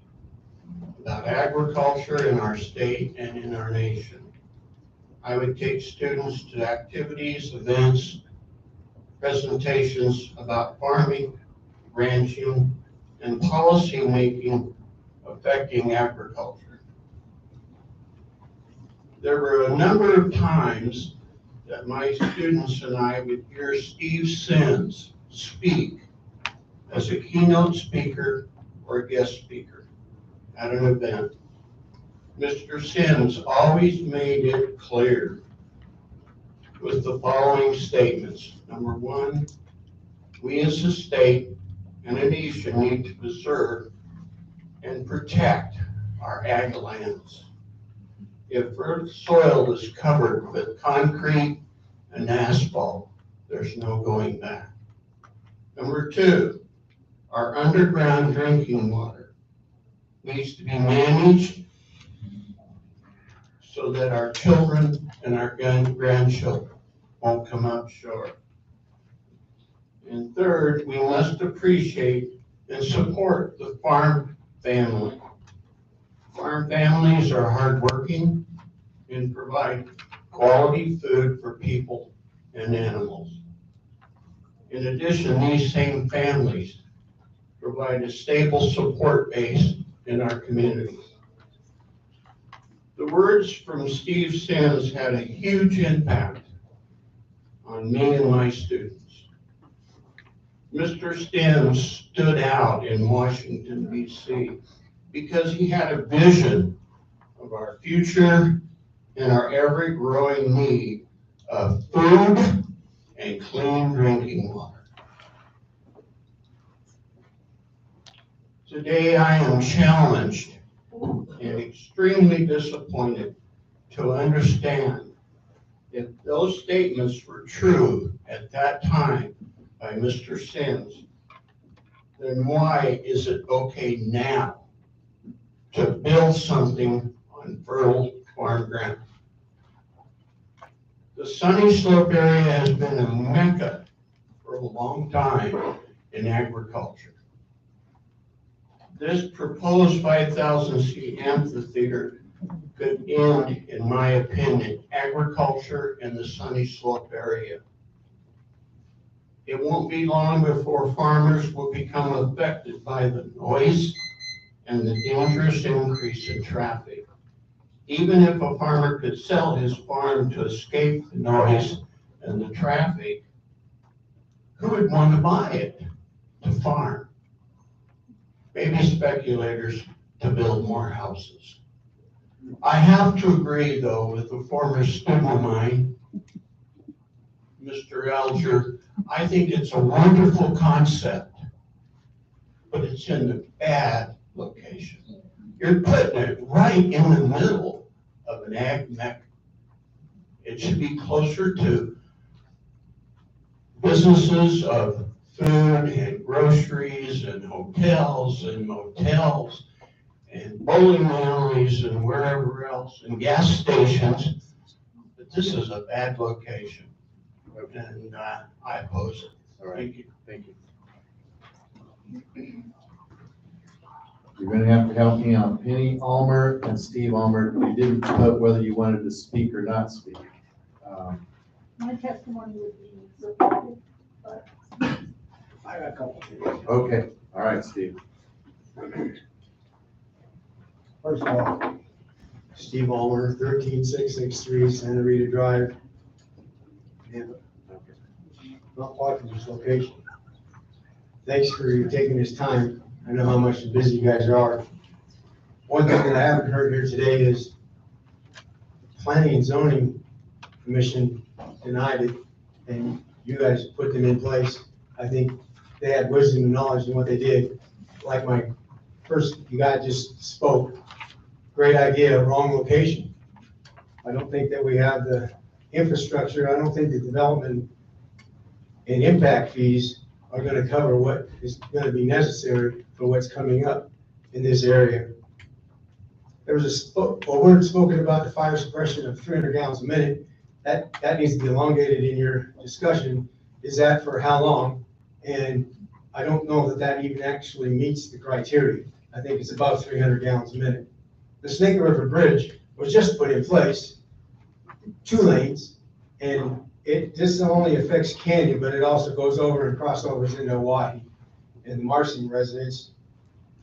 about agriculture in our state and in our nation. I would take students to activities, events, presentations about farming, ranching, and policy making affecting agriculture. There were a number of times that my students and I would hear Steve Sims speak as a keynote speaker or a guest speaker at an event. Mr. Sims always made it clear with the following statements. Number 1, we as a state and a nation need to preserve and protect our ag lands. If earth soil is covered with concrete and asphalt, there's no going back. Number 2, our underground drinking water needs to be managed so that our children and our grandchildren won't come up short. And third, we must appreciate and support the farm family. Farm families are hardworking and provide quality food for people and animals. In addition, these same families provide a stable support base in our communities. The words from Steve Sims had a huge impact on me and my students. Mr. Sims stood out in Washington, D.C. because he had a vision of our future and our ever-growing need of food, and clean drinking water. Today I am challenged and extremely disappointed to understand if those statements were true at that time by Mr. Sims, then why is it okay now to build something on fertile farm ground? The Sunnyslope area has been a mecca for a long time in agriculture. This proposed 5,000-seat amphitheater could end, in my opinion, agriculture in the Sunnyslope area. It won't be long before farmers will become affected by the noise and the dangerous increase in traffic. Even if a farmer could sell his farm to escape the noise and the traffic, who would want to buy it to farm? Maybe speculators to build more houses. I have to agree, though, with the former student of mine, Mr. Alger. I think it's a wonderful concept, but it's in a bad location. You're putting it right in the middle of an ag mecca. It should be closer to businesses of food and groceries and hotels and motels and bowling alleys and wherever else, and gas stations. But this is a bad location, and I oppose it. All right. Thank you. Thank you. You're gonna have to help me on Penny Almer and Steve Almer. You didn't put whether you wanted to speak or not speak. My testimony would be supported, but I got a couple things. Okay, all right, Steve. First of all, Steve Allmer, 13663 Santa Rita Drive, Tampa. Not far from this location. Thanks for taking this time. I know how much busy you guys are. One thing that I haven't heard here today is Planning and Zoning Commission denied it, and you guys put them in place. I think they had wisdom and knowledge in what they did. Like you guys just spoke. Great idea, wrong location. I don't think that we have the infrastructure. I don't think the development and impact fees are going to cover what is going to be necessary for what's coming up in this area. There was a word spoken about the fire suppression of 300 gallons a minute. That needs to be elongated in your discussion. Is that for how long? And I don't know that that even actually meets the criteria. I think it's above 300 gallons a minute. The Snake River Bridge was just put in place, 2 lanes, and this only affects Canyon, but it also goes over and crossovers into Hawaii. And the Marsing residents,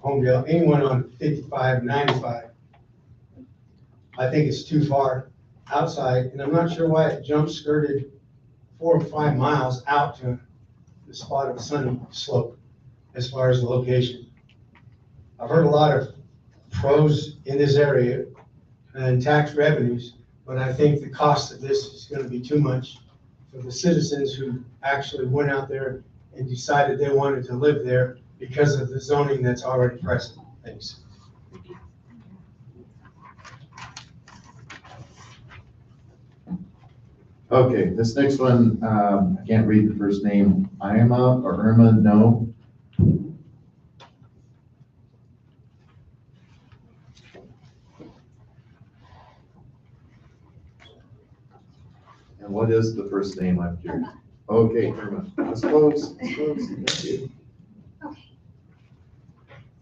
Homedale, anyone on 55, 95, I think it's too far outside, and I'm not sure why it jump skirted 4 or 5 miles out to the spot of Sunnyslope as far as the location. I've heard a lot of pros in this area and tax revenues, but I think the cost of this is going to be too much for the citizens who actually went out there and decided they wanted to live there because of the zoning that's already present. Thanks. Okay, this next one, I can't read the first name. Irma, no. And what is the first name I'm here? Okay, Irma. Let's close. Thank you. okay.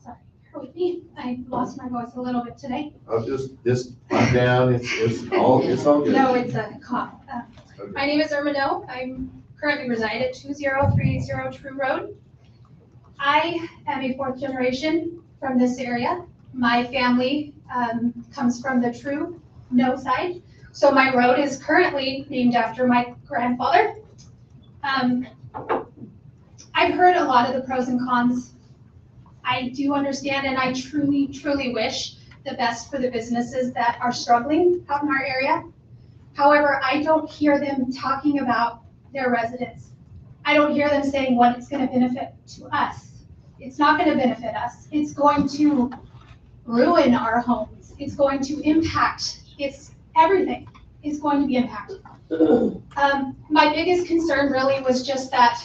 Sorry, bear with me. I lost my voice a little bit today. I'll just calm down. It's all good. No, it's a cough. Okay. My name is Irma No. I'm currently reside at 20380 True Road. I am a 4th generation from this area. My family comes from the True No side. So my road is currently named after my grandfather. I've heard a lot of the pros and cons. I do understand, and I truly, truly wish the best for the businesses that are struggling out in our area. However, I don't hear them talking about their residents. I don't hear them saying what it's gonna benefit to us. It's not gonna benefit us. It's going to ruin our homes. It's going to impact, everything is going to be impacted. My biggest concern really was just that,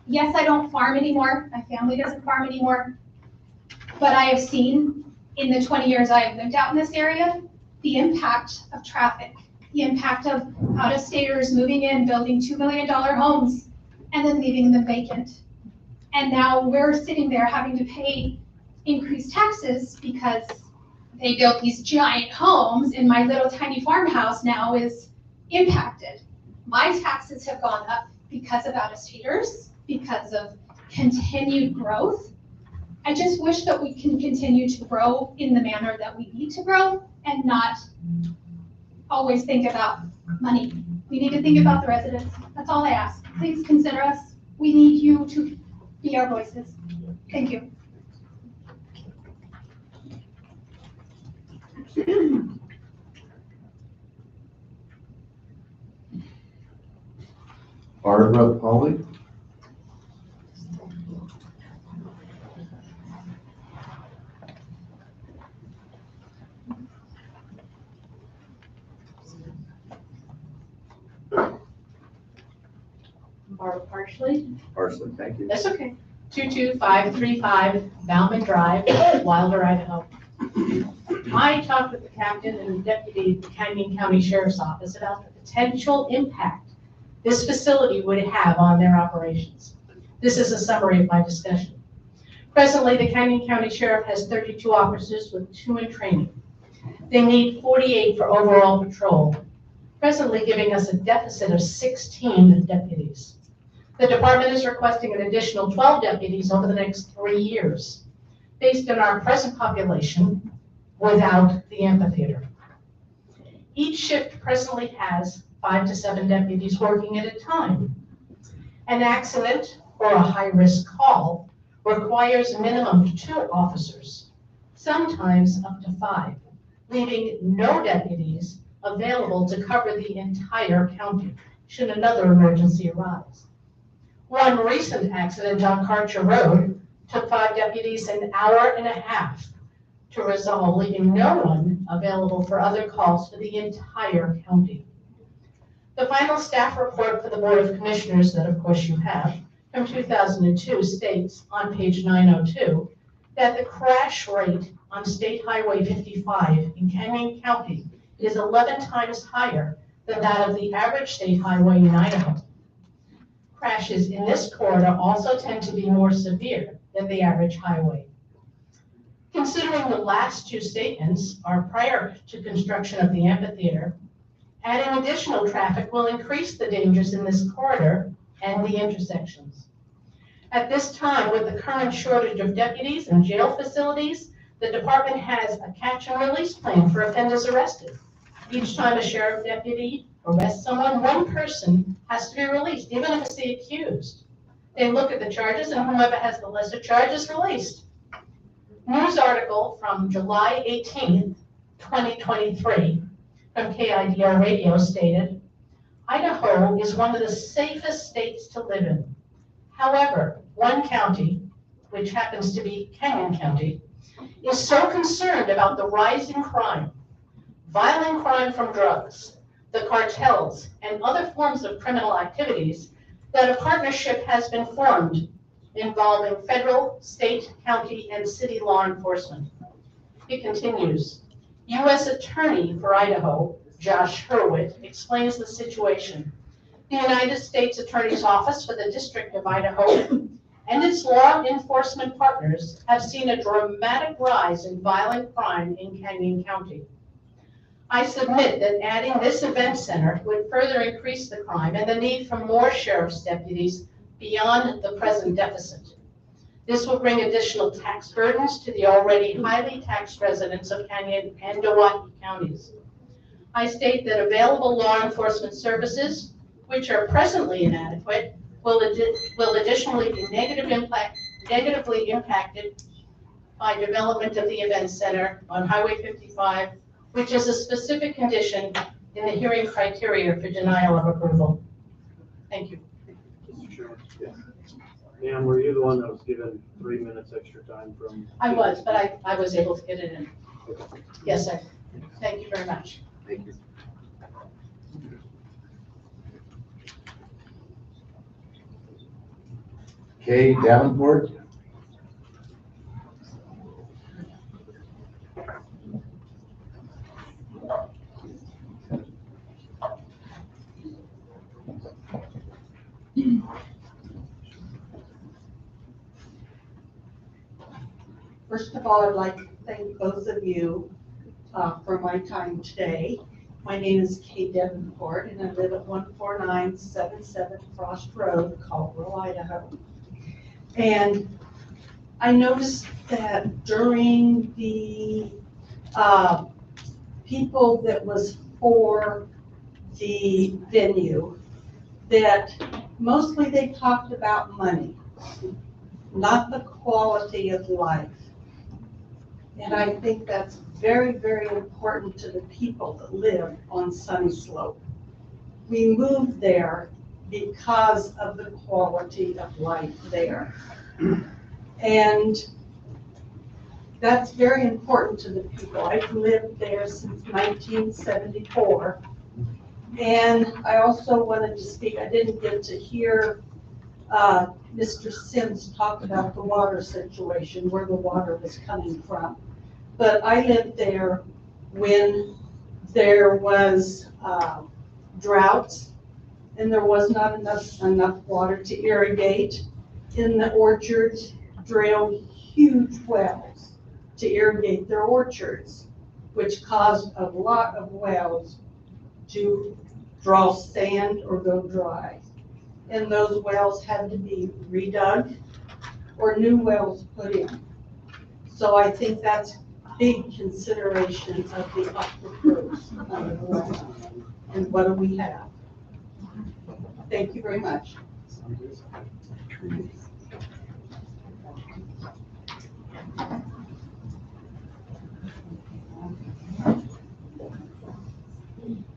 yes, I don't farm anymore. My family doesn't farm anymore. But I have seen in the 20 years I have lived out in this area, the impact of traffic, the impact of out-of-staters moving in, building $2 million homes, and then leaving them vacant. And now we're sitting there having to pay increased taxes because they built these giant homes, and my little tiny farmhouse now is impacted. My taxes have gone up because of out-of-staters, because of continued growth. I just wish that we can continue to grow in the manner that we need to grow and not always think about money. We need to think about the residents. That's all I ask. Please consider us. We need you to be our voices. Thank you. Barbara Polly? Barbara Parsley. Parsley, thank you. That's okay. 22535 Bauman Drive, Wilder, Idaho. I talked with the captain and the deputy at the Canyon County Sheriff's Office about the potential impact this facility would have on their operations. This is a summary of my discussion. Presently, the Canyon County Sheriff has 32 officers with 2 in training. They need 48 for overall patrol, presently giving us a deficit of 16 deputies. The department is requesting an additional 12 deputies over the next 3 years, based on our present population without the amphitheater. Each shift presently has 5 to 7 deputies working at a time. An accident or a high-risk call requires a minimum of 2 officers, sometimes up to 5, leaving no deputies available to cover the entire county should another emergency arise. One recent accident on Karcher Road took 5 deputies an hour and a half to resolve, leaving no one available for other calls for the entire county. The final staff report for the Board of Commissioners that, of course, you have from 2002 states on page 902 that the crash rate on State Highway 55 in Canyon County is 11 times higher than that of the average state highway in Idaho. Crashes in this corridor also tend to be more severe than the average highway. Considering the last 2 statements are prior to construction of the amphitheater, adding additional traffic will increase the dangers in this corridor and the intersections. At this time, with the current shortage of deputies and jail facilities, the department has a catch and release plan for offenders arrested. Each time a sheriff deputy arrests someone, 1 person has to be released, even if it's the accused. They look at the charges, and whoever has the lesser charge is released. News article from July 18th, 2023, from KIDR Radio stated, Idaho is one of the safest states to live in. However, one county, which happens to be Canyon County, is so concerned about the rising crime, violent crime from drugs, the cartels, and other forms of criminal activities that a partnership has been formed involving federal, state, county, and city law enforcement. It continues, U.S. Attorney for Idaho, Josh Hurwitz, explains the situation. The United States Attorney's Office for the District of Idaho and its law enforcement partners have seen a dramatic rise in violent crime in Canyon County. I submit that adding this event center would further increase the crime and the need for more sheriff's deputies beyond the present deficit. This will bring additional tax burdens to the already highly taxed residents of Canyon and Milwaukee counties. I state that available law enforcement services, which are presently inadequate, will additionally be negatively impacted by development of the event center on Highway 55, which is a specific condition in the hearing criteria for denial of approval. Thank you. Mr. Chairman? Ma'am, were you the one that was given 3 minutes extra time from? I was, but I was able to get it in. Yes, sir. Thank you very much. Thank you. Kay Davenport? First of all, I'd like to thank both of you for my time today. My name is Kay Davenport, and I live at 14977 Frost Road, Caldwell, Idaho. And I noticed that during the people that was for the venue, that mostly they talked about money, not the quality of life. And I think that's very, very important to the people that live on Sunnyslope. We moved there because of the quality of life there. And that's very important to the people. I've lived there since 1974. And I also wanted to speak, I didn't get to hear Mr. Sims talk about the water situation, where the water was coming from. But I lived there when there was droughts and there was not enough water to irrigate. In the orchards, drilled huge wells to irrigate their orchards, which caused a lot of wells to draw sand or go dry. And those wells had to be redug or new wells put in. So I think that's big consideration of the aquifers under the land. And what do we have? Thank you very much.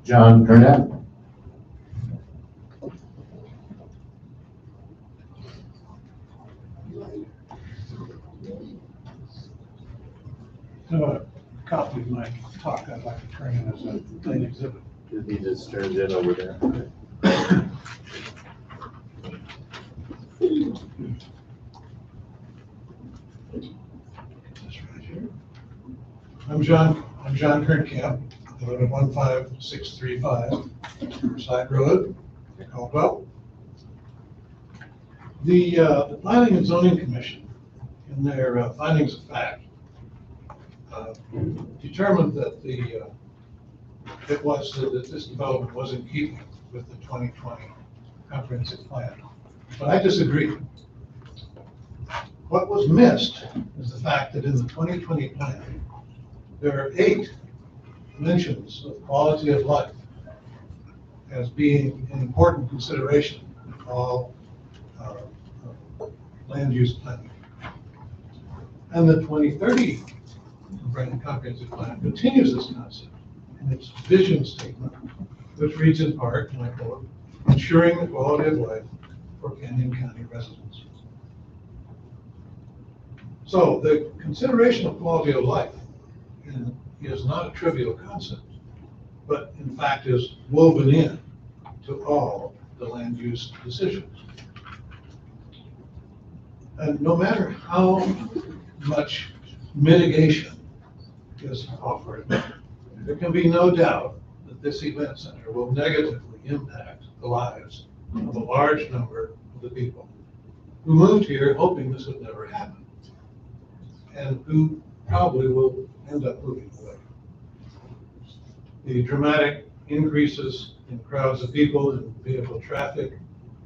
John Burnett? I have a copy of my talk I'd like to turn in as a plain exhibit. He just turns it over there. I'm John Kernkamp. I live at 15635 Riverside Road, Caldwell. The Planning and Zoning Commission, in their findings of fact, determined that that this development was in keeping with the 2020 comprehensive plan. But I disagree. What was missed is the fact that in the 2020 plan, there are 8 mentions of quality of life as being an important consideration in all land use planning. And the 2030 comprehensive plan continues this concept in its vision statement, which reads in part, and I quote, ensuring the quality of life for Canyon County residents. So the consideration of quality of life is not a trivial concept, but in fact is woven in to all the land use decisions. And no matter how much mitigation is offered, there can be no doubt that this event center will negatively impact the lives of a large number of the people who moved here hoping this would never happen, and who probably will end up moving away. The dramatic increases in crowds of people and vehicle traffic,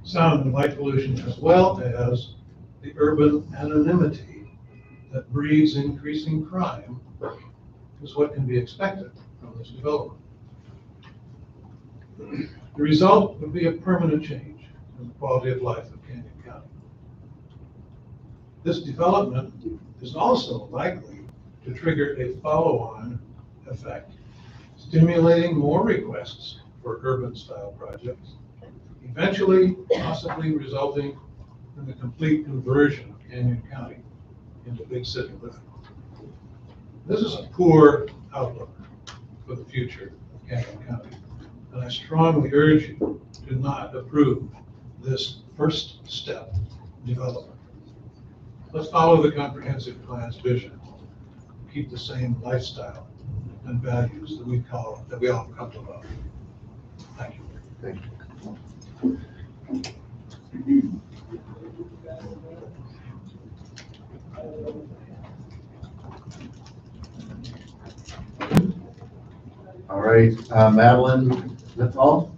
sound and light pollution, as well as the urban anonymity that breeds increasing crime, is what can be expected from this development. The result would be a permanent change in the quality of life of Canyon County. This development is also likely to trigger a follow-on effect, stimulating more requests for urban-style projects eventually possibly resulting in the complete conversion of Canyon County into big city living. This is a poor outlook for the future of Canyon County, and I strongly urge you to not approve this first step development. Let's follow the comprehensive plan's vision, keep the same lifestyle and values that we all come to love. Thank you. Thank All right, Madeline, that's all?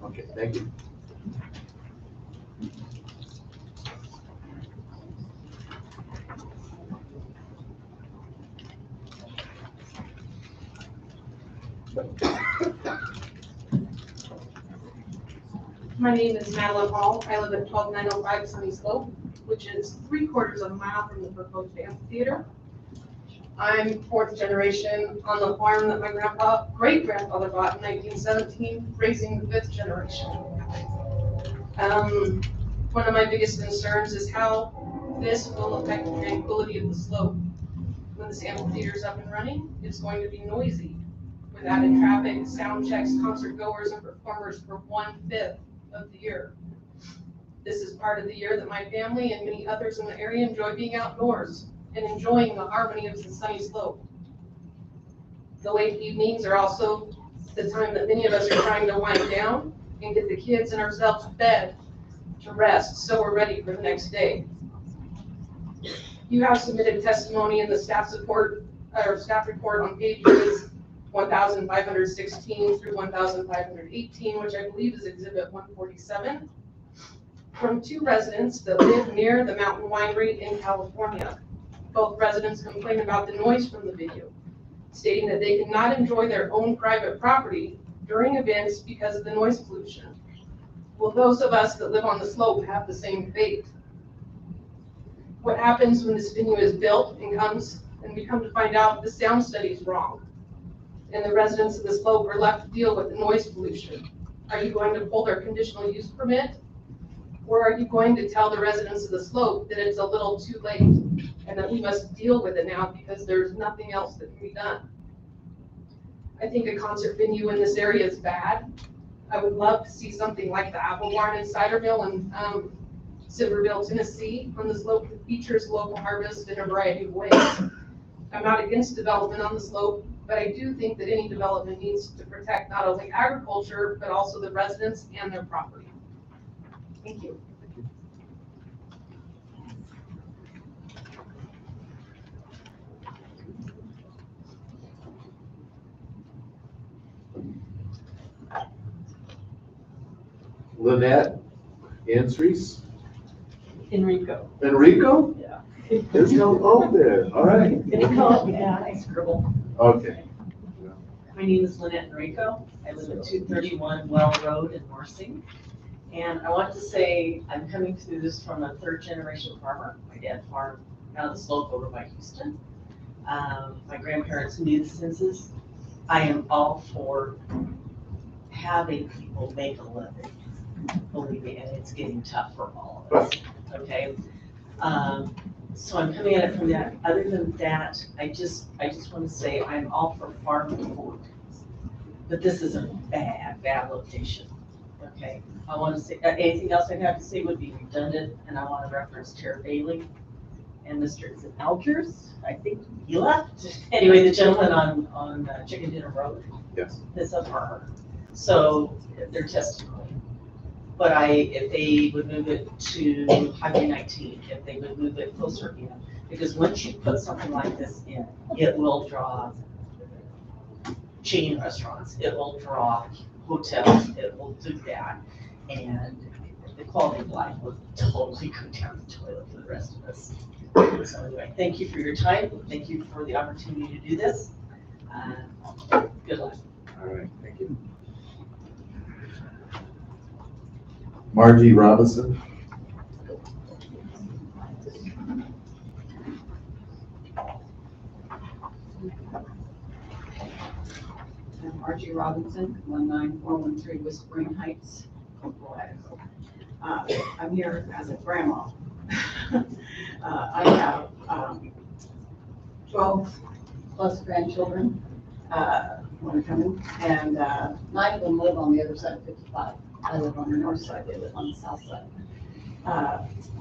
Okay, thank you. My name is Madeline Hall. I live at 12905 Sunnyslope, which is 3/4 of a mile from the proposed amphitheater. I'm fourth generation on the farm that my great-grandfather bought in 1917, raising the fifth generation. One of my biggest concerns is how this will affect the tranquility of the slope. When this amphitheater is up and running, it's going to be noisy with added traffic, sound checks, concert goers, and performers for 1/5 of the year. This is part of the year that my family and many others in the area enjoy being outdoors and enjoying the harmony of the Sunnyslope. The late evenings are also the time that many of us are trying to wind down and get the kids and ourselves to bed to rest so we're ready for the next day. You have submitted testimony in the staff report on pages 1,516 through 1,518, which I believe is Exhibit 147, from 2 residents that live near the Mountain Winery in California. Both residents complain about the noise from the video, stating that they cannot enjoy their own private property during events because of the noise pollution. Will those of us that live on the slope have the same fate? What happens when this venue is built and we come to find out the sound study is wrong, and the residents of the slope are left to deal with the noise pollution? Are you going to pull their conditional use permit? Or are you going to tell the residents of the slope that it's a little too late and that we must deal with it now because there's nothing else that can be done? I think a concert venue in this area is bad. I would love to see something like the Apple Barn and Cider Mill in Silverville, Tennessee, on the slope that features local harvest in a variety of ways. I'm not against development on the slope, but I do think that any development needs to protect not only agriculture, but also the residents and their property. Thank you. Lynette Ansries? Enrico. Enrico? Yeah. There's no O there, all right. Enrico, yeah, I scribble. Okay. My name is Lynette Enrico. I live at 231 Well Road in Morsing. And I want to say I'm coming through this from a 3rd-generation farmer. My dad farmed out of the slope over by Houston. My grandparents knew the census. I am all for having people make a living, believe me, and it's getting tough for all of us, okay? So I'm coming at it from that. Other than that, I just want to say I'm all for farm to fork, but this is a bad location, okay? I want to say, anything else I have to say would be redundant, and I want to reference Chair Bailey and Mr. Algers. I think he left. Anyway, the gentleman on Chicken Dinner Road. Yes. That's a farmer. So their testimony. But if they would move it to Highway 19, if they would move it closer in, because once you put something like this in, it will draw chain restaurants, it will draw hotels, it will do that. And the quality of life will totally go down the toilet for the rest of us. So anyway, thank you for your time. Thank you for the opportunity to do this. Good luck. All right, thank you. Margie Robinson. I'm Margie Robinson. Robinson, 19413 Whispering Heights, Coastal Idaho. I'm here as a grandma. I have 12 plus grandchildren, one coming, and 9 of them live on the other side of 55. I live on the north side, they live on the south side.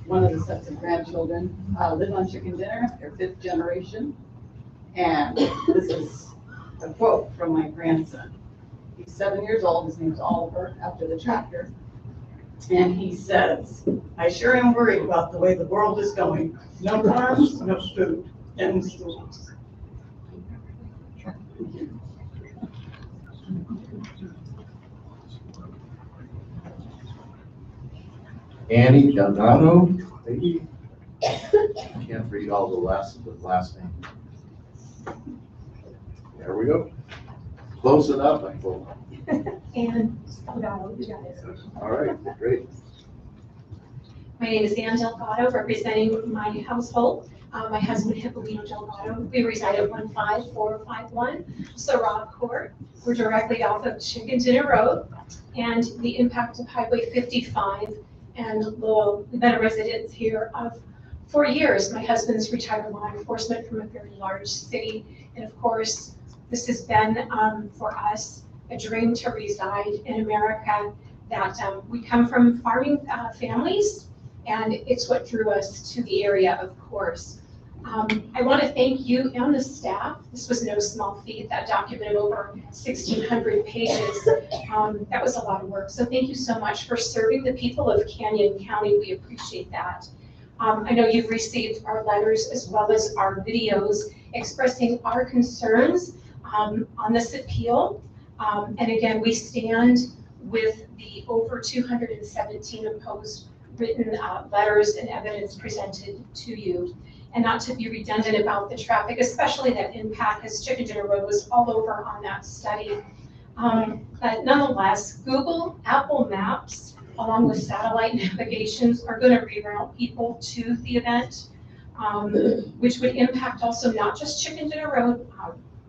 One of the sets of grandchildren live on chicken dinner, they're 5th generation. And this is a quote from my grandson. He's 7 years old, his name's Oliver, after the tractor. And he says, I sure am worried about the way the world is going. No farms, no food, and schools. Annie Donato, maybe? I can't read all the last name. There we go. Close enough, I hope. And Delgado, you got it. All right, great. My name is Ann Delgado, representing my household. My husband, Hippolito Delgado. We reside at 15451 Sarah Court. We're directly off of Chicken Dinner Road and the impact of Highway 55 and Lowell. We've been a resident here of 4 years. My husband's retired law enforcement from a very large city. And of course, this has been for us a dream to reside in America, that we come from farming families, and it's what drew us to the area, of course. I want to thank you and the staff. This was no small feat. That documented over 1,600 pages. That was a lot of work. So thank you so much for serving the people of Canyon County. We appreciate that. I know you've received our letters as well as our videos expressing our concerns on this appeal. And again, we stand with the over 217 opposed written letters and evidence presented to you. And not to be redundant about the traffic, especially that impact, as Chicken Dinner Road was all over on that study. But nonetheless, Google, Apple Maps, along with satellite navigations, are going to reroute people to the event, which would impact also not just Chicken Dinner Road,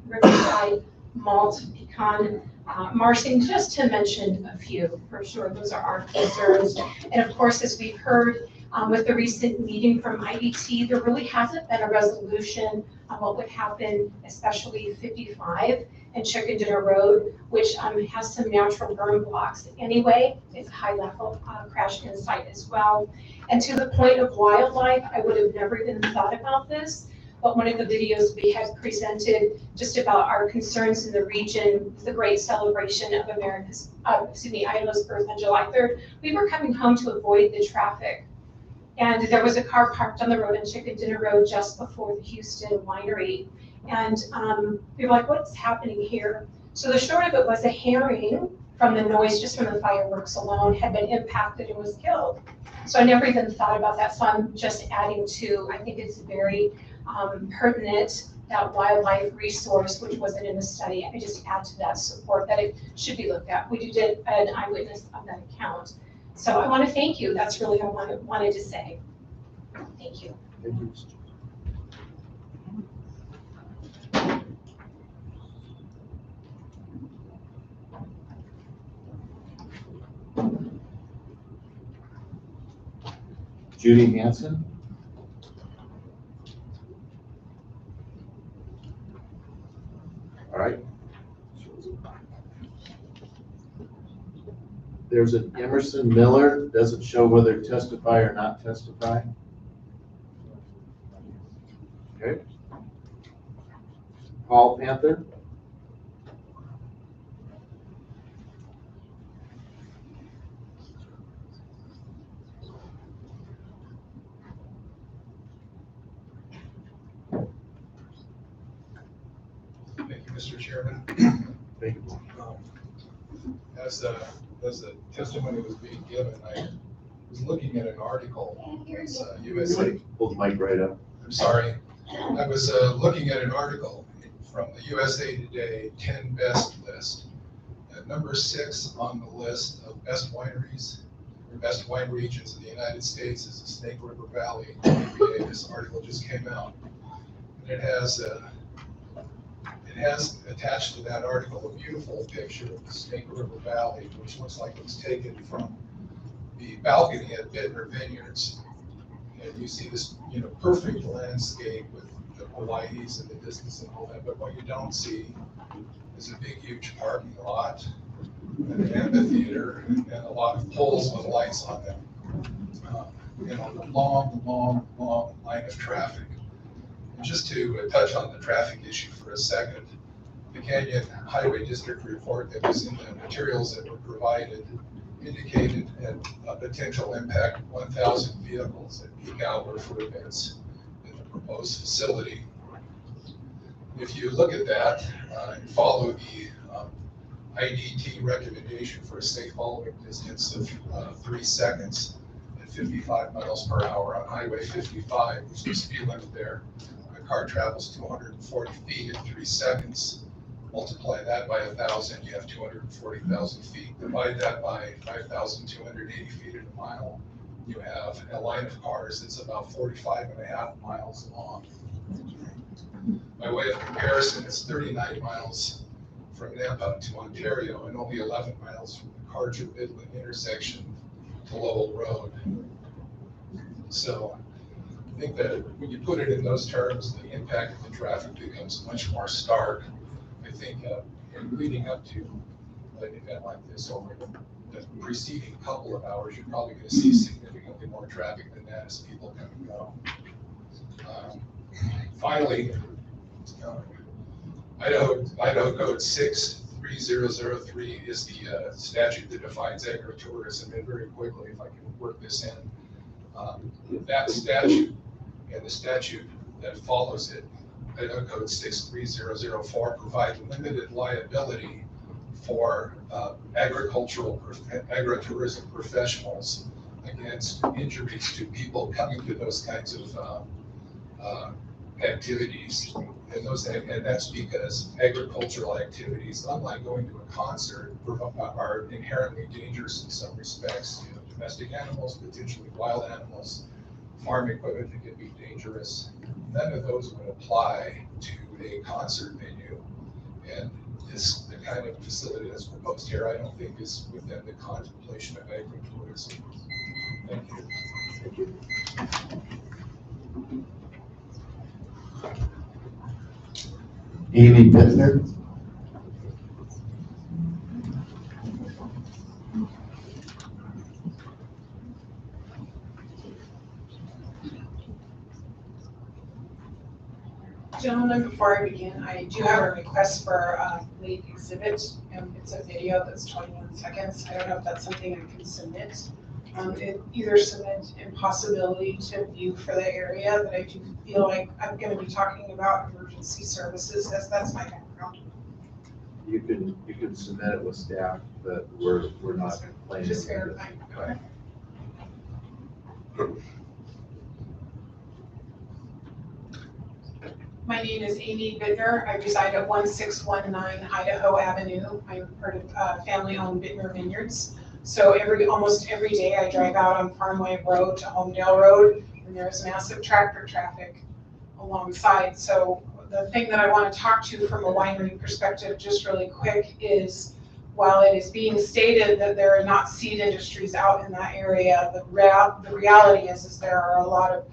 Riverside, Malt, Pecan, Marsing, just to mention a few. For sure, those are our concerns. And of course, as we've heard with the recent meeting from IDT, there really hasn't been a resolution on what would happen, especially 55 and Chicken Dinner Road, which has some natural burn blocks anyway. It's a high level crash site as well. And to the point of wildlife, I would have never even thought about this. But one of the videos we had presented just about our concerns in the region, the great celebration of Idaho's birth on July 3rd, we were coming home to avoid the traffic. And there was a car parked on the road in Chicken Dinner Road just before the Houston winery. And we were like, what's happening here? So the short of it was a herring from the noise, just from the fireworks alone, had been impacted and was killed. So I never even thought about that. So I'm just adding to, I think it's very pertinent, that wildlife resource, which wasn't in the study. I just add to that support that it should be looked at. We did an eyewitness of that account. So I want to thank you. That's really what I wanted to say. Thank you. Thank you. Judy Hansen. All right. There's an Emerson Miller, doesn't show whether testify or not testify. Okay. Paul Panther. Thank you, Mr. Chairman. Thank you. As the testimony was being given, I was looking at an article. It's USA. Hold the mic right up. I'm sorry. I was looking at an article from the USA Today 10 Best list. At number 6 on the list of best wineries or best wine regions in the United States is the Snake River Valley. This article just came out. And it has attached to that article a beautiful picture of the Snake River Valley, which looks like it was taken from the balcony at Bittner Vineyards. And you see this, perfect landscape with the Hawaii's in the distance and all that, but what you don't see is a big, huge parking lot, an amphitheater, and a lot of poles with lights on them. A long line of traffic. And just to touch on the traffic issue for a second, the Canyon Highway District report that was in the materials that were provided indicated a potential impact of 1,000 vehicles at peak hour for events in the proposed facility. If you look at that and follow the IDT recommendation for a safe following distance of 3 seconds at 55 miles per hour on Highway 55, which is the speed limit there, a car travels 240 feet in 3 seconds. Multiply that by 1,000, you have 240,000 feet. Divide that by 5,280 feet in a mile, you have a line of cars that's about 45.5 miles long. By way of comparison, it's 39 miles from Nampa to Ontario and only 11 miles from the Carger-Midland intersection to Lowell Road. So I think that when you put it in those terms, the impact of the traffic becomes much more stark. I think leading up to an event like this over the preceding couple of hours, you're probably going to see significantly more traffic than that as people come and go. Finally, Idaho Code 63003 is the statute that defines agritourism. And very quickly, if I can work this in, that statute and the statute that follows it, Idaho Code 63004, provide limited liability for agritourism professionals against injuries to people coming to those kinds of activities. And that's because agricultural activities, unlike going to a concert, are inherently dangerous in some respects. Domestic animals, potentially wild animals, farm equipment that can be dangerous. None of those would apply to a concert venue. And the kind of facility that's proposed here, I don't think is within the contemplation of agritourism. Thank you. Thank you. Amy Bittner. Gentlemen, before I begin, I do have a request for a late exhibit. It's a video that's 21 seconds. I don't know if that's something I can submit. Either submit impossibility to view for the area, but I do feel like I'm going to be talking about emergency services, as that's my background. You can submit it with staff, but we're not complaining. Just verifying. Okay. My name is Amy Bittner. I reside at 1619 Idaho Avenue. I'm part of family-owned Bittner Vineyards. So almost every day I drive out on Farmway Road to Homedale Road, and there's massive tractor traffic alongside. So the thing that I want to talk to from a winery perspective, just really quick, is while it is being stated that there are not seed industries out in that area, the reality is there are a lot of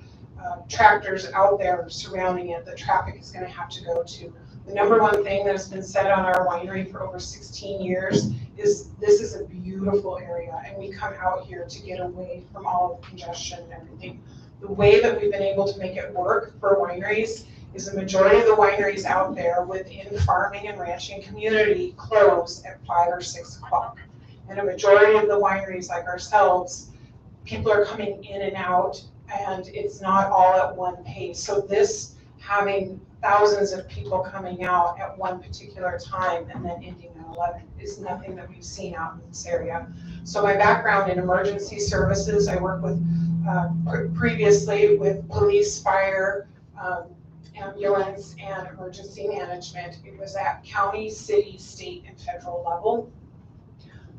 tractors out there surrounding it that traffic is going to have to go to. The number one thing that has been said on our winery for over 16 years is this is a beautiful area, and we come out here to get away from all of the congestion and everything. The way that we've been able to make it work for wineries is the majority of the wineries out there within farming and ranching community close at 5 or 6 o'clock. And a majority of the wineries like ourselves, people are coming in and out, and it's not all at one pace. So this having thousands of people coming out at one particular time and then ending at 11 is nothing that we've seen out in this area. So my background in emergency services, I worked with previously with police, fire, ambulance, and emergency management. It was at county, city, state, and federal level.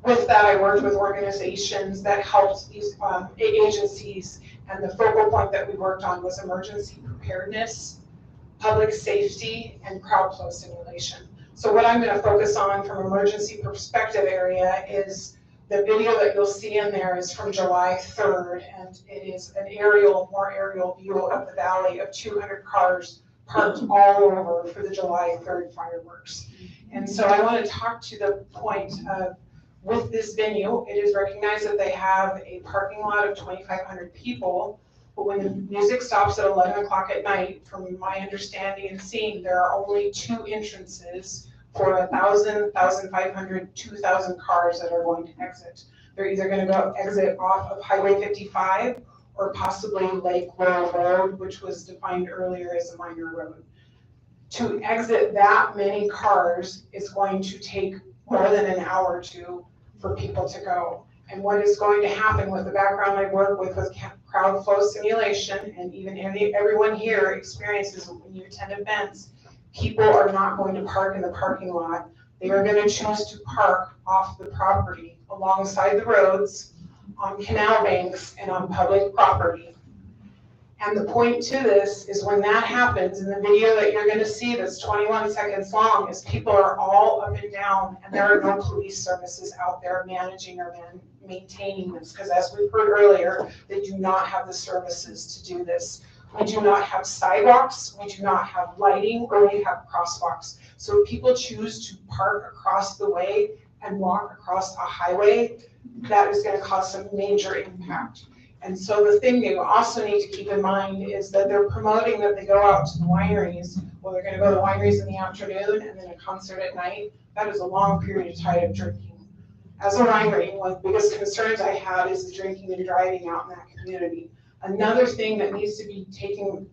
With that, I worked with organizations that helped these agencies, and the focal point that we worked on was emergency preparedness, public safety, and crowd flow simulation. So what I'm gonna focus on from emergency perspective area is the video that you'll see in there is from July 3rd, and it is an more aerial view of the valley of 200 cars parked all over for the July 3rd fireworks. And so I want to talk to the point of, with this venue, it is recognized that they have a parking lot of 2,500 people, but when the music stops at 11 o'clock at night, from my understanding and seeing, there are only 2 entrances for 1,000, 1,500, 2,000 cars that are going to exit. They're either going to go exit off of Highway 55 or possibly Lake Laurel Road, which was defined earlier as a minor road. To exit that many cars is going to take more than an hour or two for people to go. And what is going to happen with the background I work with crowd flow simulation, and even everyone here experiences when you attend events, people are not going to park in the parking lot. They are going to choose to park off the property, alongside the roads, on canal banks, and on public property. And the point to this is when that happens, in the video that you're gonna see that's 21 seconds long, is people are all up and down, and there are no police services out there managing or maintaining this, because as we've heard earlier, they do not have the services to do this. We do not have sidewalks, we do not have lighting, or we have crosswalks. So if people choose to park across the way and walk across a highway, that is gonna cause some major impact. And so the thing you also need to keep in mind is that they're promoting that they go out to the wineries. Well, they're gonna go to the wineries in the afternoon and then a concert at night. That is a long period of time of drinking. As a winery, one of the biggest concerns I had is the drinking and driving out in that community. Another thing that needs to be taken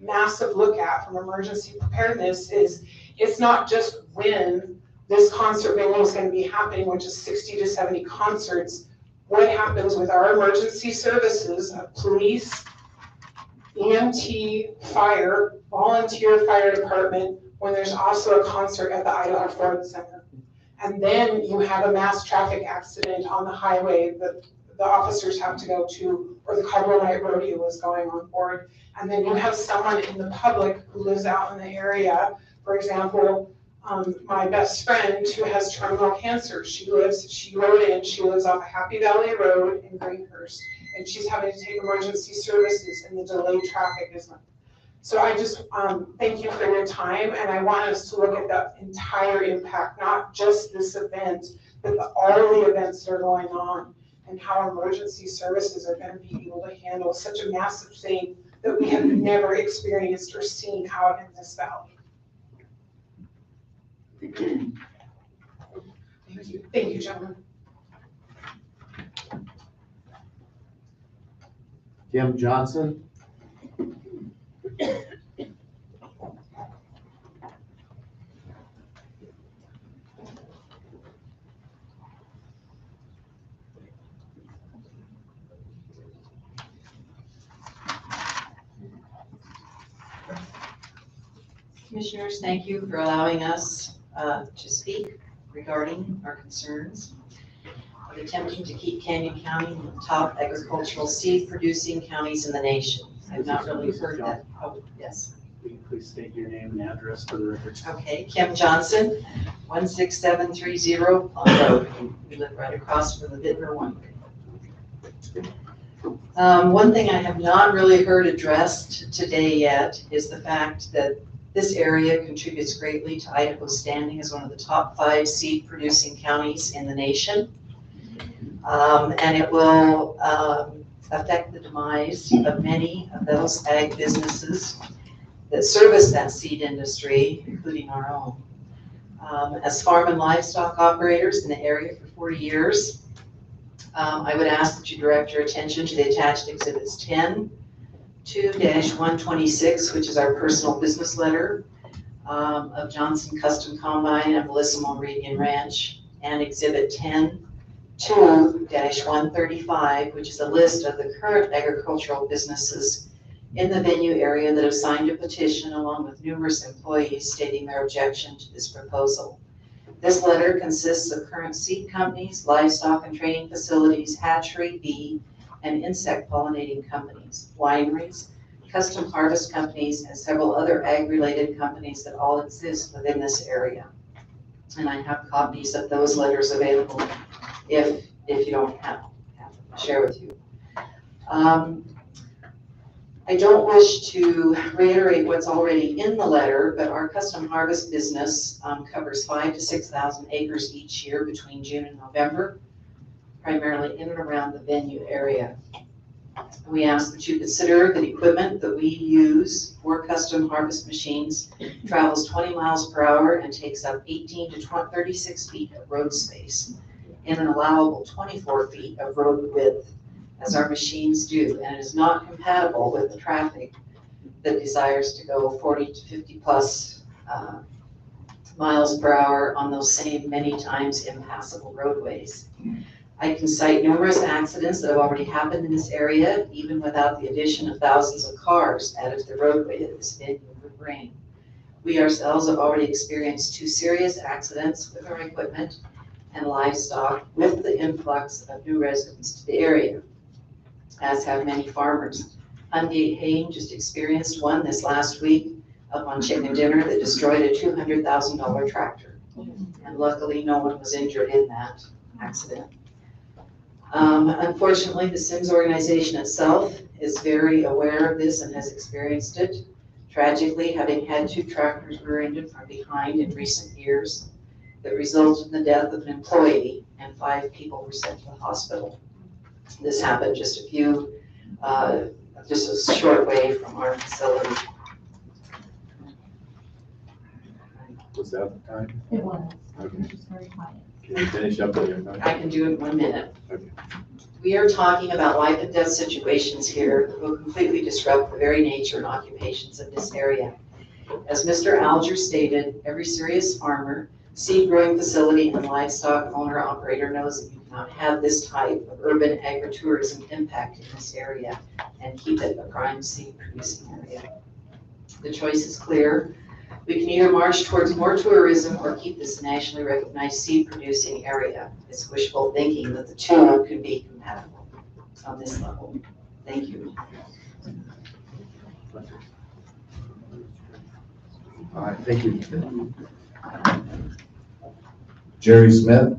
massive look at from emergency preparedness is it's not just when this concert venue is gonna be happening, which is 60 to 70 concerts. What happens with our emergency services of police, EMT, fire, volunteer fire department, when there's also a concert at the Idaho Ford Center. And then you have a mass traffic accident on the highway that the officers have to go to, or the Cardinal Night Rodeo is going on board. And then you have someone in the public who lives out in the area, for example, my best friend who has terminal cancer. She wrote in, she lives off a Happy Valley Road in Greenhurst, and she's having to take emergency services, and the delayed traffic is not. So I just thank you for your time, and I want us to look at the entire impact, not just this event, but all the events that are going on, and how emergency services are going to be able to handle such a massive thing that we have never experienced or seen out in this valley. Thank you, gentlemen. Kim Johnson. Commissioners, thank you for allowing us to speak regarding our concerns of attempting to keep Canyon County in the top agricultural seed producing counties in the nation. I've not really heard that. Oh, yes. Will you please state your name and address for the record? Okay, Kim Johnson, 16730 Plum Road. We live right across from the Vintner Winery. One thing I have not really heard addressed today yet is the fact that this area contributes greatly to Idaho's standing as one of the top 5 seed producing counties in the nation. And it will affect the demise of many of those ag businesses that service that seed industry, including our own. As farm and livestock operators in the area for 40 years, I would ask that you direct your attention to the attached exhibits 10, 2-126, which is our personal business letter of Johnson Custom Combine and Melissa Mulreadian Ranch, and exhibit 10-2-135, which is a list of the current agricultural businesses in the venue area that have signed a petition along with numerous employees stating their objection to this proposal. This letter consists of current seed companies, livestock and training facilities, hatchery, bee, and insect pollinating companies, wineries, custom harvest companies, and several other ag-related companies that all exist within this area. And I have copies of those letters available if you don't have to share with you. I don't wish to reiterate what's already in the letter, but our custom harvest business covers 5,000 to 6,000 acres each year between June and November, primarily in and around the venue area. We ask that you consider that equipment that we use for custom harvest machines travels 20 miles per hour and takes up 18 to 36 feet of road space and an allowable 24 feet of road width, as our machines do, and it is not compatible with the traffic that desires to go 40 to 50 plus miles per hour on those same many times impassable roadways. I can cite numerous accidents that have already happened in this area, even without the addition of thousands of cars added to the roadway that this venue would bring. We ourselves have already experienced 2 serious accidents with our equipment and livestock with the influx of new residents to the area, as have many farmers. Hungate Hayne just experienced one this last week up on chicken dinner that destroyed a $200,000 tractor. And luckily, no one was injured in that accident. Unfortunately, the Sims organization itself is very aware of this and has experienced it. Tragically, having had 2 tractors rear-ended from behind in recent years that resulted in the death of an employee and 5 people were sent to the hospital. This happened just a short way from our facility. Was that the time? It was. Okay. It was just very quiet. Can you finish up on your time? I can do it in 1 minute. Okay. We are talking about life and death situations here that will completely disrupt the very nature and occupations of this area. As Mr. Alger stated, every serious farmer, seed growing facility, and livestock owner operator knows that you cannot have this type of urban agritourism impact in this area and keep it a prime seed producing area. The choice is clear. We can either march towards more tourism or keep this nationally recognized seed producing area. It's wishful thinking that the two could be compatible on this level. Thank you. All right, thank you. Jerry Smith.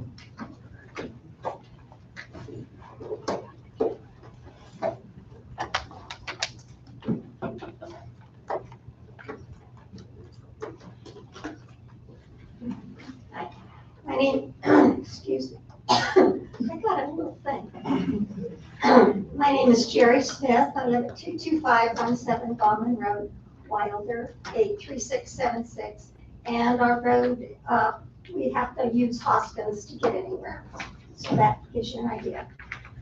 My name, excuse me, I got a little thing. My name is Jerry Smith. I live at 22517 Bauman Road, Wilder, 83676. And our road, we have to use Hoskins to get anywhere. So that gives you an idea.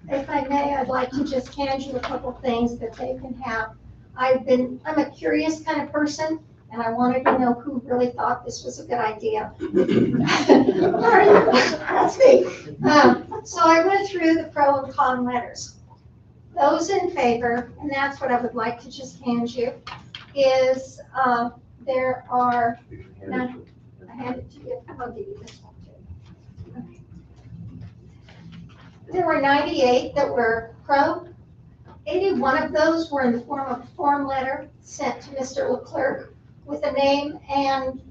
If I may, I'd like to just hand you a couple things that they can have. I'm a curious kind of person, and I wanted to know who really thought this was a good idea. All right, that's me. So I went through the pro and con letters. Those in favor, and that's what I would like to just hand you, is there are, I hand it to you, I'll give you this one too. Okay. There were 98 that were pro. 81 of those were in the form of a form letter sent to Mr. Leclerc with a name and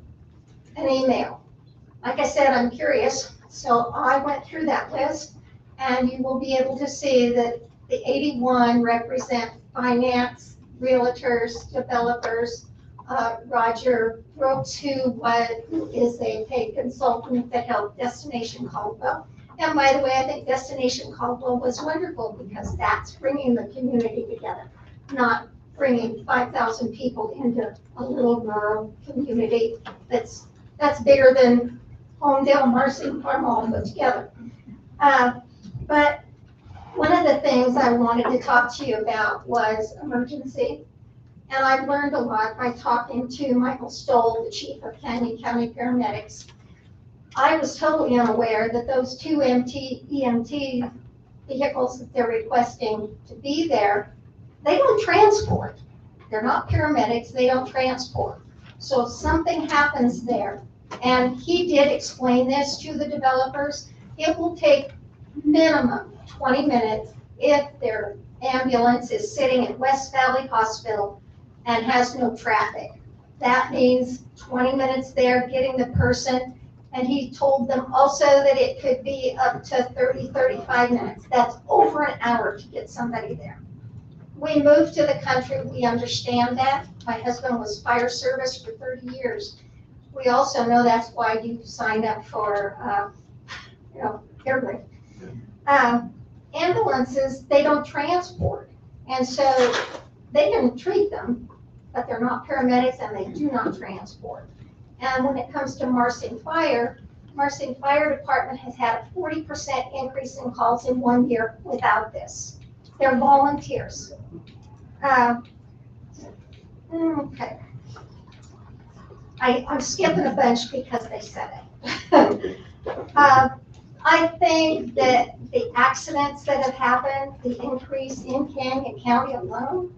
an email. Like I said, I'm curious, so I went through that list, and you will be able to see that the 81 represent finance, realtors, developers. Roger Brooks, who is a paid consultant that helped Destination Caldwell. And by the way, I think Destination Caldwell was wonderful because that's bringing the community together, not bringing 5,000 people into a little rural community that's bigger than Homedale, Marcy, and Farm all put together. But one of the things I wanted to talk to you about was emergency. And I've learned a lot by talking to Michael Stoll, the chief of Canyon County Paramedics. I was totally unaware that those 2 EMT vehicles that they're requesting to be there, they don't transport. They're not paramedics, they don't transport. So if something happens there, and he did explain this to the developers, it will take minimum 20 minutes if their ambulance is sitting at West Valley Hospital and has no traffic. That means 20 minutes there getting the person, and he told them also that it could be up to 30, 35 minutes. That's over an hour to get somebody there. We moved to the country, we understand that. My husband was fire service for 30 years. We also know that's why you signed up for, airlift. Ambulances, they don't transport. And so they can treat them, but they're not paramedics and they do not transport. And when it comes to Marsing Fire Department has had a 40% increase in calls in 1 year without this. They're volunteers. Okay. I'm skipping a bunch because they said it. I think that the accidents that have happened, the increase in Canyon County alone,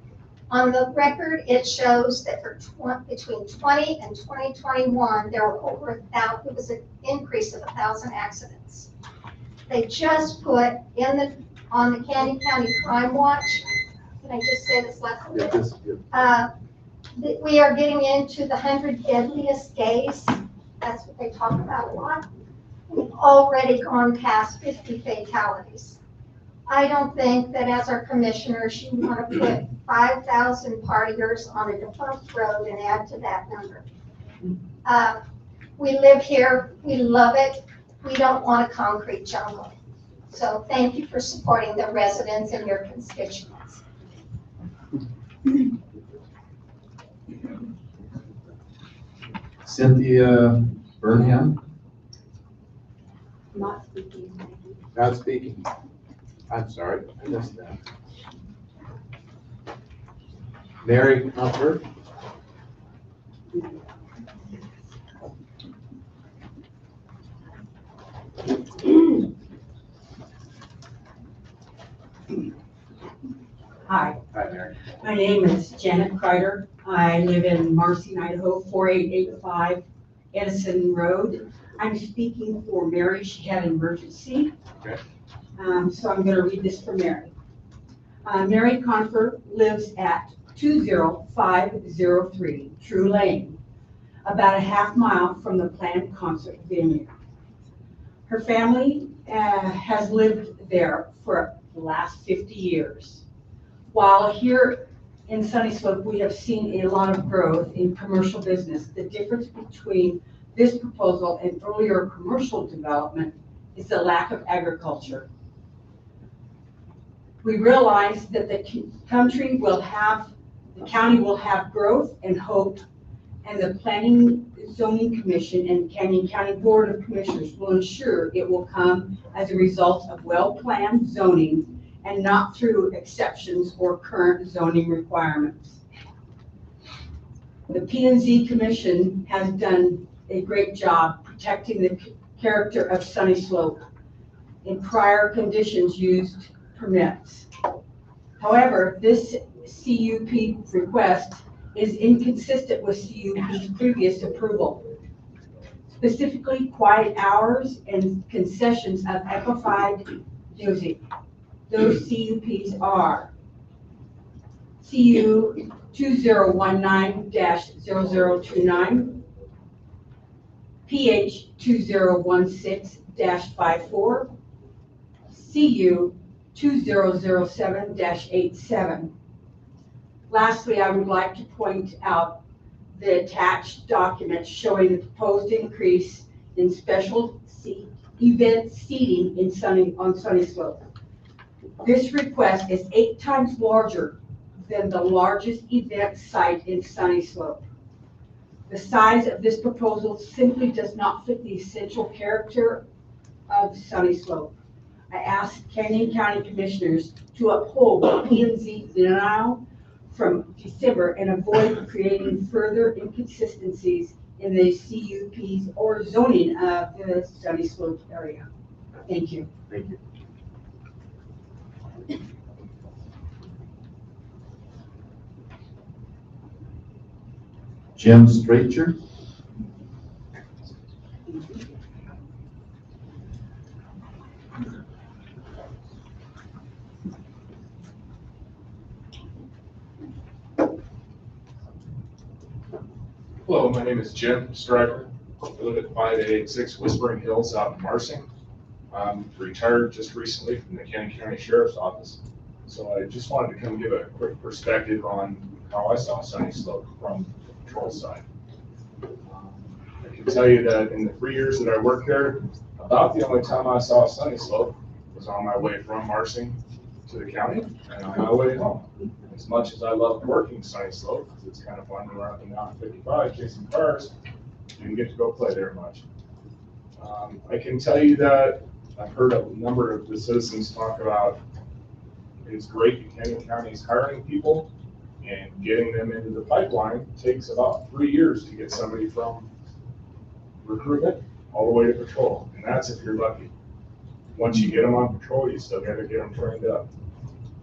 on the record, it shows that for between 20 and 2021, there were over 1,000, it was an increase of 1,000 accidents. They just put on the Canyon County Crime Watch, can I just say this last bit? That we are getting into the 100 deadliest days. That's what they talk about a lot. We've already gone past 50 fatalities. I don't think that as our commissioners, you want to put 5,000 partiers on a defunct road and add to that number. We live here, we love it, we don't want a concrete jungle. So thank you for supporting the residents and your constituents. Cynthia Burnham? Not speaking. Not speaking. I'm sorry, I missed that. Mary Comfort? Hi. Hi, Mary. My name is Janet Kreider. I live in Marsing, Idaho, 4885 Edison Road. I'm speaking for Mary. She had an emergency. Okay. So I'm going to read this for Mary. Mary Confer lives at 20503 True Lane, about a half mile from the planned concert venue. Her family has lived there for the last 50 years. While here in Sunnyslope, we have seen a lot of growth in commercial business. The difference between this proposal and earlier commercial development is the lack of agriculture. We realize that the county will have growth and hope, and the Planning Zoning Commission and Canyon County Board of Commissioners will ensure it will come as a result of well-planned zoning and not through exceptions or current zoning requirements. The P&Z Commission has done a great job protecting the character of Sunnyslope in prior conditions used permits. However, this CUP request is inconsistent with CUP's previous approval. Specifically, quiet hours and concessions of amplified music. Those CUPs are CU 2019-0029, PH 2016-54, CU 2007-87. Lastly, I would like to point out the attached documents showing the proposed increase in special event seating on Sunnyslope. This request is 8 times larger than the largest event site in Sunnyslope. The size of this proposal simply does not fit the essential character of Sunnyslope. I ask Canyon County Commissioners to uphold the P&Z denial from December and avoid creating further inconsistencies in the CUPs or zoning of the Sunnyslope area. Thank you. Thank you. Jim Stracher? Hello, my name is Jim Stryker. I live at 586 Whispering Hills out in Marsing. I'm retired just recently from the Canyon County Sheriff's Office. So I just wanted to come give a quick perspective on how I saw Sunnyslope from the patrol side. I can tell you that in the 3 years that I worked there, about the only time I saw Sunnyslope was on my way from Marsing to the county and on my way home. As much as I love working Sunnyslope, because it's kind of fun to run up and down 55 chasing cars, you didn't get to go play there much. I can tell you that I've heard a number of the citizens talk about it's great that Canyon County is hiring people and getting them into the pipeline takes about 3 years to get somebody from recruitment all the way to patrol, and that's if you're lucky. Once you get them on patrol, you still got to get them trained up.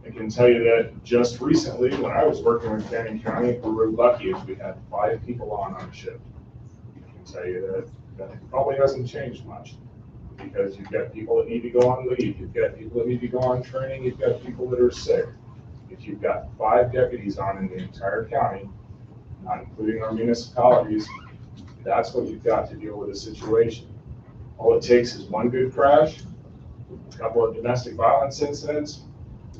I can tell you that just recently, when I was working with Canyon County, we were lucky if we had 5 people on a shift. I can tell you that probably hasn't changed much, because you've got people that need to go on leave, you've got people that need to go on training, you've got people that are sick. If you've got 5 deputies on in the entire county, not including our municipalities, that's what you've got to deal with a situation. All it takes is one good crash, a couple of domestic violence incidents,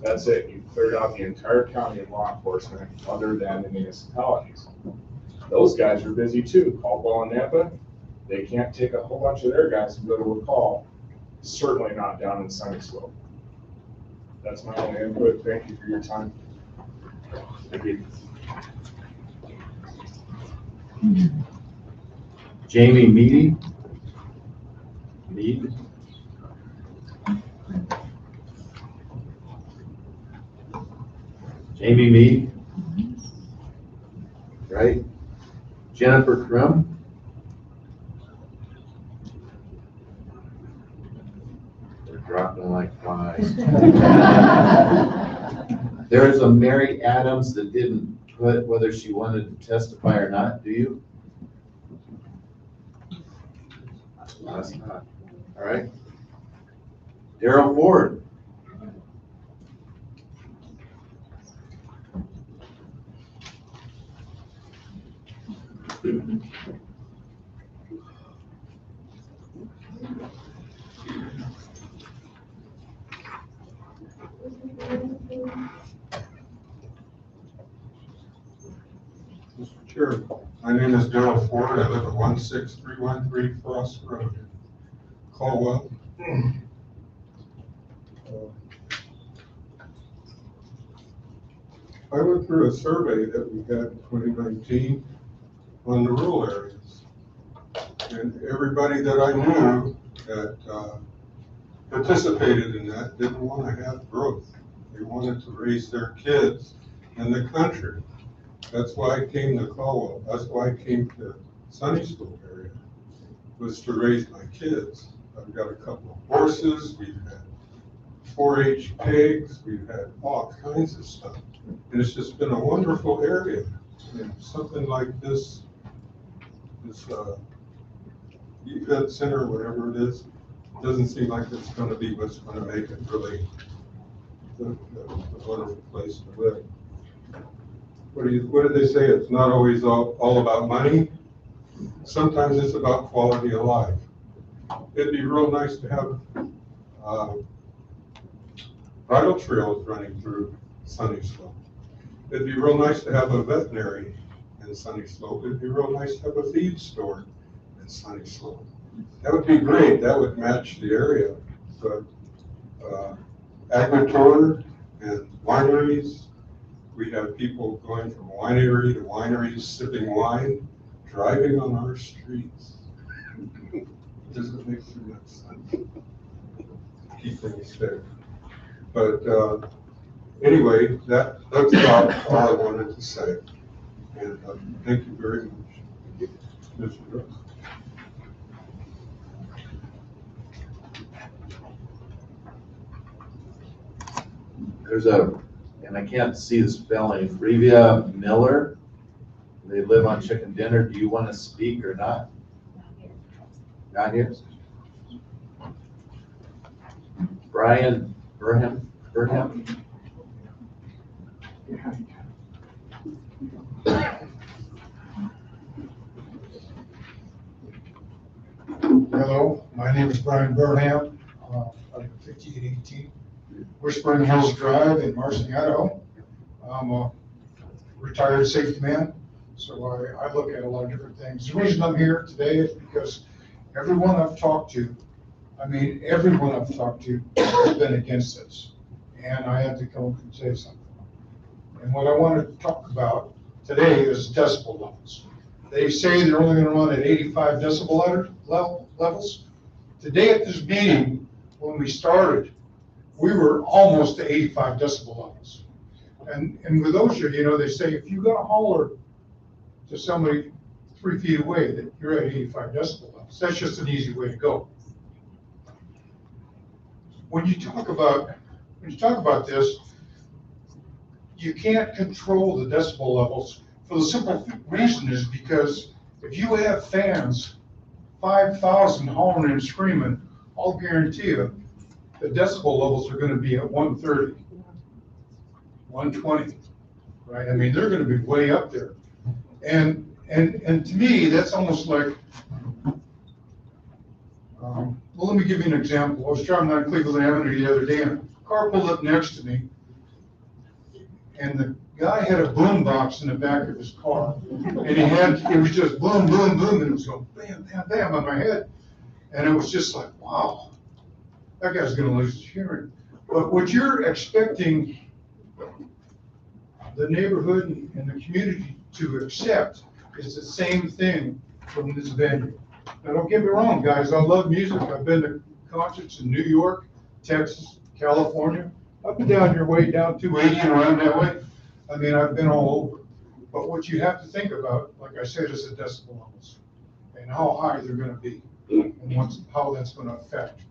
that's it. You've cleared out the entire county of law enforcement other than the municipalities. Those guys are busy too. Caldwell and Nampa, they can't take a whole bunch of their guys and go to a call. Certainly not down in Sunnyslope. That's my only input. Thank you for your time. Thank you. Jamie Mead. Jamie Mead. Right? Jennifer Crum. They're dropping like flies. There's a Mary Adams that didn't put whether she wanted to testify or not. Do you? That's not. All right. Daryl Ford. Mr. Chair, my name is Daryl Ford. I live at 16313 Frost Road, Caldwell. I went through a survey that we had in 2019 on the rural areas. And everybody that I knew that participated in that didn't want to have growth. They wanted to raise their kids in the country. That's why I came to Caldwell. That's why I came to Sunnyslope area, was to raise my kids. I've got a couple of horses. We've had 4-H pigs. We've had all kinds of stuff. And it's just been a wonderful area. And something like this event center, whatever it is, doesn't seem like it's going to be what's going to make it really a wonderful place to live. What do they say? It's not always all about money. Sometimes it's about quality of life. It'd be real nice to have bridle trails running through Sunnyslope. It'd be real nice to have a veterinary in Sunnyslope. It'd be real nice to have a feed store in Sunnyslope. That would be great. That would match the area. But agriculture and wineries, we have people going from winery to winery, sipping wine, driving on our streets. Does it make too much sense? Keep things safe. But anyway, that's about all I wanted to say. And thank you very much, Mr. Brooks. There's and I can't see the spelling, Revia Miller. They live on Chicken Dinner. Do you want to speak or not? Not here. Brian Burham. Hello, my name is Brian Burnham. I live at 5818 Whispering Hills Drive in Marsing, Idaho. I'm a retired safety man, so I look at a lot of different things. The reason I'm here today is because everyone I've talked to, everyone I've talked to has been against this. And I had to come up and say something. And what I wanted to talk about today is decibel levels. They say they're only going to run at 85 decibel levels. Today at this meeting, when we started, we were almost to 85 decibel levels. And with OSHA, they say if you got to holler to somebody 3 feet away, that you're at 85 decibel levels. That's just an easy way to go. When you talk about this, you can't control the decibel levels for the simple reason is because if you have fans, 5,000 hollering and screaming, I'll guarantee you the decibel levels are going to be at 130, 120, right? They're going to be way up there. And to me, that's almost like, well, let me give you an example. I was driving down Cleveland Avenue the other day and a car pulled up next to me and the guy had a boom box in the back of his car. And it was just boom, boom, boom, and it was going bam, bam, bam on my head. And it was just like, wow, that guy's gonna lose his hearing. But what you're expecting the neighborhood and the community to accept is the same thing from this venue. Now, don't get me wrong, guys, I love music. I've been to concerts in New York, Texas, California. I've been down your way, down 280 and around that way. I've been all over. But what you have to think about, like I said, is the decibel levels and how high they're going to be and how that's going to affect.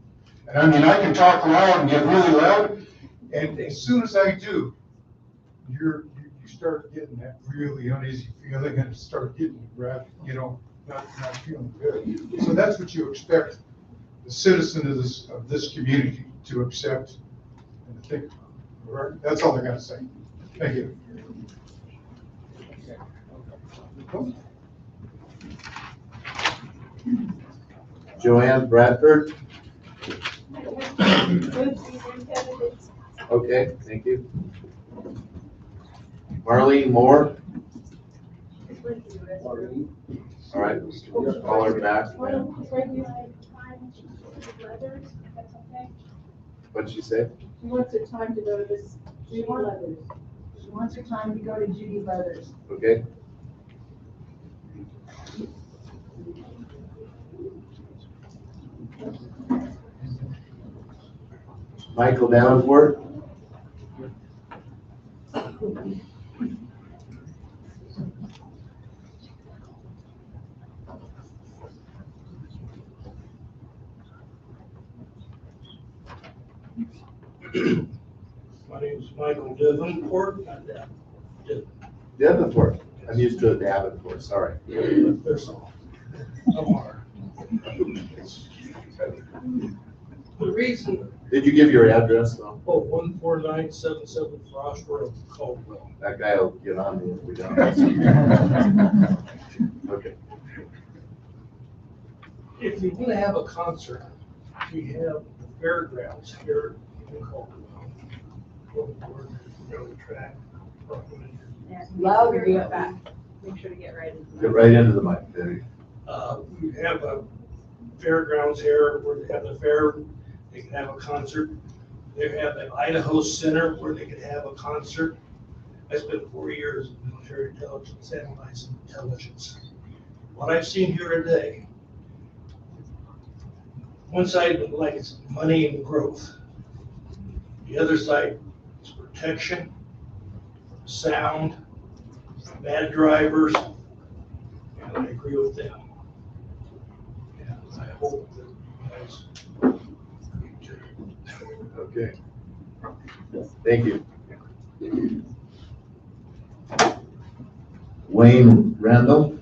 And I can talk loud and get really loud, and as soon as I do, you start getting that really uneasy feeling and start getting not feeling good. So that's what you expect the citizen of this community to accept and to think about. All right? That's all I got to say. Thank you. Joanne Bradford. Okay, thank you. Marlene Moore. All right, call her back. What'd she say? She wants her time to go to this Judy Leathers. She wants her time to go to Judy Leathers. Okay. Michael Davenport. My name is Michael Davenport. Davenport. I'm used to a Davenport, sorry. There's somewhere. The reason. Did you give your address though? 14977 Frost Road, Caldwell. That guy will get on me if we don't. Okay. If you want to have a concert, we have the fairgrounds here in Caldwell. The track. Louder, get back. Make sure to get right into Get right into the mic. There you We have a fairgrounds here where they have the fair, they can have a concert. They have the Idaho Center where they could have a concert. I spent 4 years in military intelligence analyzing intelligence. What I've seen here today, one side like it's money and growth. The other side is protection, sound, bad drivers, and I agree with them. And I hope that you guys Okay. Thank you. Wayne Randall.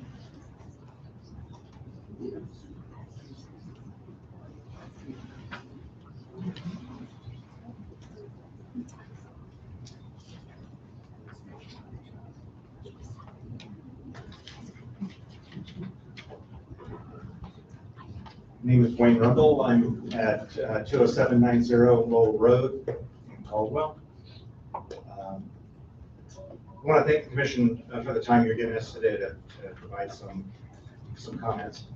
name is Wayne Rundle. I'm at 20790 Lowell Road in Caldwell. I want to thank the commission for the time you're giving us today to provide some comments.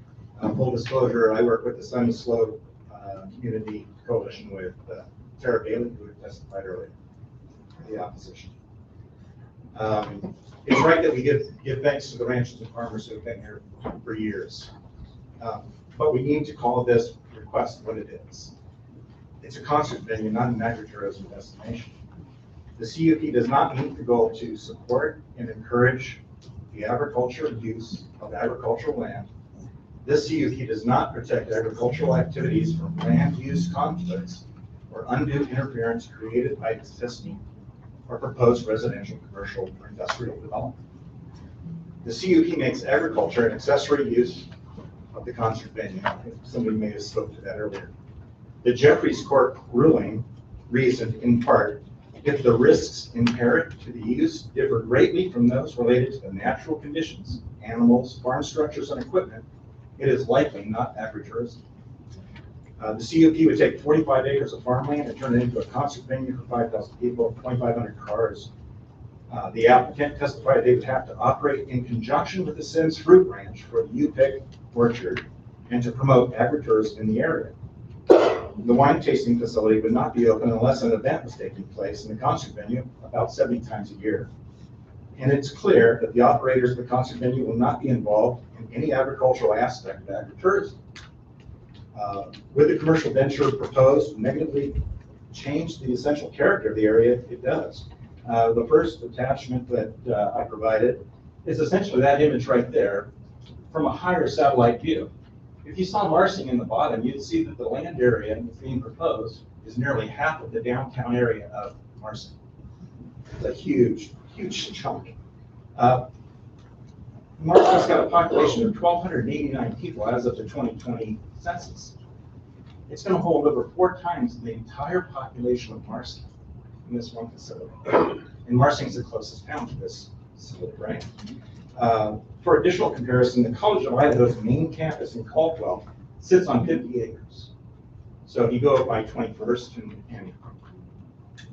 Full disclosure, I work with the Sunnyslope Community Coalition with Tara Bailey, who testified earlier, the opposition. It's right that we give thanks to the ranchers and farmers who have been here for years. But we need to call this request what it is. It's a concert venue, not an agritourism destination. The CUP does not meet the goal to support and encourage the agricultural use of agricultural land. This CUP does not protect agricultural activities from land use conflicts or undue interference created by existing or proposed residential, commercial, or industrial development. The CUP makes agriculture an accessory use of the concert venue. Somebody may have spoke to that earlier. The Jeffries Court ruling reasoned in part, if the risks inherent to the use differ greatly from those related to the natural conditions, animals, farm structures, and equipment, it is likely not agritourism. The CUP would take 45 acres of farmland and turn it into a concert venue for 5,000 people, 2,500 cars. The applicant testified they would have to operate in conjunction with the Sims Fruit Ranch for the UPIC orchard and to promote agritourism in the area. The wine tasting facility would not be open unless an event was taking place in the concert venue about 70 times a year. And it's clear that the operators of the concert venue will not be involved in any agricultural aspect of agritourism. With the commercial venture proposed, negatively change the essential character of the area, it does. The first attachment that I provided is essentially that image right there from a higher satellite view. If you saw Marsing in the bottom, you'd see that the land area that's being proposed is nearly half of the downtown area of Marsing. It's a huge, huge chunk. Marsing's got a population of 1,289 people as of the 2020 census. It's going to hold over 4 times the entire population of Marsing in this one facility. And Marsing's the closest town to this facility, right? For additional comparison, the College of Idaho's main campus in Caldwell sits on 50 acres. So if you go up by 21st and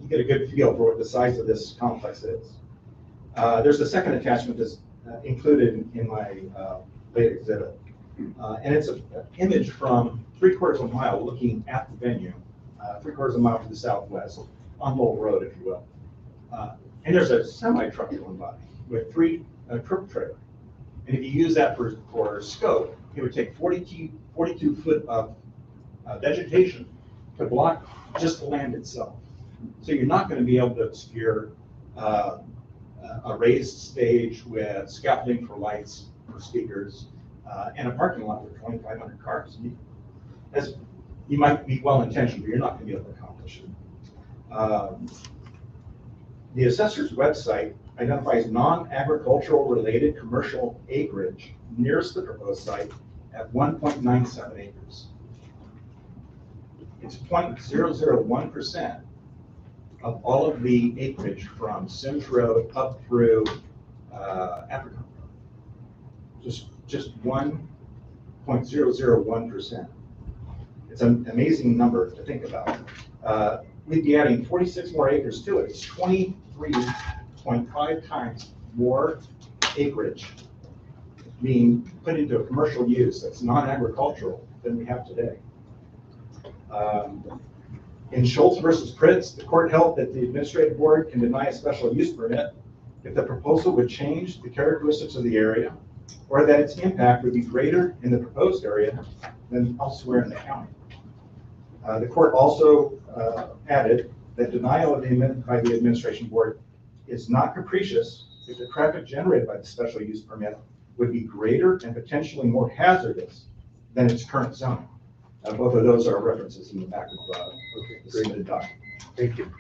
you get a good feel for what the size of this complex is. There's a second attachment that's included in my late exhibit. And it's an image from 3/4 of a mile looking at the venue, 3/4 of a mile to the southwest on Lowell Road, if you will. And there's a semi-truck going by with 3 trip trailer. And if you use that for scope, it would take 42 foot of vegetation to block just the land itself. So you're not going to be able to obscure a raised stage with scaffolding for lights, for speakers, and a parking lot for 2,500 cars. As you might be well-intentioned, but you're not going to be able to accomplish it. The assessor's website identifies non-agricultural related commercial acreage nearest the proposed site at 1.97 acres. It's 0.001% of all of the acreage from Sims Road up through Africa. Just 1.001%. It's an amazing number to think about. We'd be adding 46 more acres to it. It's 23.5 times more acreage being put into a commercial use that's non-agricultural than we have today. In Schultz versus Pritz, the court held that the administrative board can deny a special use permit if the proposal would change the characteristics of the area or that its impact would be greater in the proposed area than elsewhere in the county. The court also added that denial of the amendment by the administration board is not capricious if the traffic generated by the special use permit would be greater and potentially more hazardous than its current zoning. Both of those are references in the back of the submitted document. Thank you.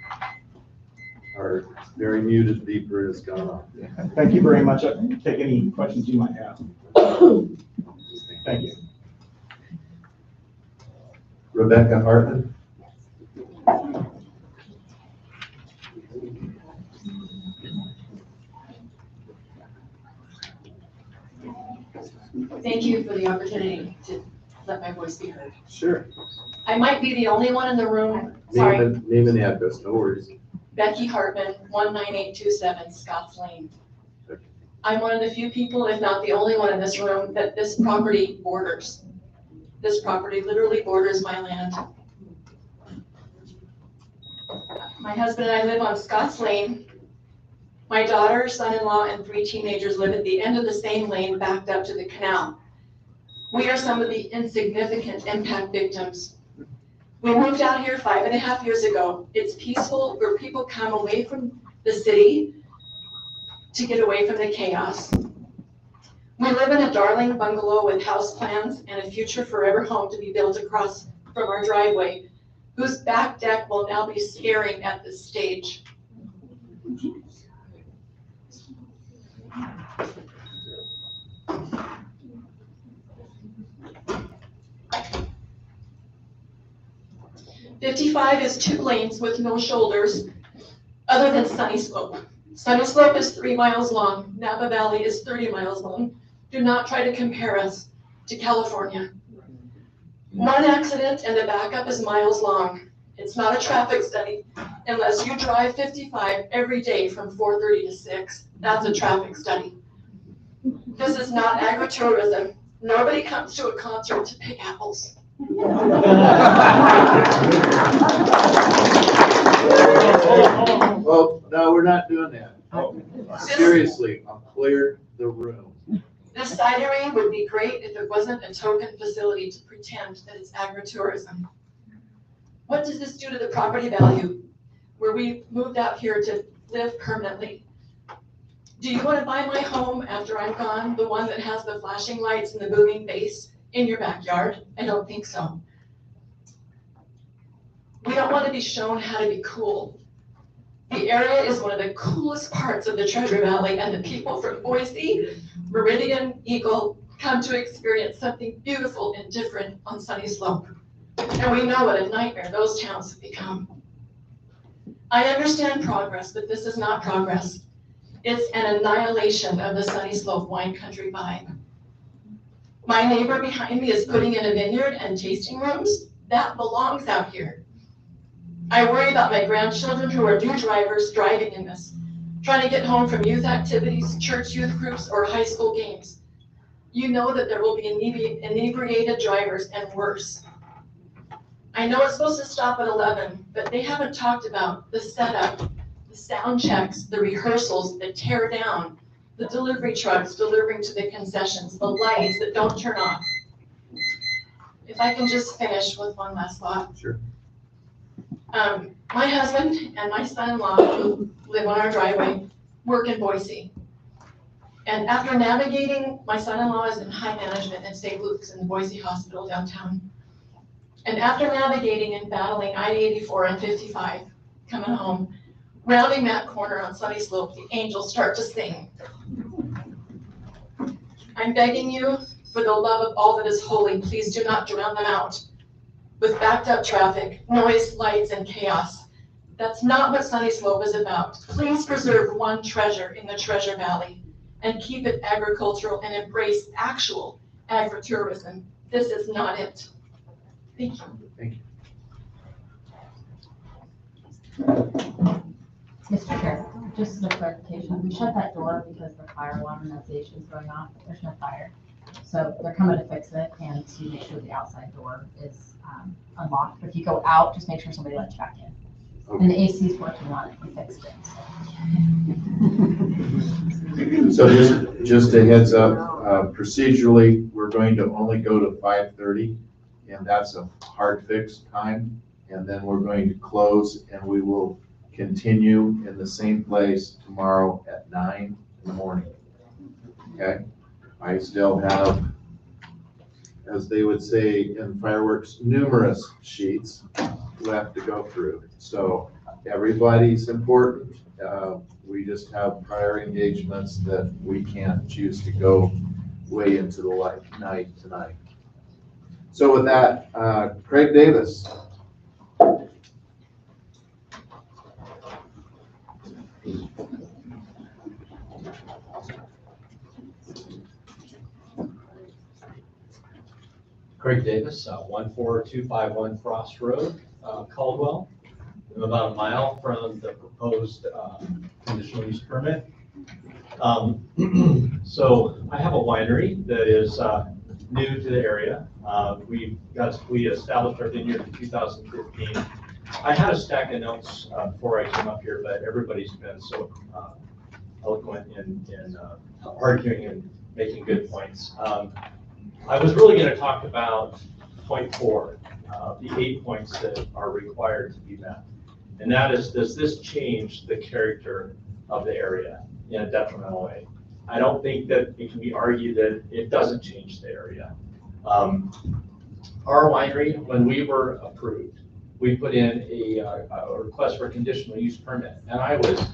Our very muted beeper has gone off. Thank you very much. I can take any questions you might have. Thank you. Rebecca Hartman. Thank you for the opportunity to let my voice be heard. Sure. I might be the only one in the room, Name and address, no worries. Becky Hartman, 19827 Scotts Lane. I'm one of the few people, if not the only one in this room, that this property borders. This property literally borders my land. My husband and I live on Scotts Lane. My daughter, son-in-law, and 3 teenagers live at the end of the same lane backed up to the canal. We are some of the insignificant impact victims. We moved out here 5.5 years ago. It's peaceful where people come away from the city to get away from the chaos. We live in a darling bungalow with house plans and a future forever home to be built across from our driveway, whose back deck will now be staring at the stage. "55 is 2 lanes with no shoulders other than Sunnyslope. Sunnyslope is 3 miles long. Napa Valley is 30 miles long. Do not try to compare us to California. 1 accident and the backup is miles long. It's not a traffic study unless you drive 55 every day from 4:30 to 6. That's a traffic study. This is not agritourism. Nobody comes to a concert to pick apples." Well, no, we're not doing that. Seriously, I'll clear the room. This cidery would be great if it wasn't a token facility to pretend that it's agritourism. What does this do to the property value where we moved out here to live permanently? Do you want to buy my home after I'm gone, the one that has the flashing lights and the booming bass in your backyard? I don't think so. We don't want to be shown how to be cool. The area is one of the coolest parts of the Treasure Valley, and the people from Boise, Meridian, Eagle come to experience something beautiful and different on Sunnyslope. And we know what a nightmare those towns have become. I understand progress, but this is not progress. It's an annihilation of the Sunnyslope wine country vibe. My neighbor behind me is putting in a vineyard and tasting rooms. That belongs out here. I worry about my grandchildren who are new drivers driving in this, trying to get home from youth activities, church youth groups, or high school games. You know that there will be inebriated drivers and worse. I know it's supposed to stop at 11, but they haven't talked about the setup, the sound checks, the rehearsals, the tear down, the delivery trucks delivering to the concessions, the lights that don't turn off. If I can just finish with one last thought. Sure. My husband and my son-in-law, who live on our driveway, work in Boise. And after navigating, my son-in-law is in high management at St. Luke's in the Boise Hospital downtown. And after navigating and battling I-84 and 55, coming home, rounding that corner on Sunnyslope, the angels start to sing. I'm begging you, for the love of all that is holy, please do not drown them out with backed up traffic, noise, lights, and chaos. That's not what Sunnyslope is about. Please preserve one treasure in the Treasure Valley and keep it agricultural and embrace actual agritourism. This is not it. Thank you. Thank you. Mr. Chair, just as a clarification, we shut that door because the fire alarm notification is going off. There's no fire. So they're coming to fix it and to make sure the outside door is unlocked. But if you go out, just make sure somebody lets you back in. Okay. And the AC is working on it. We fixed it. So just a heads up, procedurally, we're going to only go to 5:30, and that's a hard fix time. And then we're going to close, and we will continue in the same place tomorrow at 9 in the morning. Okay? I still have, as they would say in fireworks, numerous sheets left to go through. So everybody's important. We just have prior engagements that we can't choose to go way into the night tonight. So with that, Craig Davis. Craig Davis, 14251 Frost Road, Caldwell. I'm about a mile from the proposed conditional use permit. So I have a winery that is new to the area. We established our vineyard in 2015. I had a stack of notes before I came up here, but everybody's been so eloquent in arguing and making good points. I was really going to talk about point 4, the 8 points that are required to be met. And that is, does this change the character of the area in a detrimental way? I don't think that it can be argued that it doesn't change the area. Our winery, when we were approved, we put in a request for a conditional use permit. And I was,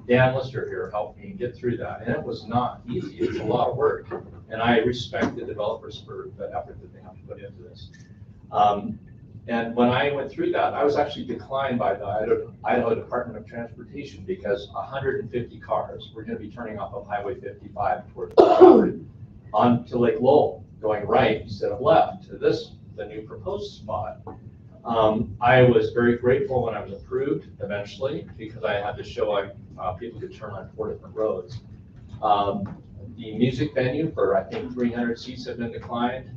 Dan Lister here helped me get through that. And it was not easy. It's a lot of work. And I respect the developers for the effort that they have to put into this. And when I went through that, I was actually declined by the Idaho Department of Transportation because 150 cars were going to be turning off of Highway 55 towards the property onto Lake Lowell, going right instead of left to the new proposed spot. I was very grateful when I was approved eventually because I had to show people could turn on 4 different roads. The music venue for I think 300 seats have been declined.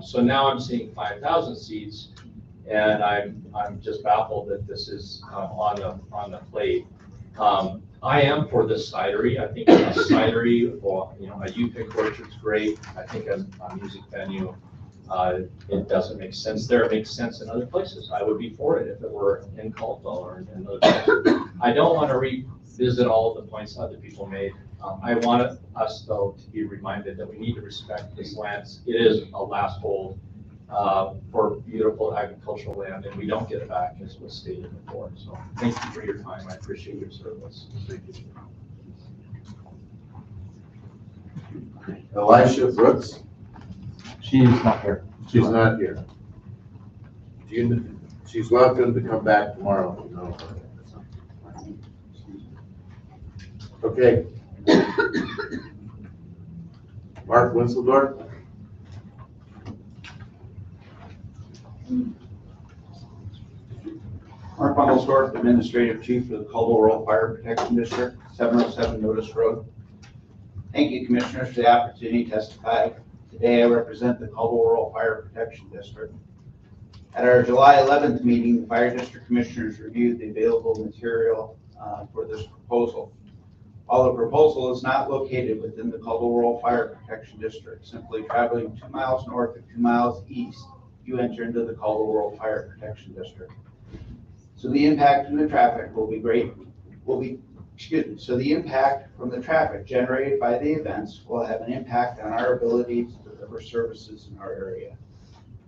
So now I'm seeing 5,000 seats, and I'm just baffled that this is on the plate. I am for this cidery. I think a cidery or a U-pick orchard's great. I think a music venue, it doesn't make sense there. It makes sense in other places. I would be for it if it were in Caldwell or in other places. I don't want to revisit all of the points other people made. I want us, though, to be reminded that we need to respect this land. It is a last hold for beautiful agricultural land, and we don't get it back, as was stated before. So thank you for your time. I appreciate your service. Elisha Brooks? She's not here. She's not here. She's welcome to come back tomorrow. No. Okay. Mark Winseldorf? Mark Winseldorf, Administrative Chief for the Caldwell Rural Fire Protection District, 707 Notice Road. Thank you, Commissioners, for the opportunity to testify. Today I represent the Caldwell Rural Fire Protection District. At our July 11th meeting, the Fire District Commissioners reviewed the available material for this proposal. While the proposal is not located within the Caldwell Rural Fire Protection District, simply traveling 2 miles north or 2 miles east, you enter into the Caldwell Rural Fire Protection District. So the impact from the traffic will be great. So the impact from the traffic generated by the events will have an impact on our ability to deliver services in our area.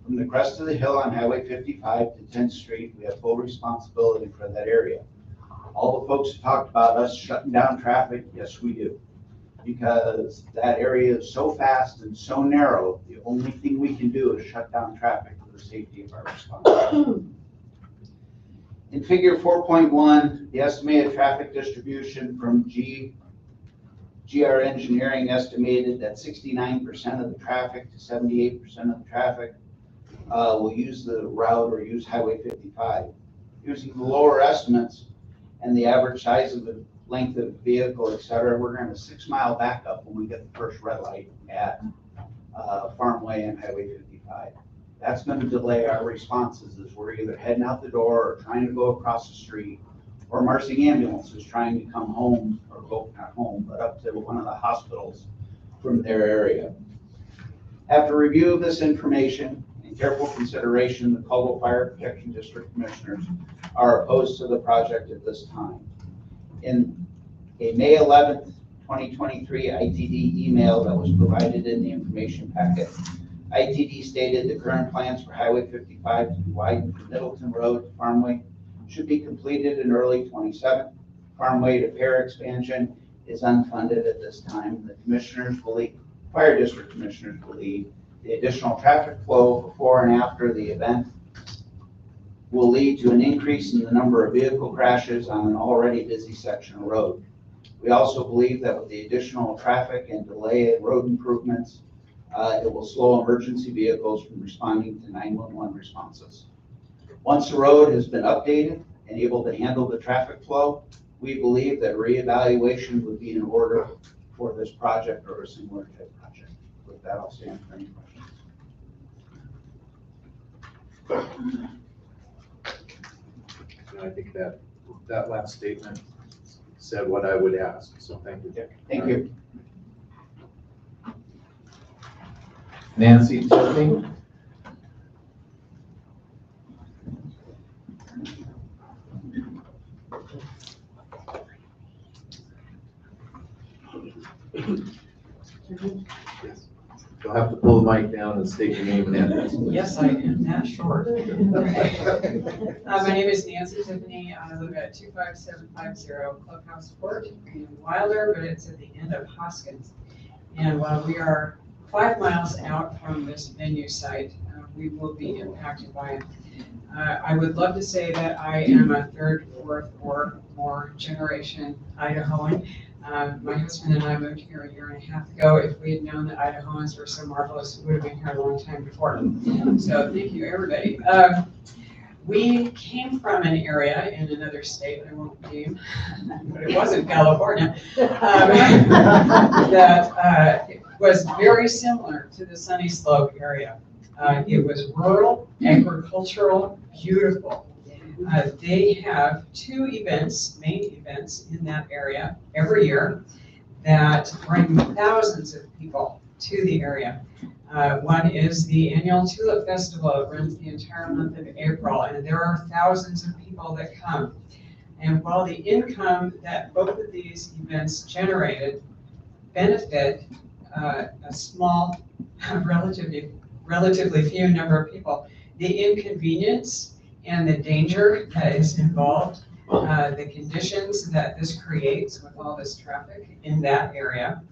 From the crest of the hill on Highway 55 to 10th Street, we have full responsibility for that area. All the folks who talked about us shutting down traffic, yes, we do. Because that area is so fast and so narrow, the only thing we can do is shut down traffic for the safety of our responders. In figure 4.1, the estimated traffic distribution from GR Engineering estimated that 69% of the traffic to 78% of the traffic will use the route or use Highway 55. Using the lower estimates and the average size of the length of the vehicle, et cetera, we're going to 6-mile backup when we get the first red light at Farmway and Highway 55. That's going to delay our responses as we're either heading out the door or trying to go across the street, or Marcy Ambulance is trying to come home, or go not home, but up to one of the hospitals from their area. After review of this information and careful consideration, the Caldwell Fire Protection District Commissioners are opposed to the project at this time. In a May 11th, 2023 ITD email that was provided in the information packet, ITD stated the current plans for Highway 55 to be widened from Middleton Road to Farmway should be completed in early 27. Farmway to Pear expansion is unfunded at this time. The commissioners believe, Fire District Commissioners believe, the additional traffic flow before and after the event will lead to an increase in the number of vehicle crashes on an already busy section of road. We also believe that with the additional traffic and delay in road improvements, It will slow emergency vehicles from responding to 911 responses. Once the road has been updated and able to handle the traffic flow, we believe that reevaluation would be in order for this project or a similar type project. With that, I'll stand for any questions. And I think that last statement said what I would ask, so thank you. Thank you. Nancy Tierney? Yes. You'll have to pull the mic down and state your name and address. Yes, I am that short. My name is Nancy Tiffany. I live at 25750 Clubhouse Court in Wilder, but it's at the end of Hoskins. And while we are 5 miles out from this venue site, we will be impacted by it. I would love to say that I am a third, fourth, or more generation Idahoan. My husband and I moved here a year and a half ago. If we had known that Idahoans were so marvelous, we would have been here a long time before. So thank you, everybody. We came from an area in another state, I won't name, but it wasn't California, that was very similar to the Sunnyslope area. It was rural, agricultural, beautiful. They have 2 events, main events in that area every year that bring thousands of people to the area. One is the annual Tulip Festival. It runs the entire month of April, and there are thousands of people that come. And while the income that both of these events generated benefit a small, relatively few number of people, the inconvenience and the danger that is involved, the conditions that this creates with all this traffic in that area,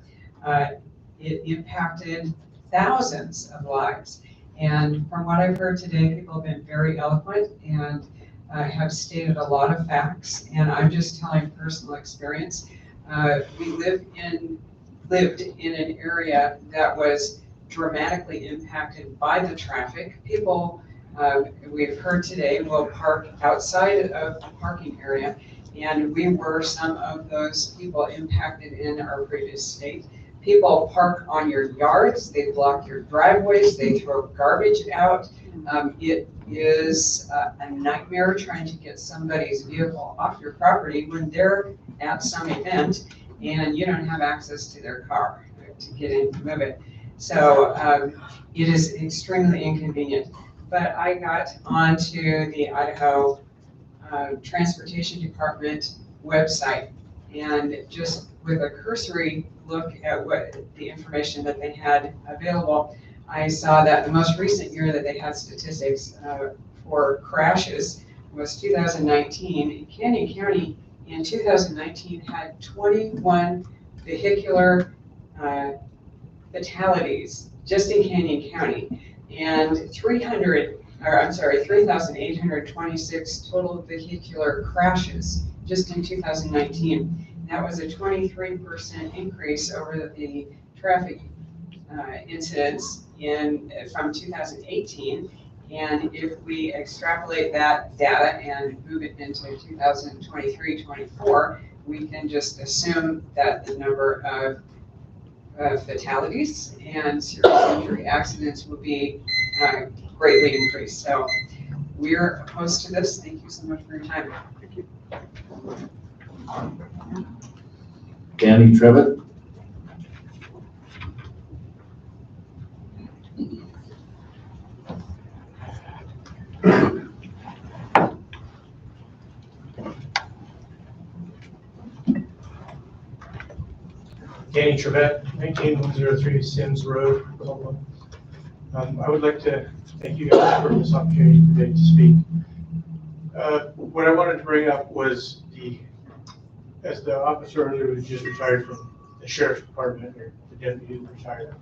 it impacted thousands of lives. And from what I've heard today, people have been very eloquent and have stated a lot of facts. And I'm just telling personal experience. We lived in an area that was dramatically impacted by the traffic. People, we've heard today, will park outside of the parking area, and we were some of those people impacted in our previous state. People park on your yards, they block your driveways, they throw garbage out. It is a nightmare trying to get somebody's vehicle off your property when they're at some event and you don't have access to their car to get in and move it. So it is extremely inconvenient. But I got onto the Idaho Transportation Department website, and just with a cursory look at what the information that they had available, I saw that the most recent year that they had statistics for crashes was 2019. Canyon County in 2019 had 21 vehicular fatalities just in Canyon County, and 3,826 total vehicular crashes just in 2019. That was a 23% increase over the traffic incidents from 2018. And if we extrapolate that data and move it into 2023-24, we can just assume that the number of fatalities and serious injury accidents will be greatly increased. So we're opposed to this. Thank you so much for your time. Thank you. Danny Trevitt? Danny Trevette, 19103 Sims Road, Oklahoma. I would like to thank you guys for this opportunity today to speak. What I wanted to bring up was as the officer earlier who just retired from the sheriff's department, or the deputy who retired,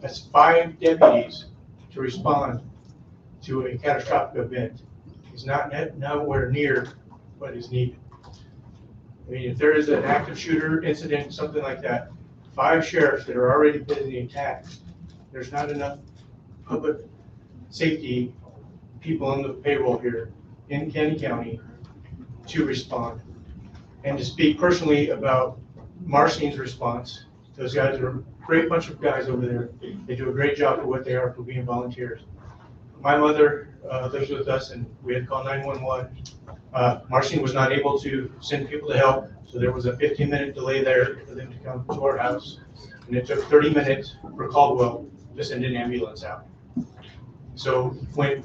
that's 5 deputies to respond to a catastrophic event. Is nowhere near what is needed. I mean, if there is an active shooter incident, something like that, 5 sheriffs that are already busy and taxed there's not enough public safety people on the payroll here in Canyon County to respond. And to speak personally about Marcin's response, those guys are a great bunch of guys over there. They do a great job for what they are for being volunteers. My mother lives with us and we had to call 911. Marcin was not able to send people to help, so there was a 15-minute delay there for them to come to our house. And it took 30 minutes for Caldwell to send an ambulance out. So when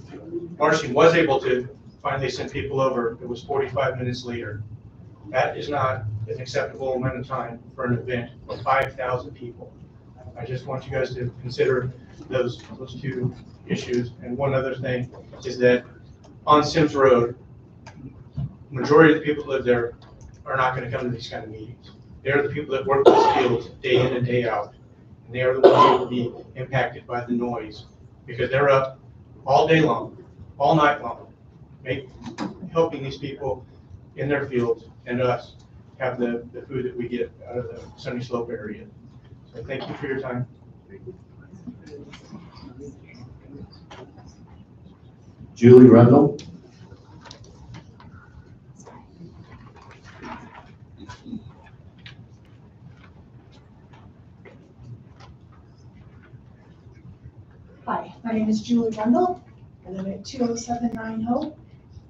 Marcin was able to finally send people over, it was 45 minutes later. That is not an acceptable amount of time for an event of 5,000 people. I just want you guys to consider those two issues. And one other thing is that on Sims Road, majority of the people that live there are not going to come to these kind of meetings. They're the people that work these fields day in and day out. And they are the ones who will be impacted by the noise because they're up all day long, all night long, helping these people in their fields and us have the food that we get out of the Sunnyslope area. So thank you for your time. Julie Rundle. Hi, my name is Julie Rundle. I live at 2079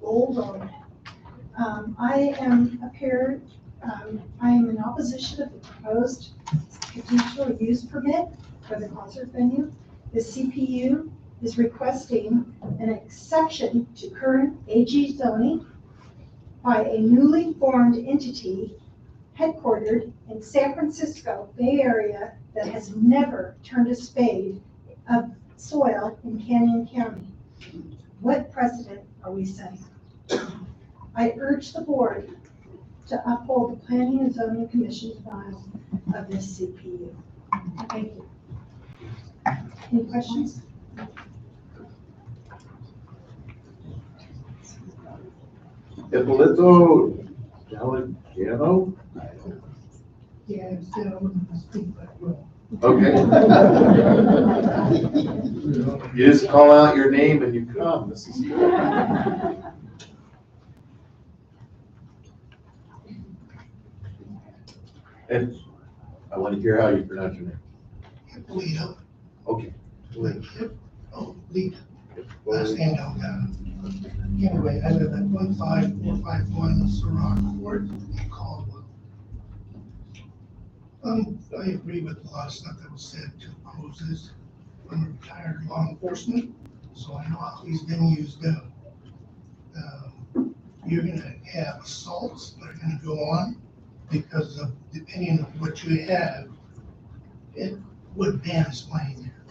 Old Road. I am in opposition of the proposed conditional use permit for the concert venue. The CPU is requesting an exception to current AG zoning by a newly formed entity headquartered in San Francisco Bay Area that has never turned a spade of soil in Canyon County. What precedent are we setting? I urge the board to uphold the Planning and Zoning Commission's denial of this CPU. Thank you. Any questions? Hippolito Galliano? Yeah, so speak that well. Okay. You just call out your name and you come. This is good. And I want to hear how you pronounce your name. Hippolito. Okay. Hippolito. Last name Delgado. Anyway, I live at 15451 Ciroc Court in Caldwell. I agree with a lot of stuff that was said to oppose this. I'm a retired law enforcement, so I know how these venues go. You're gonna have assaults that are gonna go on because of, depending on what you have, it would ban is playing there.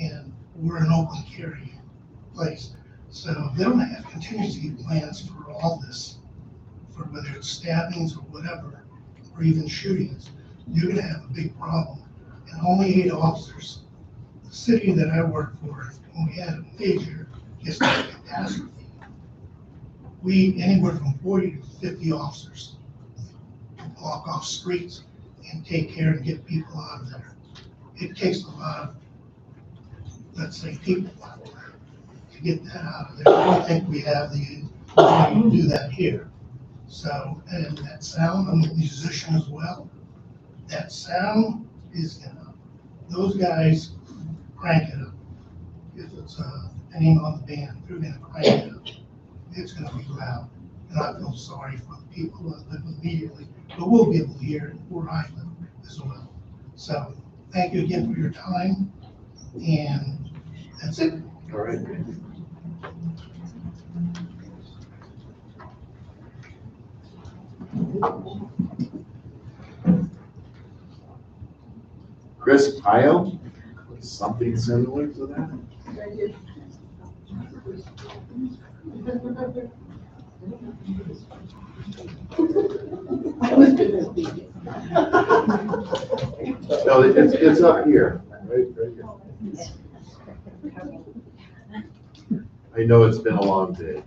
And we're an open carry place. So they're gonna have contingency plans for all this, for whether it's stabbings or whatever, or even shootings. You're gonna have a big problem. And only 8 officers. The city that I work for, when we had a major historic catastrophe, we anywhere from 40 to 50 officers to block off streets and take care and get people out of there. It takes a lot of, let's say, people out there to get that out of there. I don't think we have the ability to do that here. So, and that sound, I'm a musician as well. That sound is gonna, those guys crank it up. If it's depending on the band, they're gonna crank it up. It's gonna be loud. And I feel sorry for the people that live immediately, but we'll get them here where I live as well. So thank you again for your time, and that's it. All right. Chris Pyle, something similar to that? No, it's up here, right here. I know it's been a long day.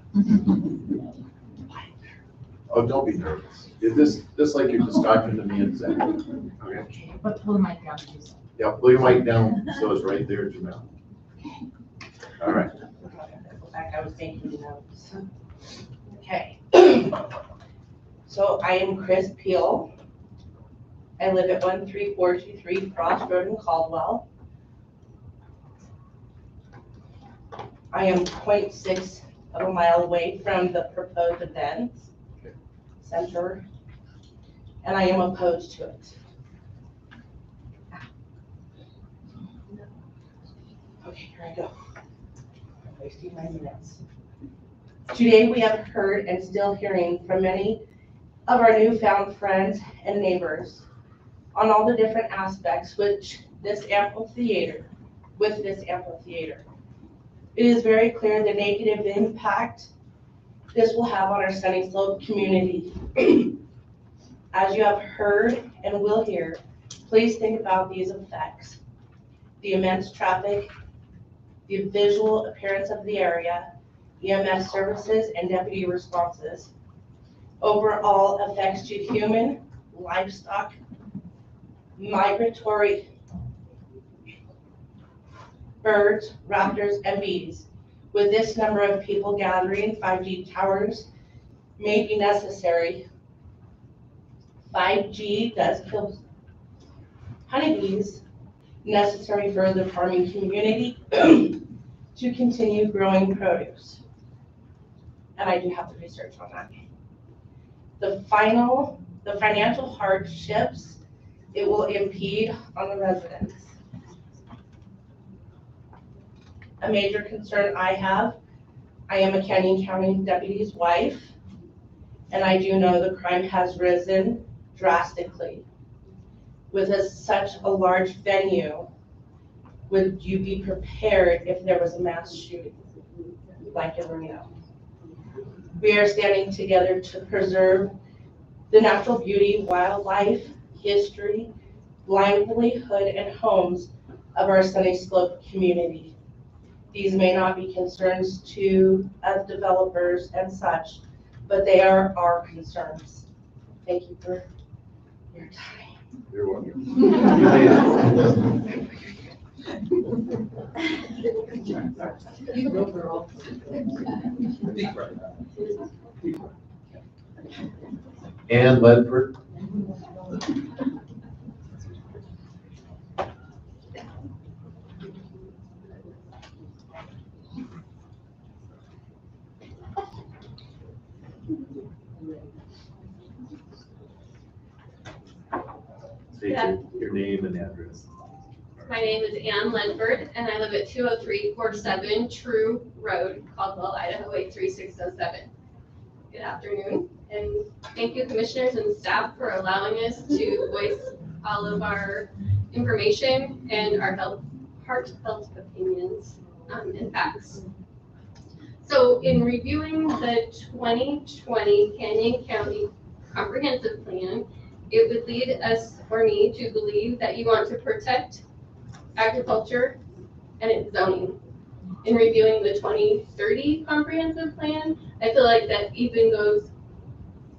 Oh, don't be nervous. It's just like you're just talking to me and saying. Okay. But pull the mic down, please. Yeah, pull your mic down, so it's right there at your mouth. All right. Like I was taking notes. Okay. So I am Chris Peel. I live at 13423 Cross Road in Caldwell. I am 0.6 of a mile away from the proposed event center, and I am opposed to it. Okay, here I go. I'm wasting my minutes. Today we have heard and still hearing from many of our newfound friends and neighbors on all the different aspects with this amphitheater. It is very clear the negative impact this will have on our Sunnyslope community. As you have heard and will hear, please think about these effects. The immense traffic, the visual appearance of the area, EMS services and deputy responses, overall effects to human, livestock, migratory birds, raptors, and bees. With this number of people gathering, 5G towers may be necessary. 5G does kill honeybees, necessary for the farming community to continue growing produce. And I do have the research on that. The financial hardships it will impede on the residents. A major concern I have, I am a Canyon County deputy's wife, and I do know the crime has risen drastically. With such a large venue, would you be prepared if there was a mass shooting like in Reno? We are standing together to preserve the natural beauty, wildlife, history, livelihood, and homes of our Sunnyslope community. These may not be concerns to us developers and such, but they are our concerns. Thank you for your time. You're welcome. You go, girl. Ann Ledford. State your name and address. My name is Ann Ledford, and I live at 20347 True Road, Caldwell, Idaho 83607. Good afternoon, and thank you, commissioners and staff, for allowing us to voice all of our information and our heartfelt opinions and facts. So in reviewing the 2020 Canyon County Comprehensive Plan, it would lead us, or me, to believe that you want to protect agriculture and its zoning. In reviewing the 2030 Comprehensive Plan, I feel like that even goes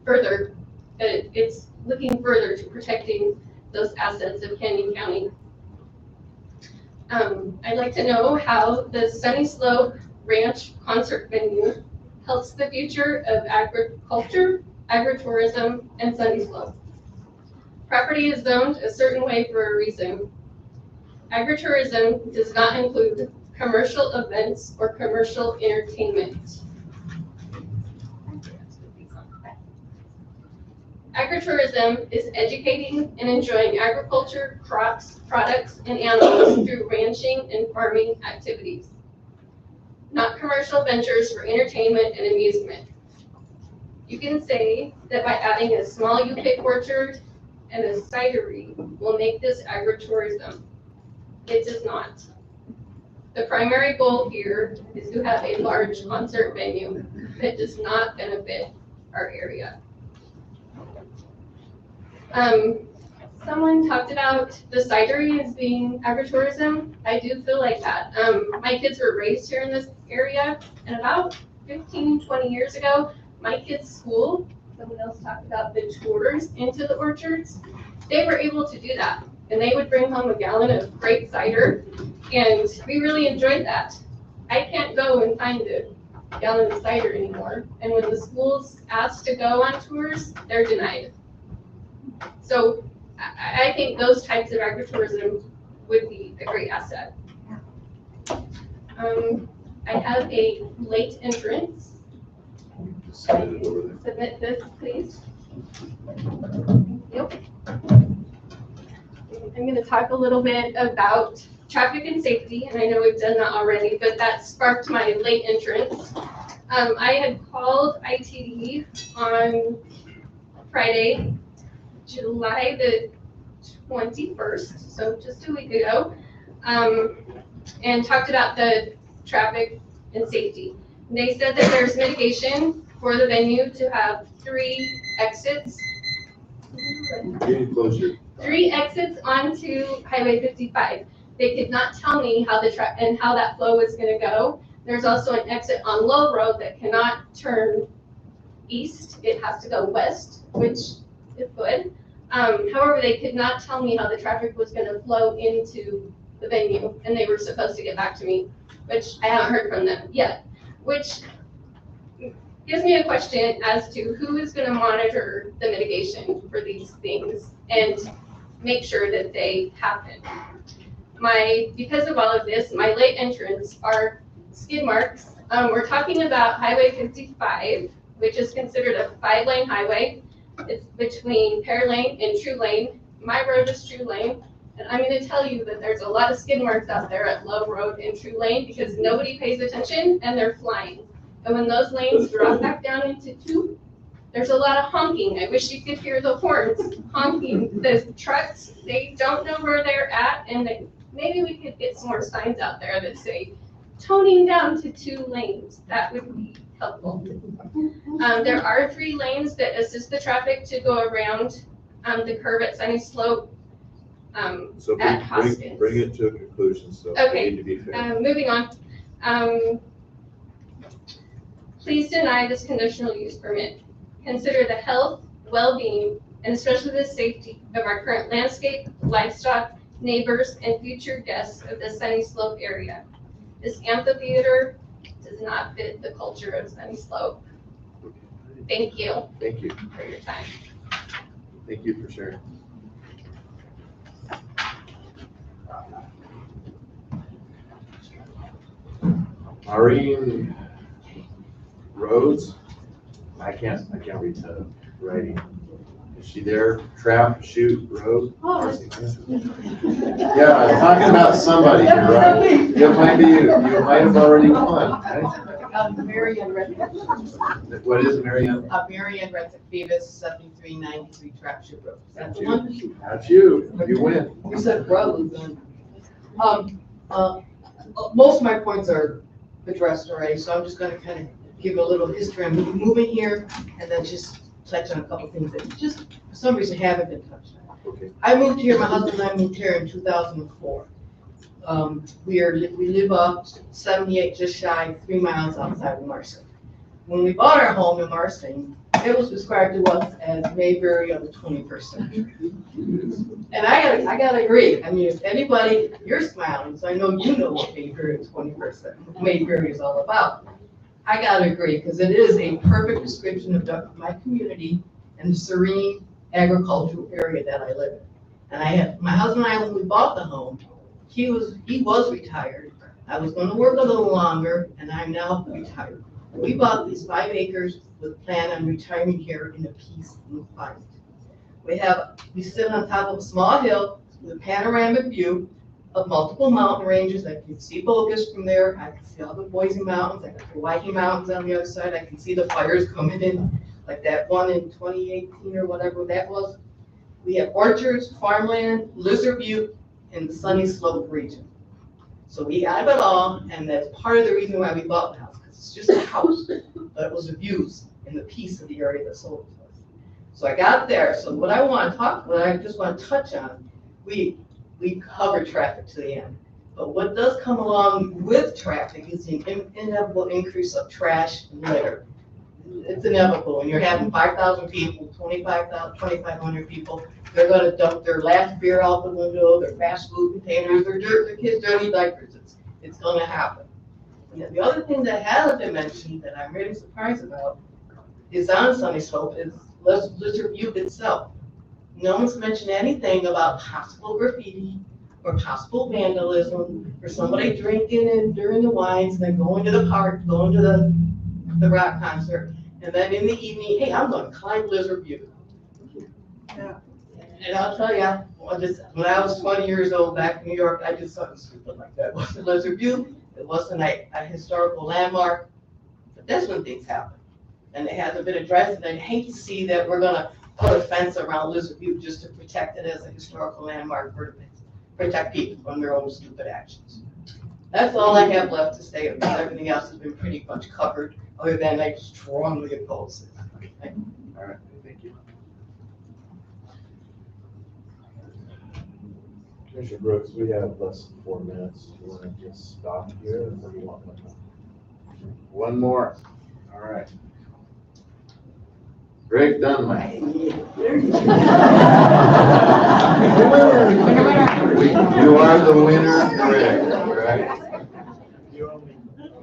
further. It's looking further to protecting those assets of Canyon County. I'd like to know how the Sunnyslope Ranch concert venue helps the future of agriculture, agritourism, and Sunnyslope. Property is zoned a certain way for a reason. Agritourism does not include commercial events or commercial entertainment. Agritourism is educating and enjoying agriculture, crops, products, and animals through ranching and farming activities, not commercial ventures for entertainment and amusement. You can say that by adding a small U-pick orchard and a cidery will make this agritourism. It does not. The primary goal here is to have a large concert venue that does not benefit our area. Someone talked about the cidery as being agritourism. I do feel like that. My kids were raised here in this area, and about 15, 20 years ago, my kids' school, someone else talked about the tours into the orchards. They were able to do that. and they would bring home a gallon of great cider, and we really enjoyed that. I can't go and find a gallon of cider anymore, and when the schools ask to go on tours, they're denied. So I think those types of agritourism would be a great asset. I have a late entrance. Submit this, please. Yep. I'm going to talk a little bit about traffic and safety, and I know we've done that already, but that sparked my late entrance. I had called ITD on Friday, July the 21st, so just a week ago, and talked about the traffic and safety. And they said that there's mitigation for the venue to have 3 exits. Three exits onto Highway 55. They could not tell me how how that flow was going to go. There's also an exit on Low Road that cannot turn east. It has to go west, which is good. However, they could not tell me how the traffic was going to flow into the venue, and they were supposed to get back to me, which I haven't heard from them yet, which gives me a question as to who is going to monitor the mitigation for these things and make sure that they happen. Because of all of this, my late entrants are skid marks. We're talking about Highway 55, which is considered a 5-lane highway. It's between Pear Lane and True Lane. My road is True Lane, and I'm going to tell you that there's a lot of skid marks out there at Low Road and True Lane because nobody pays attention and they're flying. And when those lanes drop back down into 2, there's a lot of honking. I wish you could hear the horns honking. The trucks, they don't know where they're at, and maybe we could get some more signs out there that say, toning down to 2 lanes. That would be helpful. There are 3 lanes that assist the traffic to go around the curve at Sunnyslope So at Hoskins. bring it to a conclusion, so Okay. we need to be fair. Moving on. Please deny this conditional use permit. Consider the health, well-being, and especially the safety of our current landscape, livestock, neighbors, and future guests of the Sunnyslope area. This amphitheater does not fit the culture of Sunnyslope. Thank you. Thank you. For your time. Thank you for sharing. Maureen Rhodes, I can't read the writing. Is she there? Trap, shoot, road? Yeah, I'm talking about somebody here, right? It might be you. You might have already won, right? Marianne Reddick. What is Marianne? Marianne Reddick, Beavis, 7393 Trap Shoot Road. That's the one? That's you. You win. You said road. Most of my points are addressed already, so I'm just gonna kind of give a little history. I'm moving here and then just touch on a couple things that just for some reason haven't been touched on. Okay. I moved here, my husband and I moved here in 2004. We live up 78, just shy 3 miles outside of Marsing. When we bought our home in Marsing, it was described to us as Mayberry of the 21st century. And I gotta agree. I mean, if anybody, you're smiling, so I know you know what Mayberry of the 21st century, Mayberry is all about. I gotta agree, because it is a perfect description of my community and the serene agricultural area that I live in. And my husband and I, when we bought the home, he was retired. I was gonna work a little longer, and I'm now retired. We bought these 5 acres with plan on retiring here in a peace and quiet. We sit on top of a small hill with a panoramic view of multiple mountain ranges. I can see BOCC from there. I can see all the Boise Mountains. I can see Waukee Mountains on the other side. I can see the fires coming in, like that one in 2018 or whatever that was. We have orchards, farmland, Lizard Butte, and the Sunnyslope region. So we have it all, and that's part of the reason why we bought the house, because it's just a house, but it was the views and the peace of the area that sold to us. So I got there. So what I just want to touch on, we cover traffic to the end. But what does come along with traffic is the inevitable increase of trash and litter. it's inevitable. When you're having 5,000 people, 25,000, 2,500 people, they're gonna dump their last beer out the window, their fast food containers, their kids' dirty diapers. It's gonna happen. And then the other thing that hasn't been mentioned that I'm really surprised about is on Sunnyslope is Lizard View itself. No one's mentioned anything about possible graffiti or possible vandalism or somebody drinking and during the wines, then going to the park, going to the rock concert, and then in the evening, hey, I'm gonna climb Lizard View. Yeah. And I'll tell you, when I was 20 years old back in New York, I did something stupid like that. It wasn't Lizard View, it wasn't a historical landmark, but that's when things happen. And it hasn't been addressed, and I hate to see that we're gonna put a fence around Lizard View just to protect it as a historical landmark for protect people from their own stupid actions. That's all I have left to say. Everything else has been pretty much covered, other than I strongly oppose it. All right, thank you. Commissioner Brooks, we have less than 4 minutes. Do you want to just stop here, or do you want one more? One more. All right. Greg Dunlap. You are the winner, Greg, right?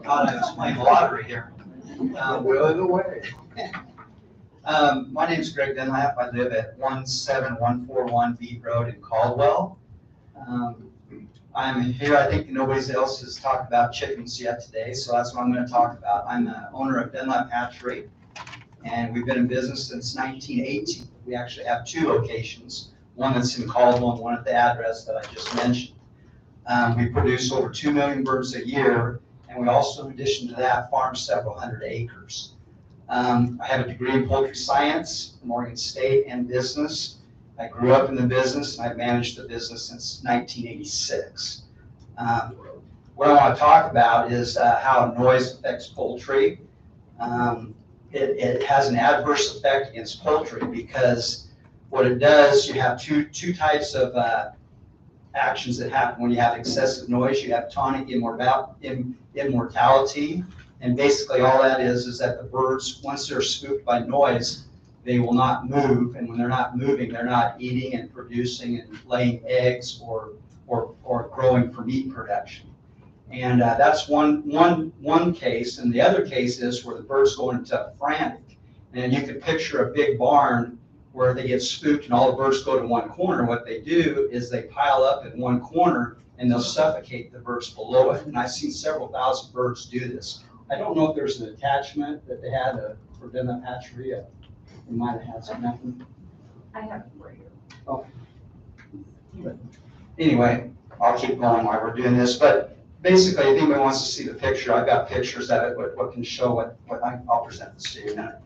God, I was playing the lottery here. Well, in a way. My name's Greg Dunlap. I live at 17141 Beat Road in Caldwell. I'm here, I think nobody else has talked about chickens yet today, so that's what I'm going to talk about. I'm the owner of Dunlap Hatchery, and we've been in business since 1918. We actually have 2 locations, one that's in Caldwell and one at the address that I just mentioned. We produce over 2 million birds a year, and we also, in addition to that, farm several hundred acres. I have a degree in poultry science from Oregon State and business. I grew up in the business, and I've managed the business since 1986. What I want to talk about is how noise affects poultry. It has an adverse effect against poultry because what it does, you have two types of actions that happen when you have excessive noise. You have tonic immortality, and basically all that is that the birds, once they're spooked by noise, they will not move, and when they're not moving, they're not eating and producing and laying eggs or growing for meat production. And that's one case, and the other case is where the birds go into frantic. And you can picture a big barn where they get spooked and all the birds go to one corner. What they do is they pile up in one corner and they'll suffocate the birds below it. And I've seen several thousand birds do this. I don't know if there's an attachment that they had for Dunlap Hatchery. They might have had something. I have it for you. Oh. Anyway, I'll keep going while we're doing this. But basically, if anybody wants to see the picture, I've got pictures of it, what can show what I'll present this to you in a minute.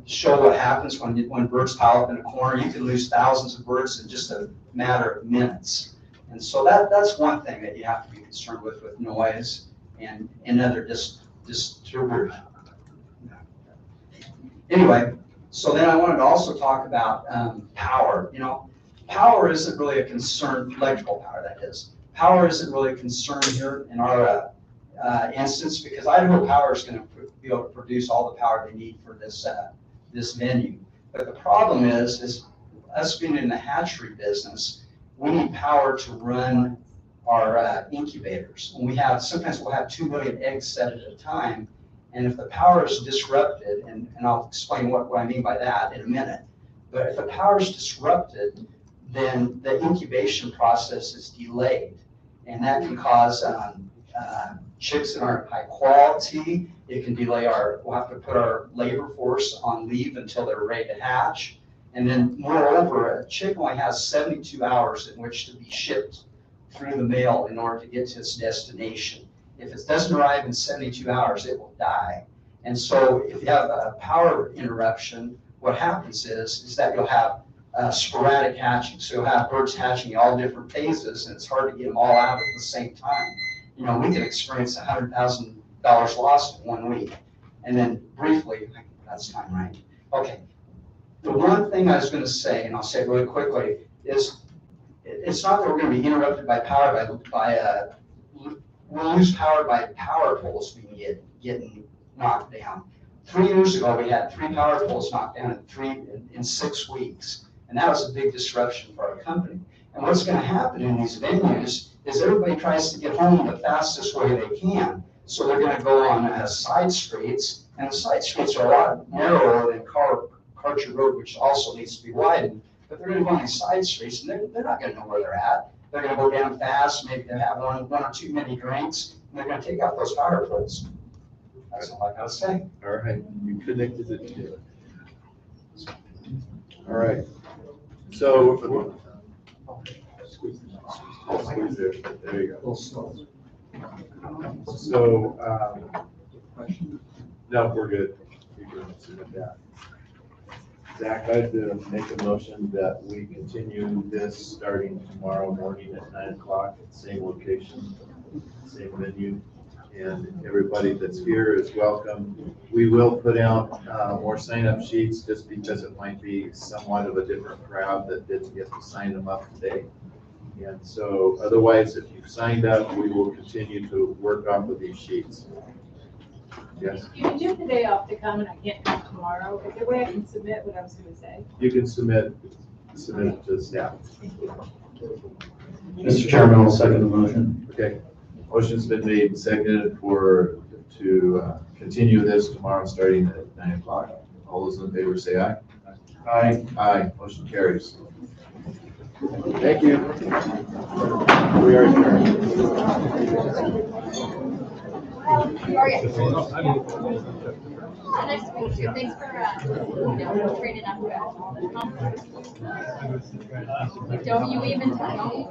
Show what happens when birds pile up in a corner. You can lose thousands of birds in just a matter of minutes. And so that's one thing that you have to be concerned with noise and other disturbers. Anyway, so then I wanted to also talk about power. You know, power isn't really a concern, electrical power that is. Power isn't really a concern here in our instance because Idaho Power is going to be able to produce all the power they need for this venue. But the problem is us being in the hatchery business, we need power to run our incubators. And sometimes we'll have 2 million eggs set at a time. And if the power is disrupted, and I'll explain what I mean by that in a minute, but if the power is disrupted, then the incubation process is delayed. And that can cause chicks that aren't high quality. It can delay we'll have to put our labor force on leave until they're ready to hatch. And then moreover, a chick only has 72 hours in which to be shipped through the mail in order to get to its destination. If it doesn't arrive in 72 hours, it will die. And so if you have a power interruption, what happens is that you'll have sporadic hatching. So you'll have birds hatching in all different phases, and it's hard to get them all out at the same time. You know, we can experience $100,000 lost in 1 week. And then briefly, that's time, right? Okay. The one thing I was going to say, and I'll say it really quickly, is it's not that we're going to be interrupted by power we'll lose power by power poles being getting knocked down. 3 years ago, we had 3 power poles knocked down in 6 weeks. And that was a big disruption for our company. And what's going to happen in these venues is everybody tries to get home the fastest way they can. So they're going to go on side streets, and the side streets are a lot narrower than Carter Road, which also needs to be widened. But they're going to go on these side streets, and they're not going to know where they're at. They're going to go down fast, maybe they have one or too many drinks, and they're going to take out those power poles. That's all I got to say. All right, you connected it together. All right, so. Squeeze there, there you go. So, no, we're good. You can submit that. Zach, I'd make a motion that we continue this starting tomorrow morning at 9 o'clock at the same location, same venue, and everybody that's here is welcome. We will put out more sign-up sheets just because it might be somewhat of a different crowd that didn't get to sign them up today. And so otherwise, if you've signed up, we will continue to work off of these sheets. Yes? You can do the day off to come and I can't come tomorrow. Is there a way I can submit what I was gonna say? You can submit it to staff. Mr. Chairman, I'll second the motion. Okay. Motion's been made and seconded to continue this tomorrow starting at 9 o'clock. All those in favor say aye. Aye. Aye. Motion carries. Thank you. We are adjourned. Nice to meet you. Thanks for, training up. Don't you even tomorrow.